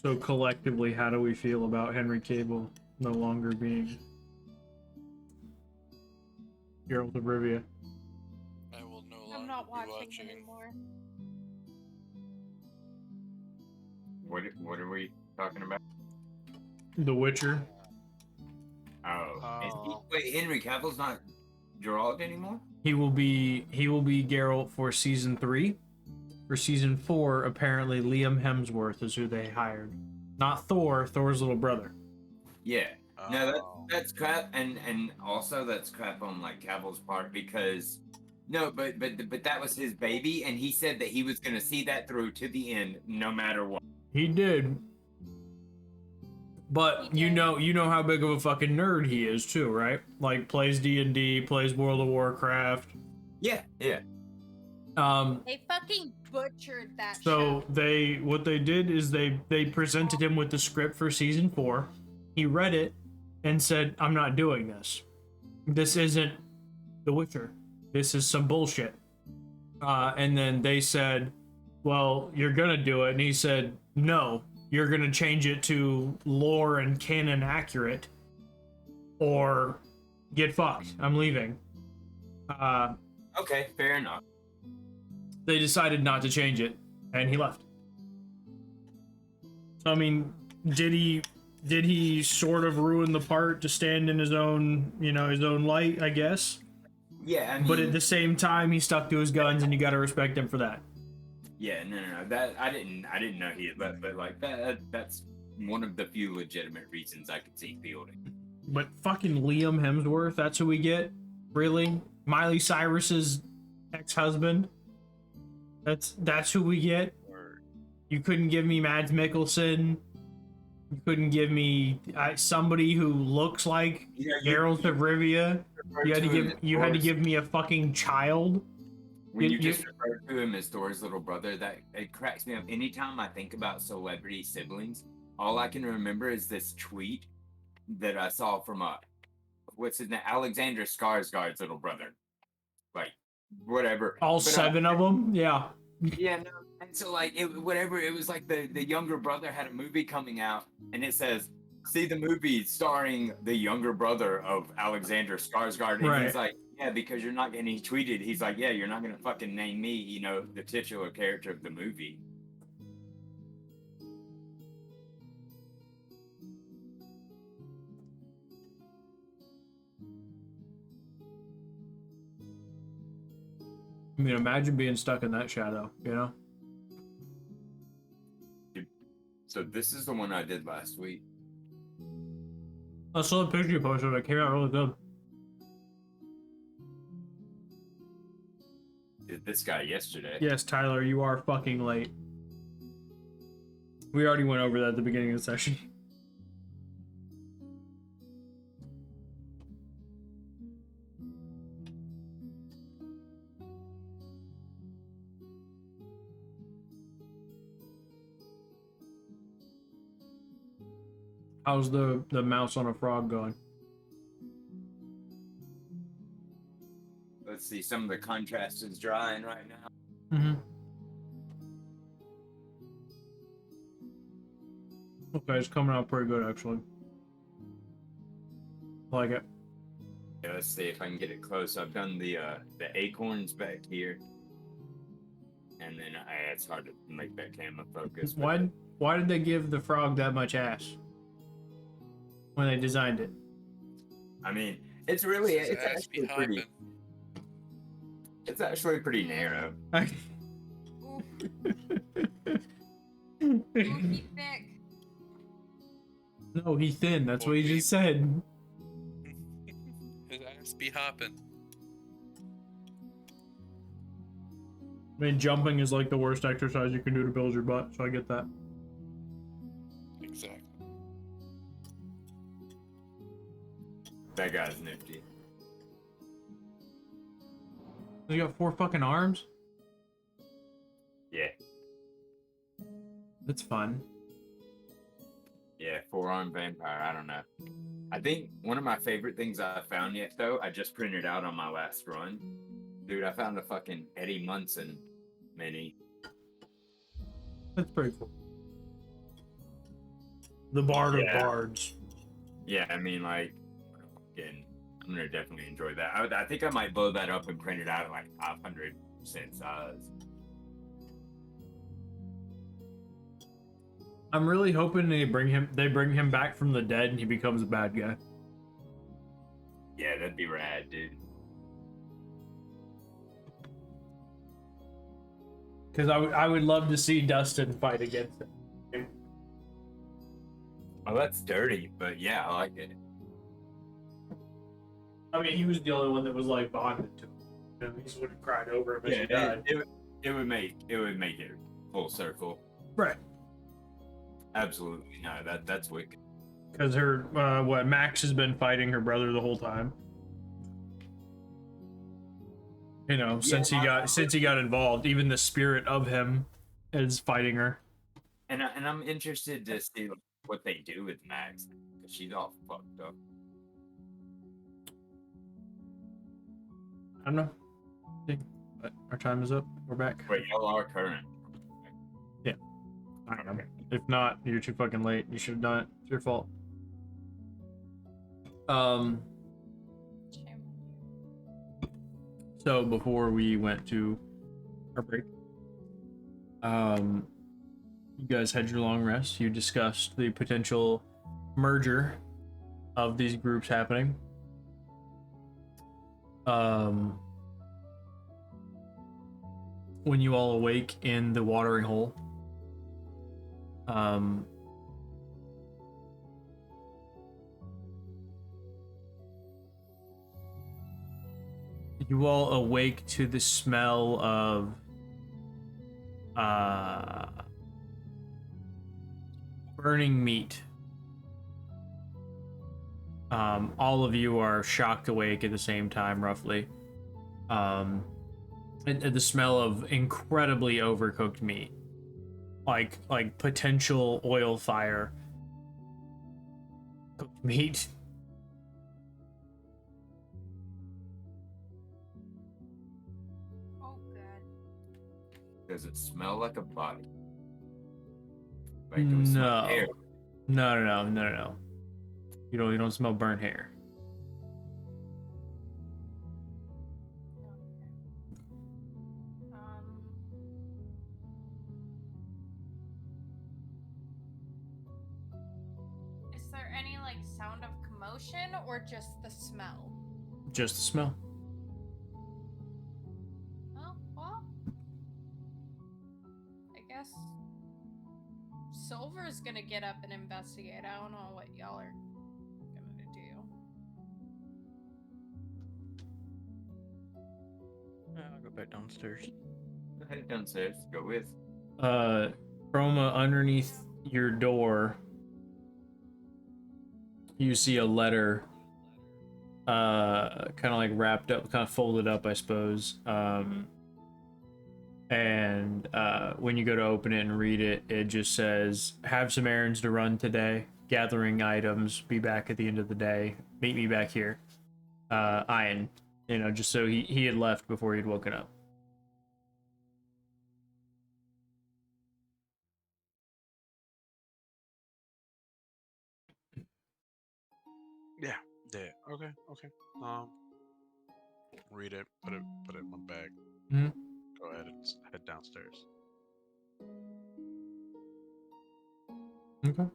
So collectively, how do we feel about Henry Cable no longer being Geralt of Rivia? I will no longer I'm not be watching watching. anymore. What are we talking about? The Witcher. Oh. Oh. Wait, Henry Cavill's not Geralt anymore? He will be Geralt for season 3. For season 4, apparently Liam Hemsworth is who they hired. Not Thor. Thor's little brother. Yeah. No, Oh. that's crap, and also that's crap on like Cavill's part because no, but that was his baby, and he said that he was gonna see that through to the end, no matter what. He did. But He you did. know how big of a fucking nerd he is too, right? Like plays D&D, plays World of Warcraft. Yeah, yeah. They fucking butchered that So show. what they did is they presented him with the script for season 4. He read it and said, "I'm not doing this. This isn't The Witcher. This is some bullshit." And then they said, "Well, you're gonna do it," and he said, "No, you're gonna change it to lore and canon accurate, or get fucked. I'm leaving." Okay, fair enough. They decided not to change it, and he left. So I mean, did he sort of ruin the part to stand in his own, his own light, I guess? Yeah, I mean, But at the same time, he stuck to his guns, and you got to respect him for that. yeah, no. That I didn't know he had left, but like that's one of the few legitimate reasons I could see fielding. But fucking Liam Hemsworth, that's who we get? Really? Miley Cyrus's ex-husband? That's who we get? Word. You couldn't give me Mads Mikkelsen. You couldn't give me somebody who looks like Geralt of Rivia. You had to give me a fucking child. When you just refer to him as Thor's little brother, that it cracks me up. Anytime I think about celebrity siblings, all I can remember is this tweet that I saw from what's his name, Alexander Skarsgård's little brother, like whatever. All 7 of them, yeah. Yeah, no. And so like it was like the younger brother had a movie coming out, and it says, "See the movie starring the younger brother of Alexander Skarsgård," and Right. he's like, "Yeah, because you're not." And he tweeted, he's like, "Yeah, you're not gonna fucking name me, the titular character of the movie." I mean, imagine being stuck in that shadow, So this is the one I did last week. I saw the picture you posted. It came out really good. Did this guy yesterday. Yes, Tyler, you are fucking late. We already went over that at the beginning of the session. How's the mouse on a frog going? Let's see, some of the contrast is drying right now. Mm-hmm. Okay, it's coming out pretty good, actually. I like it. Yeah, let's see if I can get it close. I've done the acorns back here, and then it's hard to make that camera focus. Why did they give the frog that much ass when they designed it? I mean, it's really His it's ass be actually pretty. hopping. It's actually pretty narrow. Oof, ooh, he thick. No, he thin. That's what he just said. His ass be hopping. I mean, jumping is like the worst exercise you can do to build your butt, so I get that. Exactly. That guy's nifty. He got 4 fucking arms? Yeah, That's fun. yeah, 4-arm vampire. I don't know. I think one of my favorite things I found yet, though, I just printed out on my last run. Dude, I found a fucking Eddie Munson mini. That's pretty cool. The Bard of Yeah. Bards. Yeah, I mean, like, fucking, I'm gonna definitely enjoy that. I think I might blow that up and print it out at like 500% size. I'm really hoping they bring him back from the dead and he becomes a bad guy. Yeah, that'd be rad, dude. Because I would love to see Dustin fight against him. Oh, that's dirty, but yeah, I like it. I mean, he was the only one that was like bonded to him. You know, he's the one who cried over him as he died. It would make it full circle. Right. Absolutely, no, that's wicked. Because her, Max has been fighting her brother the whole time. You know, since he got involved, even the spirit of him is fighting her. And I'm interested to see what they do with Max, because she's all fucked up. I don't know. But our time is up. We're back. Wait, y'all are current. Yeah. I don't know. If not, you're too fucking late. You should have done it. It's your fault. So before we went to our break, you guys had your long rest. You discussed the potential merger of these groups happening. When you all awake in the watering hole, you all awake to the smell of burning meat. All of you are shocked awake at the same time, roughly. And the smell of incredibly overcooked meat, like potential oil fire cooked meat. Oh, God. Does it smell like a body? Like it was smell hair. No. You don't smell burnt hair. Is there any like sound of commotion or just the smell? Just the smell. Oh, well, I guess Silver's gonna get up and investigate. I don't know what y'all are gonna do. I'll go back downstairs. Head downstairs. Go with. Chroma, underneath your door, you see a letter, kind of like wrapped up, kind of folded up, I suppose. And when you go to open it and read it, it just says, "Have some errands to run today. Gathering items. Be back at the end of the day. Meet me back here." Ian, you know, just so he had left before he'd woken up. Yeah. Okay. Read it. Put it in my bag. Mhm. Go ahead and head downstairs. Okay.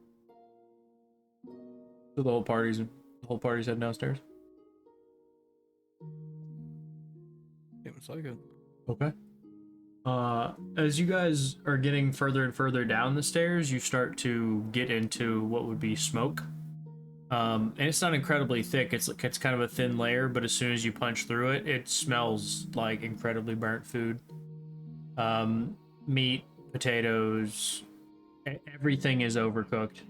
So the whole party's heading downstairs. Seems like it. Okay. As you guys are getting further and further down the stairs, you start to get into what would be smoke. And it's not incredibly thick. It's kind of a thin layer, but as soon as you punch through it, it smells like incredibly burnt food. Meat, potatoes, everything is overcooked.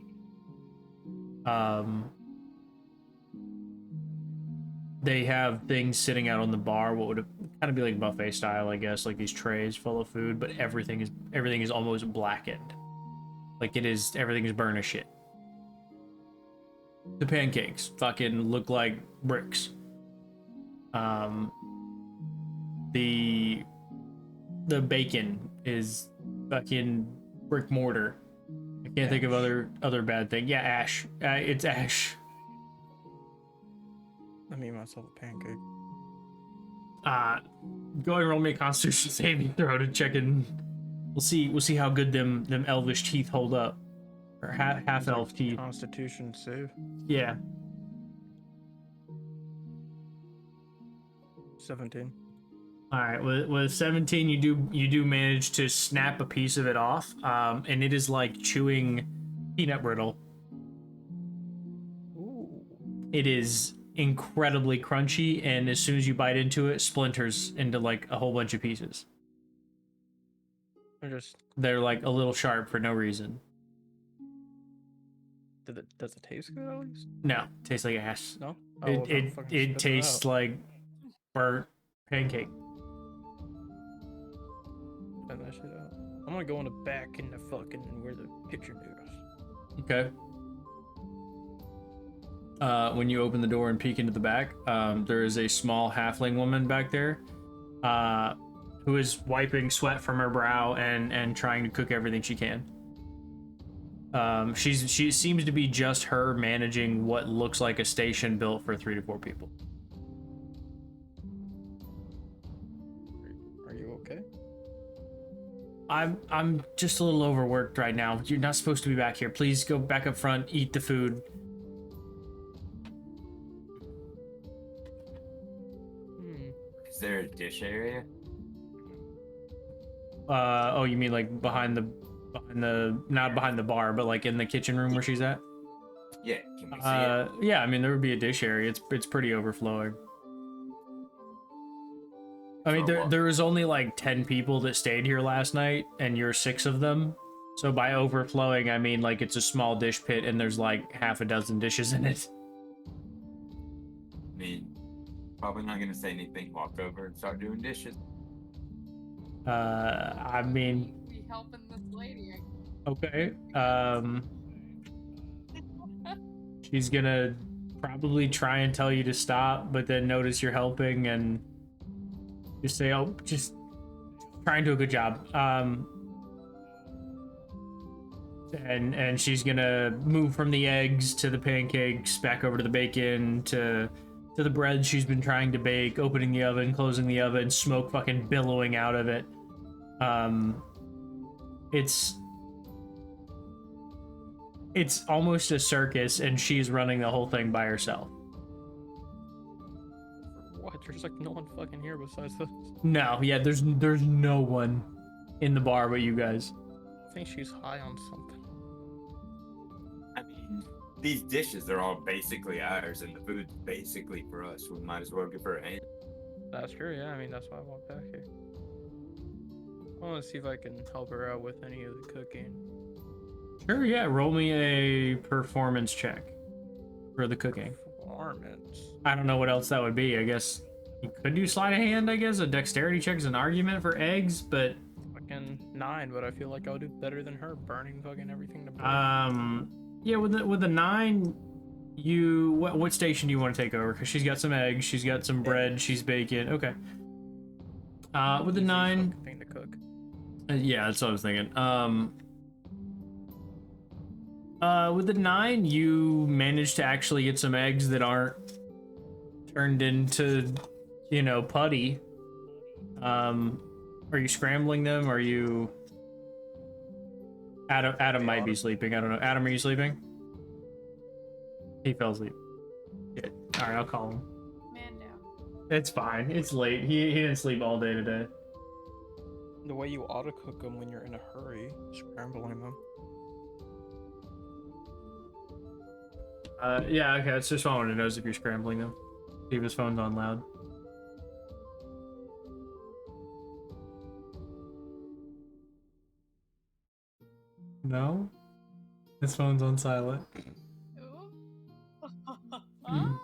They have things sitting out on the bar, what would kind of be like buffet style, I guess, like these trays full of food, but everything is almost blackened. Like everything is burnt as shit. The pancakes fucking look like bricks. The bacon is fucking brick mortar. I can't think of other bad thing. Yeah, ash. It's ash. I made myself a pancake. Go ahead and roll me a Constitution saving throw to check in. We'll see how good them elvish teeth hold up, or half elf teeth. Constitution save. Yeah. 17. All right. With 17, you do manage to snap a piece of it off, and it is like chewing peanut brittle. It is incredibly crunchy, and as soon as you bite into it, splinters into like a whole bunch of pieces. They're like a little sharp for no reason. Does it taste good at least? No, tastes like ass. No. It tastes like burnt pancake. Spit that shit out. I'm gonna go in the back in the fucking where the kitchen is. Okay. When you open the door and peek into the back, there is a small halfling woman back there, who is wiping sweat from her brow and trying to cook everything she can. She seems to be just her managing what looks like a station built for 3 to 4 people. Are you okay? I'm just a little overworked right now. You're not supposed to be back here. Please go back up front, eat the food. Is there a dish area? Oh, you mean like behind the not behind the bar, but like in the kitchen room where she's at? Yeah, can we see it? Yeah, I mean there would be a dish area. It's pretty overflowing. I mean there was only like 10 people that stayed here last night, and you're 6 of them. So by overflowing, I mean like it's a small dish pit and there's like half a dozen dishes in it. I mean, probably not gonna say anything. Walk over and start doing dishes. I mean, Be helping this lady. okay. She's gonna probably try and tell you to stop, but then notice you're helping and just say, "Oh, just try and do a good job." And she's gonna move from the eggs to the pancakes, back over to the bacon, to the bread she's been trying to bake, opening the oven, closing the oven, smoke fucking billowing out of it. It's almost a circus, and she's running the whole thing by herself. What? There's like no one fucking here besides us. No, yeah, there's no one in the bar but you guys. I think she's high on something. I mean, these dishes are all basically ours, and the food's basically for us. We might as well give her a hand. That's true, yeah. I mean, that's why I walked back here. I want to see if I can help her out with any of the cooking. Sure, yeah, roll me a performance check for the cooking. Performance. I don't know what else that would be. I guess you could do sleight of hand, I guess. A dexterity check is an argument for eggs, but... Fucking 9, but I feel like I'll do better than her, burning fucking everything to burn. Yeah, with the 9, you... What station do you want to take over? Because she's got some eggs, she's got some bread, she's baking. Okay. With the 9... Thing to cook. Yeah, that's what I was thinking. With the 9, you managed to actually get some eggs that aren't turned into, you know, putty. Are you scrambling them? Are you... Adam might be sleeping. I don't know. Adam, are you sleeping? He fell asleep. Yeah. All right, I'll call him. Man down. It's fine. It's late. He didn't sleep all day today. The way you auto cook them when you're in a hurry, scrambling them. Yeah, okay. It's just wanted to know if you're scrambling them. See if his phone's on loud. No? His phone's on silent. Ooh.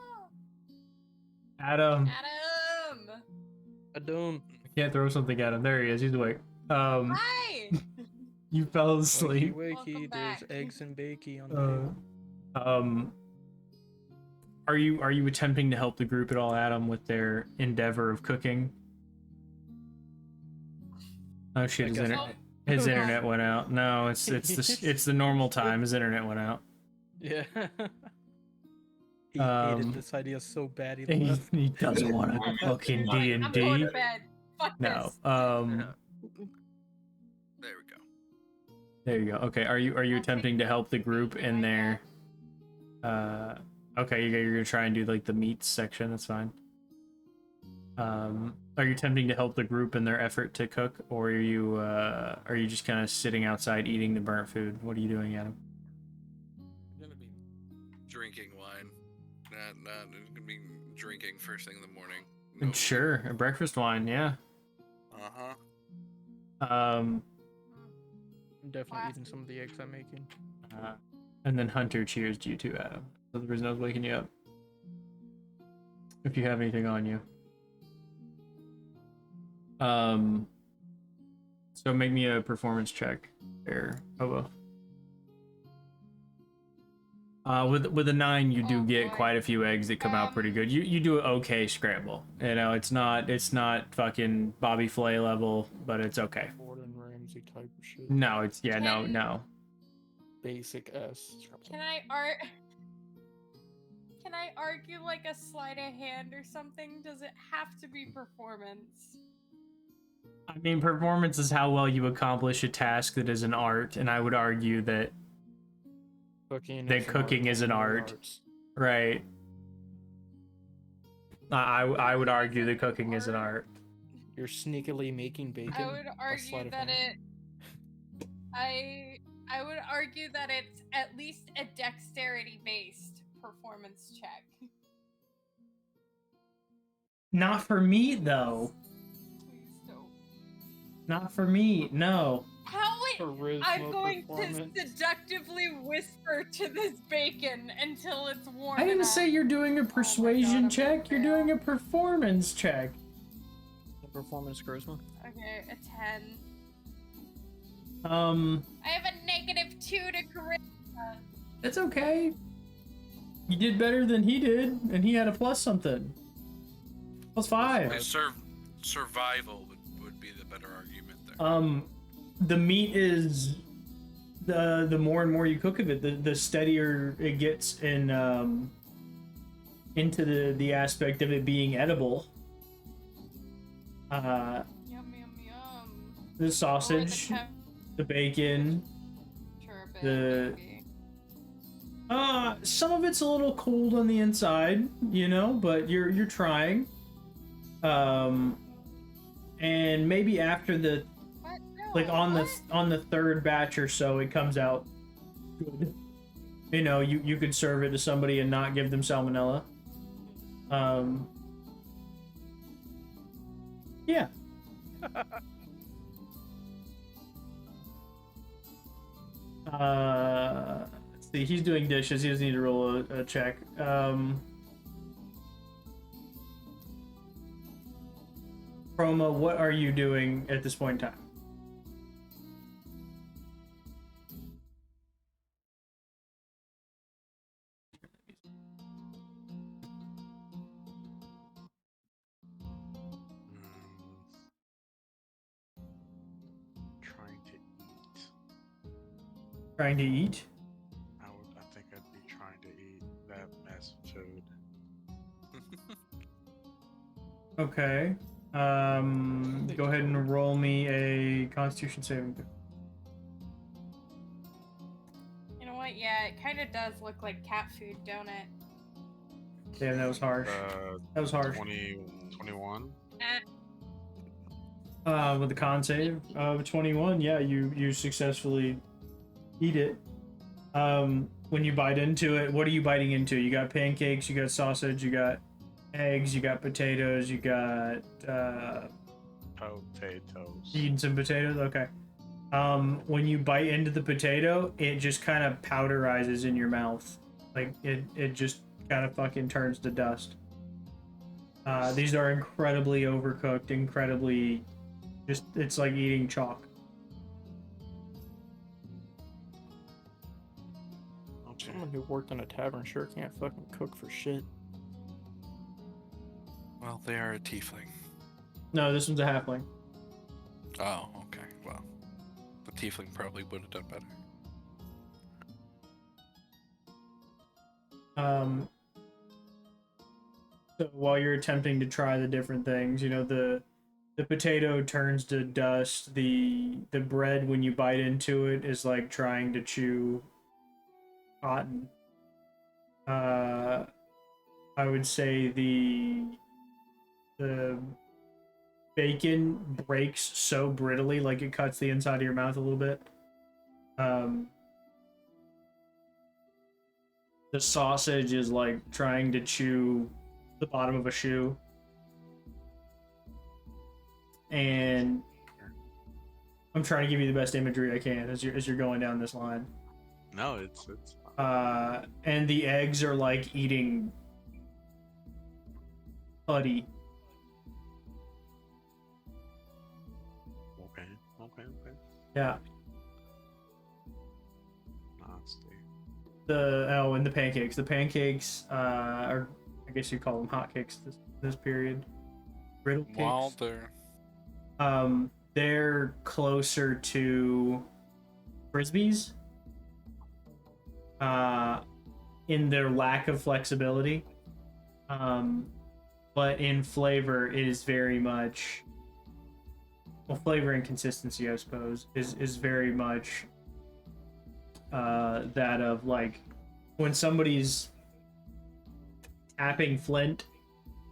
Adam. Adam! I can't throw something at him. There he is. He's awake. Hi! You fell asleep. Wakey, Welcome wakey, there's back. eggs and bakey on the table. Are you attempting to help the group at all, Adam, with their endeavor of cooking? Oh shit! His internet went out. No, it's the normal time. His internet went out. Yeah. He hated this idea so bad he left. He doesn't want to fucking D&D. I'm going to bed. Fuck No. this. There we go. There you go. Okay. Are you attempting to help the group in their? Okay. You're gonna try and do like the meats section. That's fine. Are you attempting to help the group in their effort to cook, or are you just kind of sitting outside eating the burnt food? What are you doing, Adam? I'm gonna be drinking wine, gonna be drinking first thing in the morning. No. Sure, a breakfast wine, yeah. I'm definitely eating some of the eggs I'm making. And then Hunter cheers to you too, Adam. So the reason I was waking you up. If you have anything on you. So make me a performance check there, Hobo. With a 9, you do get quite a few eggs that come out pretty good. You do an okay scramble. You know, it's not fucking Bobby Flay level, but it's okay. Gordon Ramsay type of shit. No, it's no. Basic S. Can I argue like a sleight of hand or something? Does it have to be performance? I mean, performance is how well you accomplish a task that is an art, and I would argue that cooking is an art. Right. I would argue that cooking is an art. You're sneakily making bacon. I would argue that I would argue that it's at least a dexterity-based performance check. Not for me, though. Please don't. Not for me, no. I'm going to seductively whisper to this bacon until it's warm. I didn't say you're doing a persuasion check. You're doing a a performance check. Performance charisma. Okay, a 10. I have a -2 to charisma. It's okay. You did better than he did, and he had a plus something. +5. Survival would be the better argument there. The meat is the more and more you cook of it, the steadier it gets in into the aspect of it being edible. Yum yum yum. The sausage, the bacon, some of it's a little cold on the inside, you know, but you're trying. And maybe after the on the third batch or so, it comes out good. You know, you could serve it to somebody and not give them salmonella. Yeah. Let's see, he's doing dishes. He doesn't need to roll a check. Chroma, what are you doing at this point in time? Trying to eat. Trying to eat? I think I'd be trying to eat that mess of food. Okay. Go ahead and roll me a Constitution saving throw. You know what? Yeah, it kind of does look like cat food, don't it? Damn, that was harsh. That was harsh. 21. With the con save of 21, yeah, you successfully eat it. When you bite into it, what are you biting into? You got pancakes, you got sausage, you got eggs, you got potatoes, you got potatoes. Eating some potatoes? Okay. When you bite into the potato, it just kind of powderizes in your mouth. Like it just kind of fucking turns to dust. These are incredibly overcooked, incredibly just, it's like eating chalk. Someone who worked in a tavern sure can't fucking cook for shit. Well, they are a tiefling. No, this one's a halfling. Oh, okay. Well, the tiefling probably would have done better. So while you're attempting to try the different things, you know, the potato turns to dust. The bread, when you bite into it, is like trying to chew cotton. I would say the bacon breaks so brittly, like it cuts the inside of your mouth a little bit. The sausage is like trying to chew the bottom of a shoe. And I'm trying to give you the best imagery I can as you're going down this line. No, it's And the eggs are like eating putty. okay. Yeah. Nasty. And the pancakes. The pancakes are, I guess you call them hotcakes this period. Griddle cakes. Wilder. They're closer to frisbees. In their lack of flexibility. But in flavor, it is very much, well, flavor and consistency, I suppose, is very much that of like when somebody's tapping flint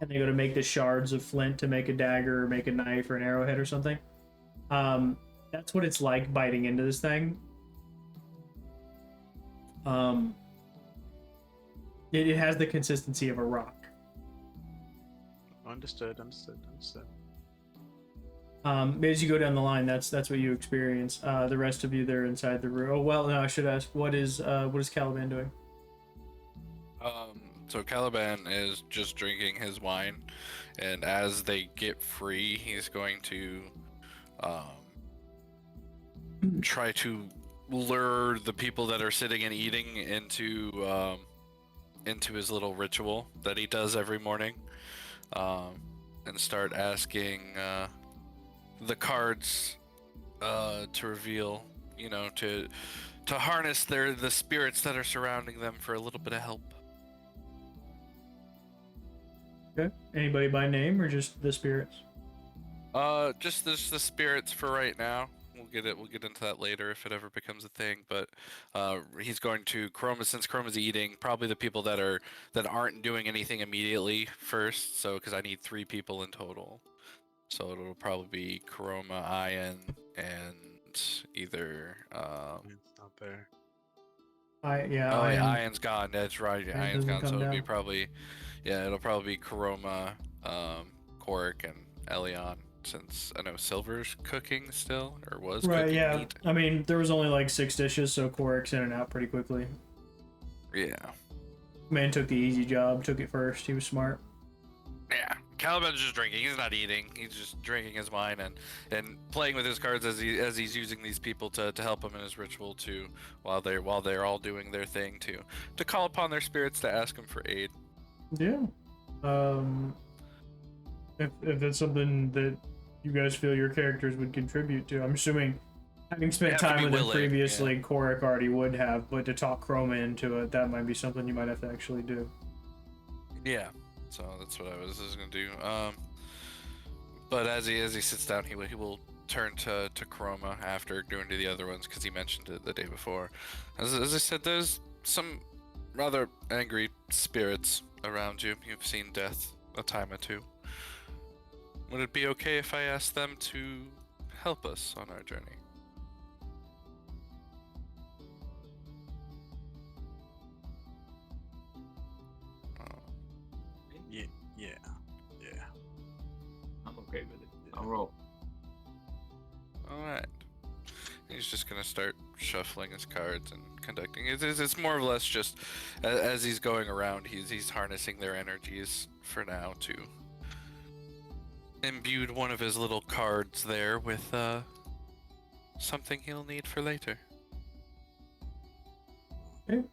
and they go to make the shards of flint to make a dagger or make a knife or an arrowhead or something. That's what it's like biting into this thing. It has the consistency of a rock. Understood. As you go down the line, that's what you experience. The rest of you, they're inside the room. Oh well, no, I should ask, what is Caliban doing? So Caliban is just drinking his wine, and as they get free, he's going to try to lure the people that are sitting and eating into his little ritual that he does every morning, and start asking the cards to reveal, to harness the spirits that are surrounding them for a little bit of help. Okay. Anybody by name or just the spirits? Just the spirits for right now. We'll get into that later if it ever becomes a thing. But he's going to since Chroma's eating, probably the people that aren't doing anything immediately first. So because I need 3 people in total, so it'll probably be Chroma, Ian, and either It's not there. Ian's gone. That's right. Ian Ian's doesn't gone. come So it'll be down. probably, it'll probably be Chroma, Korik, and Elion. Since I know Silver's cooking still, or was Right, cooking yeah. meat. I mean, there was only like 6 dishes, so Korik's in and out pretty quickly. Yeah. Man took the easy job, took it first. He was smart. Yeah. Caliban's just drinking. He's not eating. He's just drinking his wine and playing with his cards as he's using these people to help him in his ritual too, while they're all doing their thing to call upon their spirits to ask him for aid. Yeah. If it's something that you guys feel your characters would contribute to, I'm assuming, having spent time with him previously, yeah. Korik already would have, but to talk Chroma into it, that might be something you might have to actually do. Yeah. So that's what I was going to do. But as he sits down, he will turn to Chroma after doing to the other ones, because he mentioned it the day before. As I said, there's some rather angry spirits around you. You've seen death a time or two. Would it be okay if I asked them to help us on our journey? Yeah. I'm okay with it. I'll roll. Alright. He's just gonna start shuffling his cards and conducting. It's more or less just as he's going around, he's harnessing their energies for now to imbue one of his little cards there with something he'll need for later. Okay.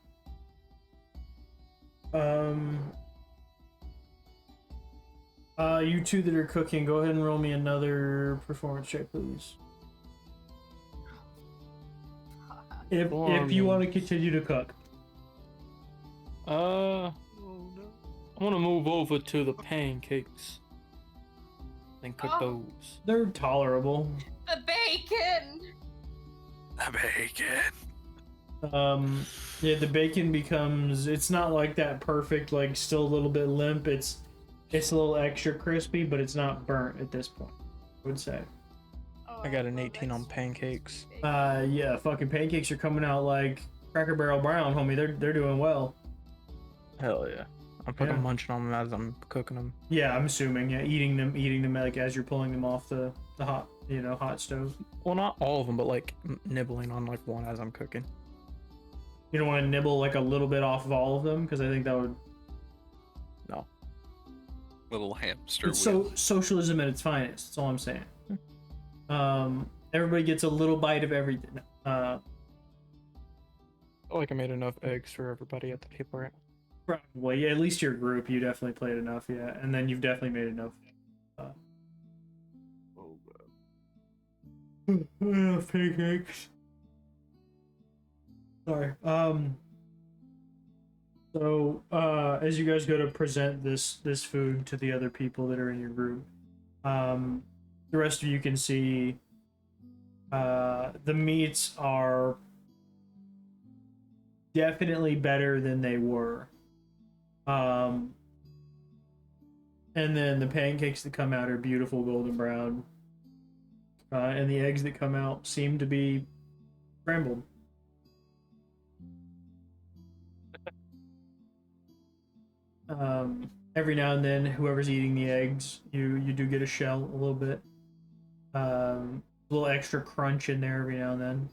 You two that are cooking, go ahead and roll me another performance check, please. If you want to continue to cook. I want to move over to the pancakes and cook those. They're tolerable. The bacon. The bacon. Yeah, the bacon becomes, it's not like that perfect, like still a little bit limp. It's a little extra crispy, but it's not burnt at this point, I would say. Oh, I got an 18 on pancakes. Yeah, fucking pancakes are coming out like Cracker Barrel brown, homie. They're doing well. Hell yeah. I'm fucking Yeah. munching on them as I'm cooking them. Yeah, I'm assuming. Yeah, eating them like as you're pulling them off the hot, hot stove. Well, not all of them, but like nibbling on like one as I'm cooking. You don't want to nibble like a little bit off of all of them because I think that would. No. Little hamster It's wheel. socialism at its finest. That's all I'm saying. Everybody gets a little bite of everything. I feel like I made enough eggs for everybody at the table, right? Probably. Yeah, at least your group, you definitely played enough. Yeah, and then you've definitely made enough. Pancakes. Sorry. So, as you guys go to present this food to the other people that are in your group, the rest of you can see the meats are definitely better than they were. And then the pancakes that come out are beautiful golden brown. And the eggs that come out seem to be scrambled. Every now and then, whoever's eating the eggs, you do get a shell a little bit. A little extra crunch in there every now and then.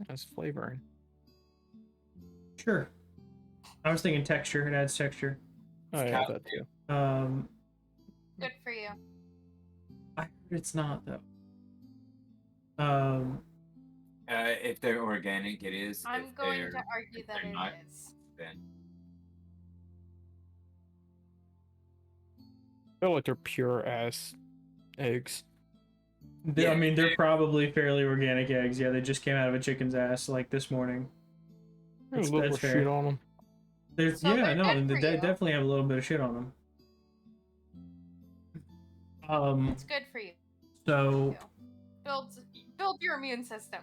That's flavoring. Sure. I was thinking texture. It adds texture. Oh yeah, that too. Good for you. I heard it's not though. If they're organic, it is. I'm If going they're- to argue if that they're it not, is. Then I feel like they're pure ass eggs. I mean, they're probably fairly organic eggs. Yeah, they just came out of a chicken's ass like this morning. There's That's a little fair. shit on them. There's So yeah, they're no, good they for you. definitely have a little bit of shit on them. It's good for you. So Build your immune system.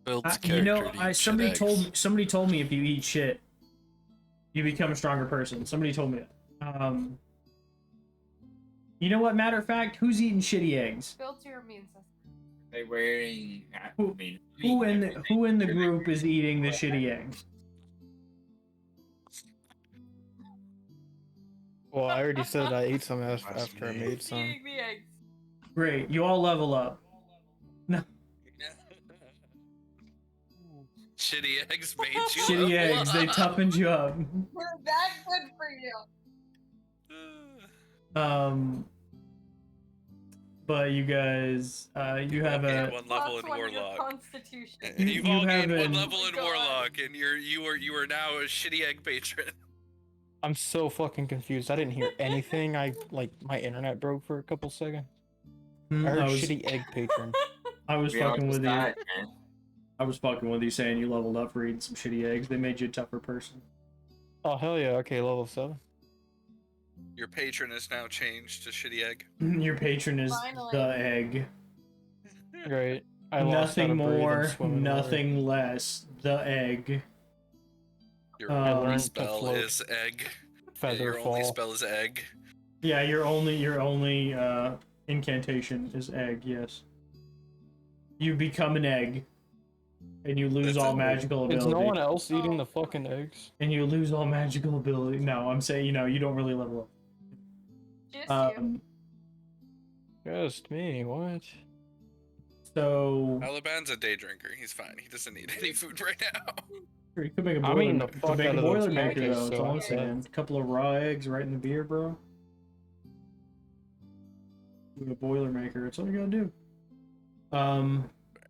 Builds character. to eat somebody shit told eggs. somebody told me if you eat shit, you become a stronger person. Somebody told me that. You know what? Matter of fact, who's eating shitty eggs? Builds your immune system. they wearing. Who- Who in the group is eating the shitty eggs? Well, I already said I ate some That's after I me. made some. Eating the eggs. Great, you all level up. No, Shitty eggs made you shitty level eggs. They up. toughened you up. We're that good for you. But you guys, you have gained a one level Plus in one in your Warlock. Constitution. And you've You all gained have one an- level in God. Warlock, and you are now a shitty egg patron. I'm so fucking confused. I didn't hear anything. My internet broke for a couple seconds. I heard I was, shitty egg patron. I was We all fucking just with you. died, man. I was fucking with you saying you leveled up for eating some shitty eggs. They made you a tougher person. Oh hell yeah! Okay, level 7. Your patron is now changed to shitty egg. Your patron is Finally. the egg. Great. I lost how Nothing to breathe and more, swim in water. nothing less. The egg. Your I only learned to spell float. is egg. Feather Your only fall. spell is egg. Yeah, your only incantation is egg. Yes. You become an egg, and you lose That's all it. magical Is ability. no one else eating the fucking eggs? And you lose all magical ability. No, I'm saying you don't really level Just up. you. Just me. What? So Aliban's a day drinker. He's fine. He doesn't need any food right now. you could make a I'm boiler. eating the You fuck could make out a of those boiler maker pancakes, though. That's so all I'm I'm saying. dead. A couple of raw eggs right in the beer, bro. Do a boiler maker. That's all you gotta do.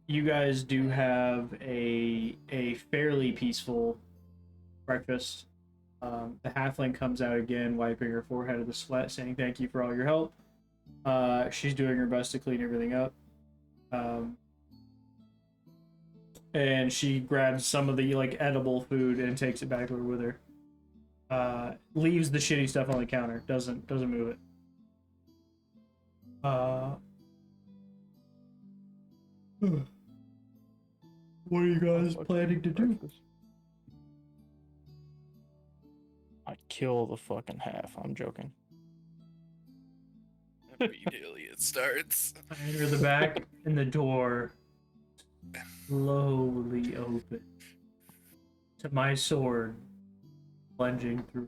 You guys do have a fairly peaceful breakfast. The halfling comes out again, wiping her forehead of the sweat, saying thank you for all your help. She's doing her best to clean everything up. And she grabs some of the edible food and takes it back to her with her. Leaves the shitty stuff on the counter. Doesn't move it. What are you guys planning to do? I kill the fucking half. I'm joking. Immediately it starts. I enter the back, and the door slowly opens. To my sword, plunging through.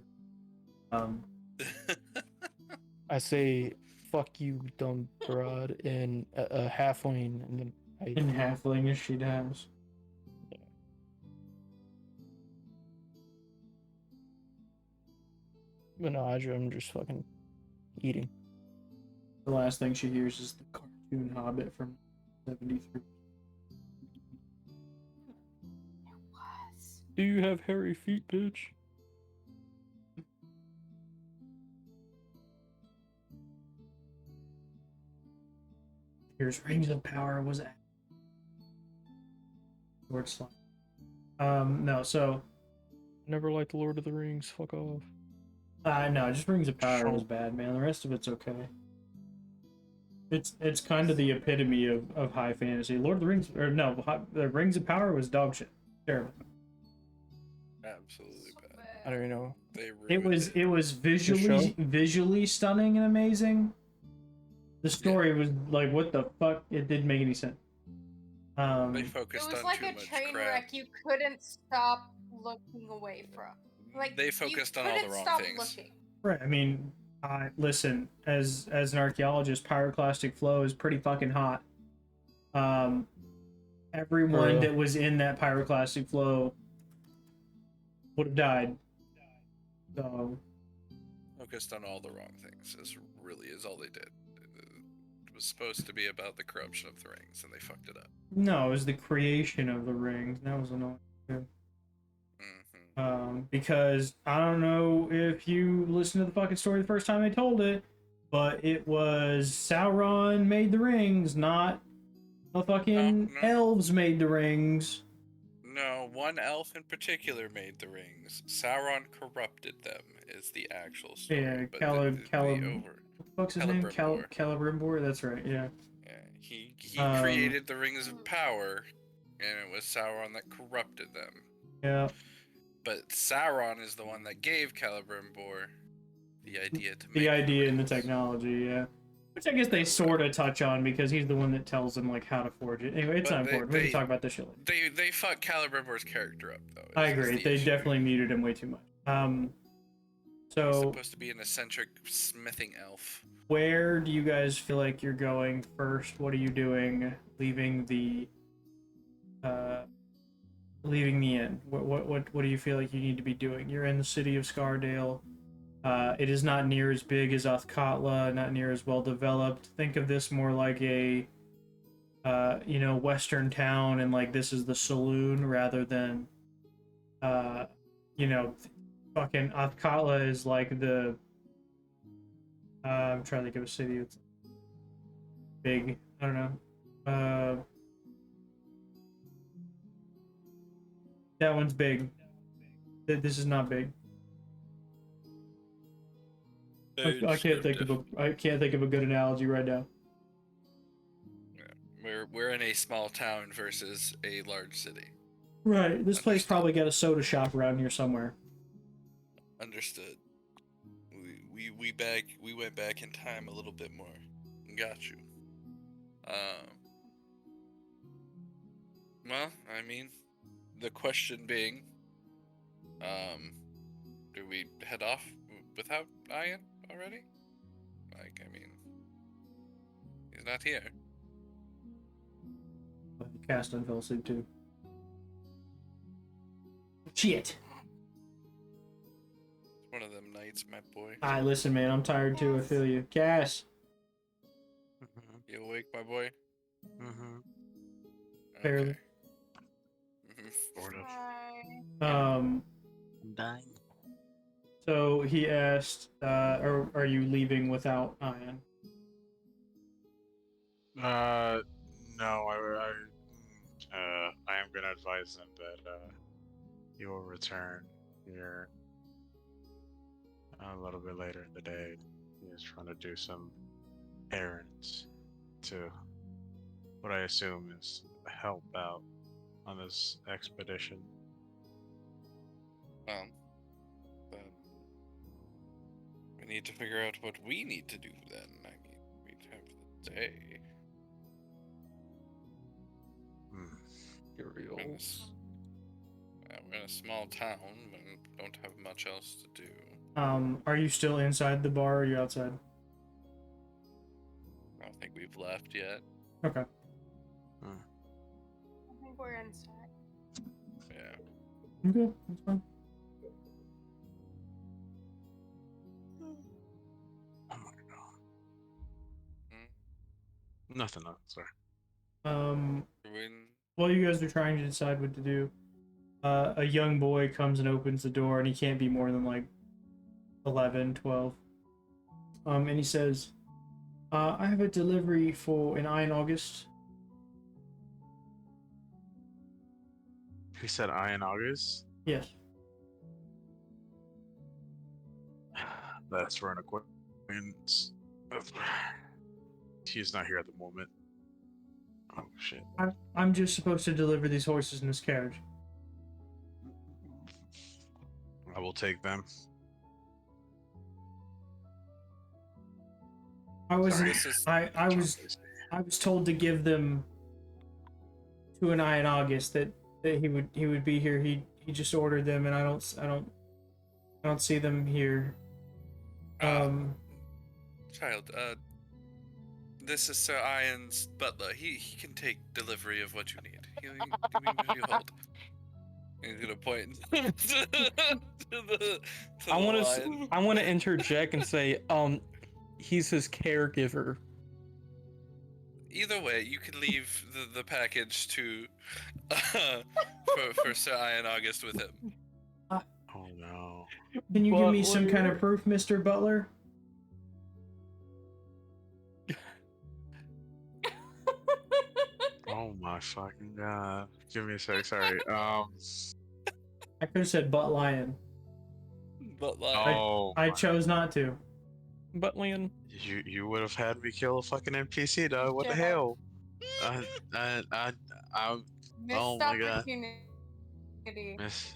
I say, fuck you, dumb broad, in a halfling, and then In halfling as she has. Menage, I'm just fucking eating. The last thing she hears is the cartoon Hobbit from 73. Was. Do you have hairy feet, bitch? Here's Rings of Power was at Lord Slime. No, so Never liked the Lord of the Rings. Fuck off. no, just Rings of Power was bad, man. The rest of it's okay. It's kind of the epitome of high fantasy. Lord of the Rings, or no, the Rings of Power was dog shit. Terrible. Absolutely bad. I don't even know. They It was visually stunning and amazing. The story was like, what the fuck? It didn't make any sense. They It focused was on like too a much train crap. wreck you couldn't stop looking away from. Like They focused you on all the couldn't wrong stop things. looking. Right. I mean, listen, as an archaeologist, pyroclastic flow is pretty fucking hot. Everyone that was in that pyroclastic flow would have died. So Focused on all the wrong things. This really is all they did. It was supposed to be about the corruption of the rings, and they fucked it up. no, it was the creation of the rings. That was annoying too. Because I don't know if you listened to the fucking story the first time they told it, but it was Sauron made the rings, not the fucking No. elves made the rings. No, one elf in particular made the rings. Sauron corrupted them, is the actual story. Yeah, but Caleb. what the Fuck's his name? Celebrimbor. Celebrimbor. That's right. Yeah. Yeah, he created the rings of power, and it was Sauron that corrupted them. Yeah. But Sauron is the one that gave Celebrimbor the idea to make The idea and the rings. technology. Yeah. Which I guess they sort of touch on because he's the one that tells them like how to forge it. Anyway, it's But not important. We can talk about this shit later. They fucked Celebrimbor's character up though. I agree. They definitely muted him way too much. He's So supposed to be an eccentric smithing elf. where do you guys feel like you're going first? What are you doing? Leaving the inn. What do you feel like you need to be doing? You're in the city of Scardale. It is not near as big as Othkatla, not near as well developed. Think of this more like a western town, and like this is the saloon rather than fucking Othkatla is like the I'm trying to think of a city that's big. I don't know. That one's big. This is not big. I can't think of a good analogy right now. Yeah, we're in a small town versus a large city. Right. This place probably got a soda shop around here somewhere. Understood. We went back in time a little bit more. Got you. Well, I mean, the question being, do we head off without Ian already? Like, I mean, he's not here. Caston fell asleep too. Shit. It's one of them nights, my boy. Alright, listen, man. I'm tired too. I feel you. Cass. You awake, my boy? Barely. Okay. Sort of. Bye. I'm dying. So he asked, are you leaving without Ian? No, I am gonna advise them that he will return here a little bit later in the day. He is trying to do some errands to what I assume is help out on this expedition. Then we need to figure out what we need to do then. I mean, we'd have the day. We're in a small town, and don't have much else to do. Are you still inside the bar or are you outside? I don't think we've left yet. Okay. I think we're inside. Yeah. Okay, that's fine. Oh my god. Hmm? Nothing. Sorry. When While you guys are trying to decide what to do, a young boy comes and opens the door, and he can't be more than like 11, 12. And he says, I have a delivery for an eye in August. He said I in August. Yes. That's for an acquaintance. He's not here at the moment. Oh shit. I'm just supposed to deliver these horses in this carriage. I will take them. I wasn't. This is- I was told to give them to an eye in August that he would be here. He just ordered them, and I don't see them here. child, this is Sir Ian's butler. He can take delivery of what you need. Give me hold. He's gonna point to the I want lion. to. I want to interject and say, he's his caregiver. Either way, you can leave the package to for Sir Ian August with him. Oh no. Can you give me some Butler. kind of proof, Mr. Butler? Oh my fucking god. Give me a sec. Sorry. I could have said butt lion. But like, Oh. I my- chose not to. Butlian. You would have had me kill a fucking NPC, dog. What the Shut up. hell? I Missed Oh my God. opportunity. miss.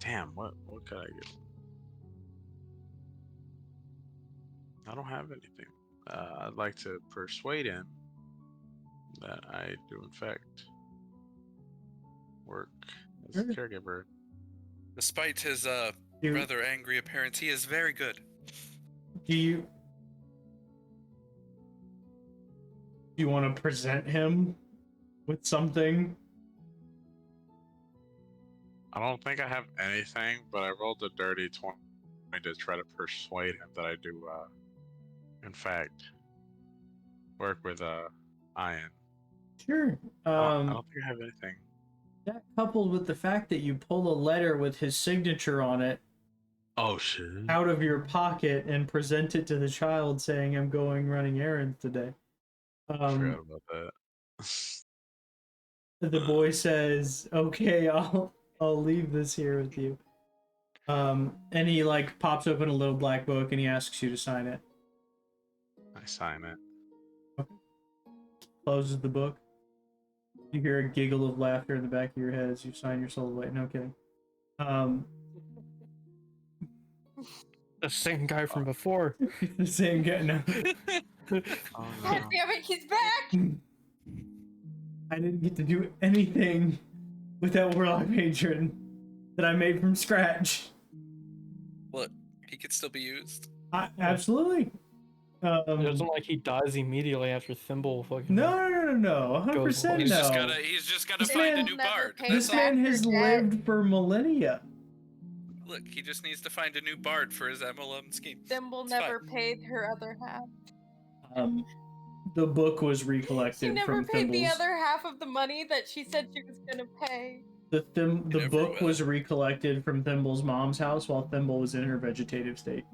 Damn. What could I get? I don't have anything. I'd like to persuade him that I do in fact work as a Sure. caregiver. despite his Do- rather angry appearance, he is very good. Do you want to present him with something? I don't think I have anything, but I rolled a dirty 20 to try to persuade him that I do, in fact, work with Ian. Sure. I don't think I have anything. That coupled with the fact that you pull a letter with his signature on it Oh shit! out of your pocket and present it to the child saying, I'm going running errands today. I forgot about that. The boy says, okay, I'll leave this here with you. And he like pops open a little black book and he asks you to sign it. I sign it. Closes the book. You hear a giggle of laughter in the back of your head as you sign your soul away. No kidding. The same guy from before. The same guy. No. Oh God no! damn it, he's back! I didn't get to do anything with that warlock patron that I made from scratch. Look, he could still be used. Absolutely. It isn't like he dies immediately after Thimble fucking. No, 100% He's no. he's just gotta This find a man- new Never bard. paid That's This all. man has Forget. lived for millennia. Look, he just needs to find a new bard for his MLM scheme. Thimble It's fine. never paid her other half. The book was She recollected never from paid the Thimble's. other half of the money that she said she was gonna pay. The never book will. was recollected from Thimble's mom's house while Thimble was in her vegetative state.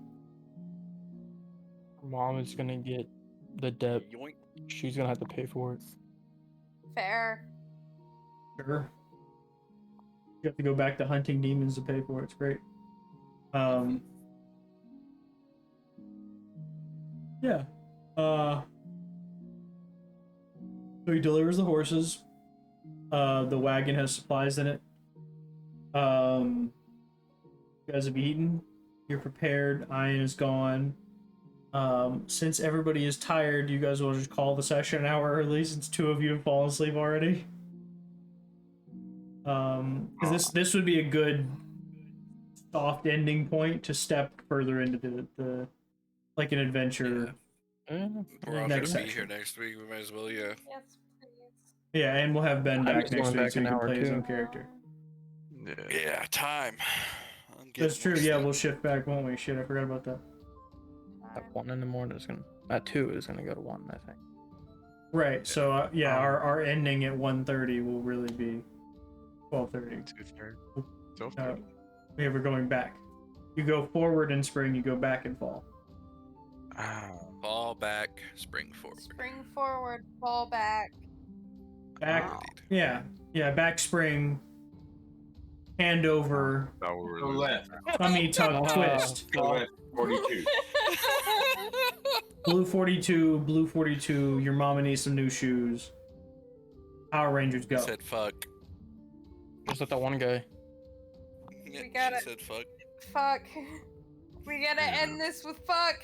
Mom is gonna get the debt. Yoink. She's gonna have to pay for it. Fair. Sure. You have to go back to hunting demons to pay for it. It's great. Yeah. So he delivers the horses. The wagon has supplies in it. You guys have eaten. You're prepared. Ian is gone. Since everybody is tired, you guys will just call the session an hour early since two of you have fallen asleep already. Because this would be a good soft ending point to step further into the like an adventure. Yeah, We're all Next gonna be section. here next week. We might as well, yeah. Yes, please. Yeah, and we'll have Ben I'm back just next going week back so he an can hour, play his too. own character. Yeah. Yeah, time. I'm getting That's true. more Yeah, sleep. we'll shift back, won't we? Shit, I forgot about that. At 1 in the morning is gonna. At 2 is gonna go to 1, I think. Right. So yeah, Um, our ending at 1:30 will really be 12:30. 2:30. No, 12:30. yeah, we're going back. You go forward in spring, you go back in fall. Fall back, spring forward. Spring forward, fall back. Back. Indeed. Yeah, back spring. Hand over. That we were Go losing left. now. Tummy tuck Ah. twist. Go left. 42. Blue 42. Your mama needs some new shoes. Power Rangers He go. said fuck. Just let that one guy. Yeah, We got she it. said fuck. Fuck. We gotta end this with fuck.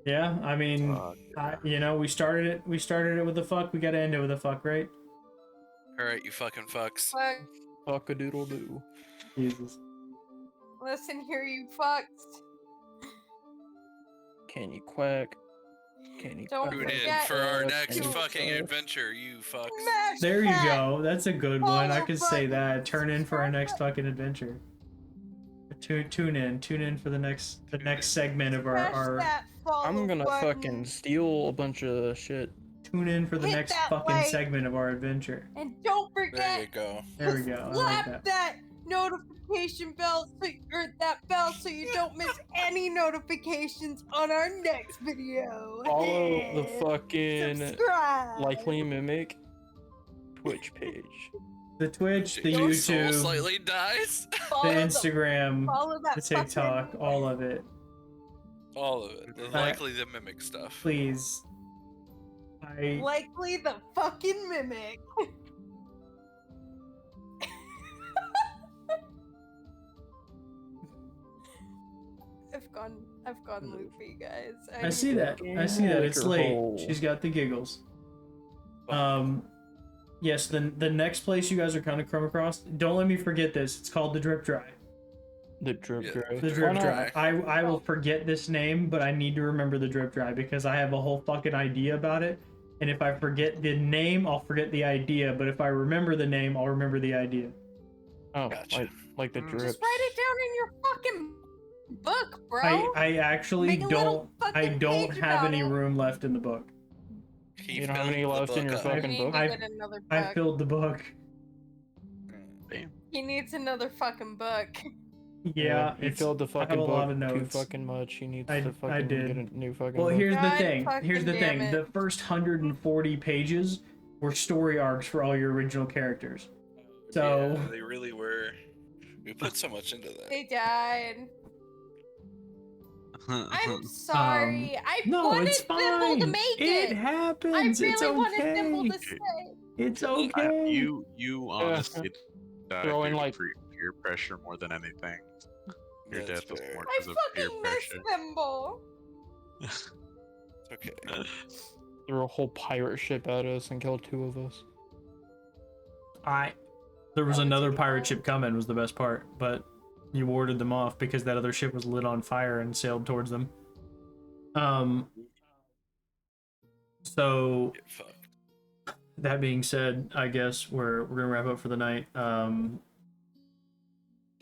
Yeah, I mean, Fuck. you know, we started it with a fuck. We gotta end it with a fuck, right? Alright, you fucking fucks. Fuck. Fuck a doodle doo. Jesus. Listen here, you fucks. Can you quack? Can you Don't Tune quack? in forget for our Quack, next can you fucking quack? adventure, you fucks. Smash There you that go. That's a good one. I follow could say button. that. Turn in for our next fucking adventure. Tune in for the next segment of Smash our that follow I'm gonna button. fucking steal a bunch of shit. tune in for the Hit next that fucking like. segment of our adventure. And don't There you forget go. There we to go. I like slap that. notification bell or that bell so you don't miss any notifications on our next video. Follow the fucking Subscribe. LikelyAMimic Twitch page. The Twitch, the Your soul YouTube, slightly dies. the Follow Instagram, follow that the TikTok, fucking- all of it. All of it. Likely the mimic stuff. Please. Likely the fucking mimic. I've gone loopy, guys. I see that. I see that. It's late. She's got the giggles. Yes, the next place you guys are kind of come across, don't let me forget this. It's called the Drip Dry. The drip Yeah. dry. The Drip Dry. I will forget this name, but I need to remember the Drip Dry because I have a whole fucking idea about it. And if I forget the name, I'll forget the idea. But if I remember the name, I'll remember the idea. Oh, Gotcha. like the drips. Just write it down in your fucking book, bro. I actually Make a little don't. I fucking don't page have about any it. room left in the book. He You don't have filled any the left in book your up. fucking He book? needs to I- get another I book. filled the book. Damn. He needs another fucking book. Yeah, he it's filled the I fucking have a book lot of too notes. fucking much. He needs I to fucking did. get a new fucking Well, book. here's the God thing. fucking Here's the damn thing. it. The first 140 pages were story arcs for all your original characters. So Yeah, they really were. We put so much into that. They died. I'm sorry. I no, wanted it's Thimble fine. to make It it. happens. I It's really wanted okay. Thimble to stay. It's I, okay. you honestly died Throw in, due to like- peer pressure more than anything. Your That's death was fair. more I because of peer fucking miss pressure. Thimble. It's okay. Threw a whole pirate ship at us and killed 2 of us. There was another pirate ship coming. Was the best part, but you warded them off because that other ship was lit on fire and sailed towards them. So Get fucked. that being said, I guess we're gonna wrap up for the night. I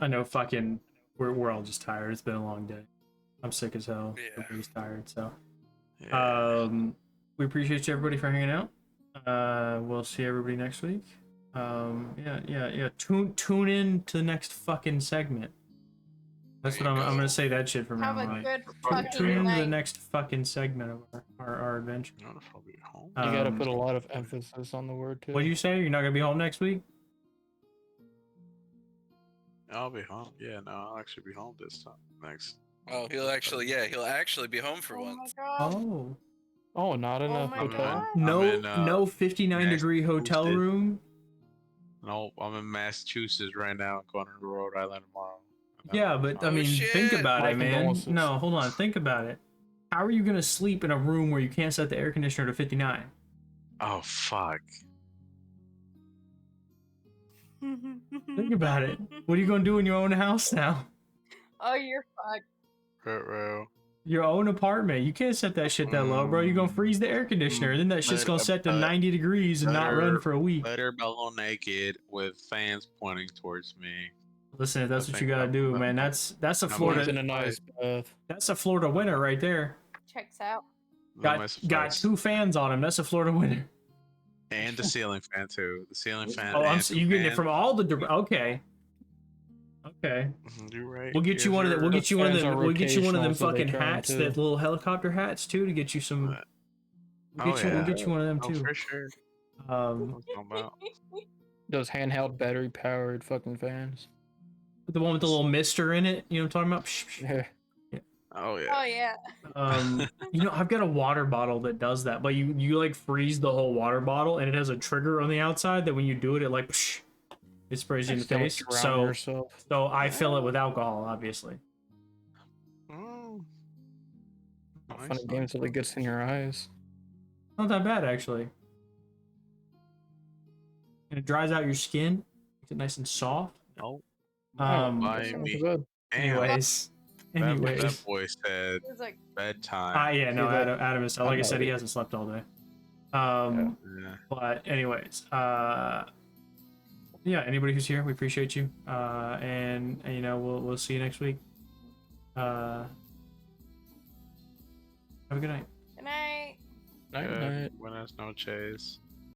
know fucking we're all just tired. It's been a long day. I'm sick as hell. Yeah. Everybody's tired. So Yeah. we appreciate you everybody for hanging out. We'll see everybody next week. Yeah. Tune in to the next fucking segment. That's There what you I'm gonna go. say that shit from now Have a on. good Tune fucking in to the night. next fucking segment of our adventure. I don't know if I'll be home. You gotta Um, put a lot of emphasis on the word too. What do you say? You're not gonna be home next week? I'll be home. Yeah, no, I'll actually be home this time. Next. Oh, he'll actually be home for Oh my once. god. Oh. Oh, not in Oh a my hotel. God. No, I'm in, no 59-degree hotel Massachusetts. room. No, I'm in Massachusetts right now. Going to Rhode Island tomorrow. And then Yeah, I'll be but I home. mean, think shit. about My it, man. condolences. No, hold on, think about it. How are you gonna sleep in a room where you can't set the air conditioner to 59? Oh fuck. Think about it. What are you gonna do in your own house now? Oh, you're fucked. Bro. Your own apartment. You can't set that shit that low, bro. You're gonna freeze the air conditioner, and then that shit's gonna set to 90 degrees and not run for a week. Better bellow naked with fans pointing towards me. Listen, if that's I what you think gotta do, man. That's a I'm Florida. In a nice bath. That's a Florida winter right there. Checks out. Got 2 fans on him. That's a Florida winter. And the ceiling fan too. The ceiling fan. Oh, and you getting it from all the okay. Okay. You're right. We'll get you one of the. We'll get you one of them. We'll get you one of them rotational, so they fucking turn hats, too. that little helicopter hats too, to get you some. We'll get you one of them too. For sure. Um, Those handheld battery powered fucking fans. the one with the little mister in it. You know what I'm talking about? Psh, psh. Yeah. Oh yeah. Oh yeah. You know, I've got a water bottle that does that, but you like freeze the whole water bottle, and it has a trigger on the outside that when you do it, it like psh, it sprays you in the face. So I fill it with alcohol, obviously. Oh. Funny game until it gets in your eyes. Not that bad actually. And it dries out your skin, makes it nice and soft. Oh. Anyways. That boy said It was like bedtime. Yeah, no, Adam is, like I said, he hasn't slept all day. Yeah. But anyways, yeah, anybody who's here, we appreciate you. And you know, we'll see you next week. Have a good night. good night. Night. Buenas noches.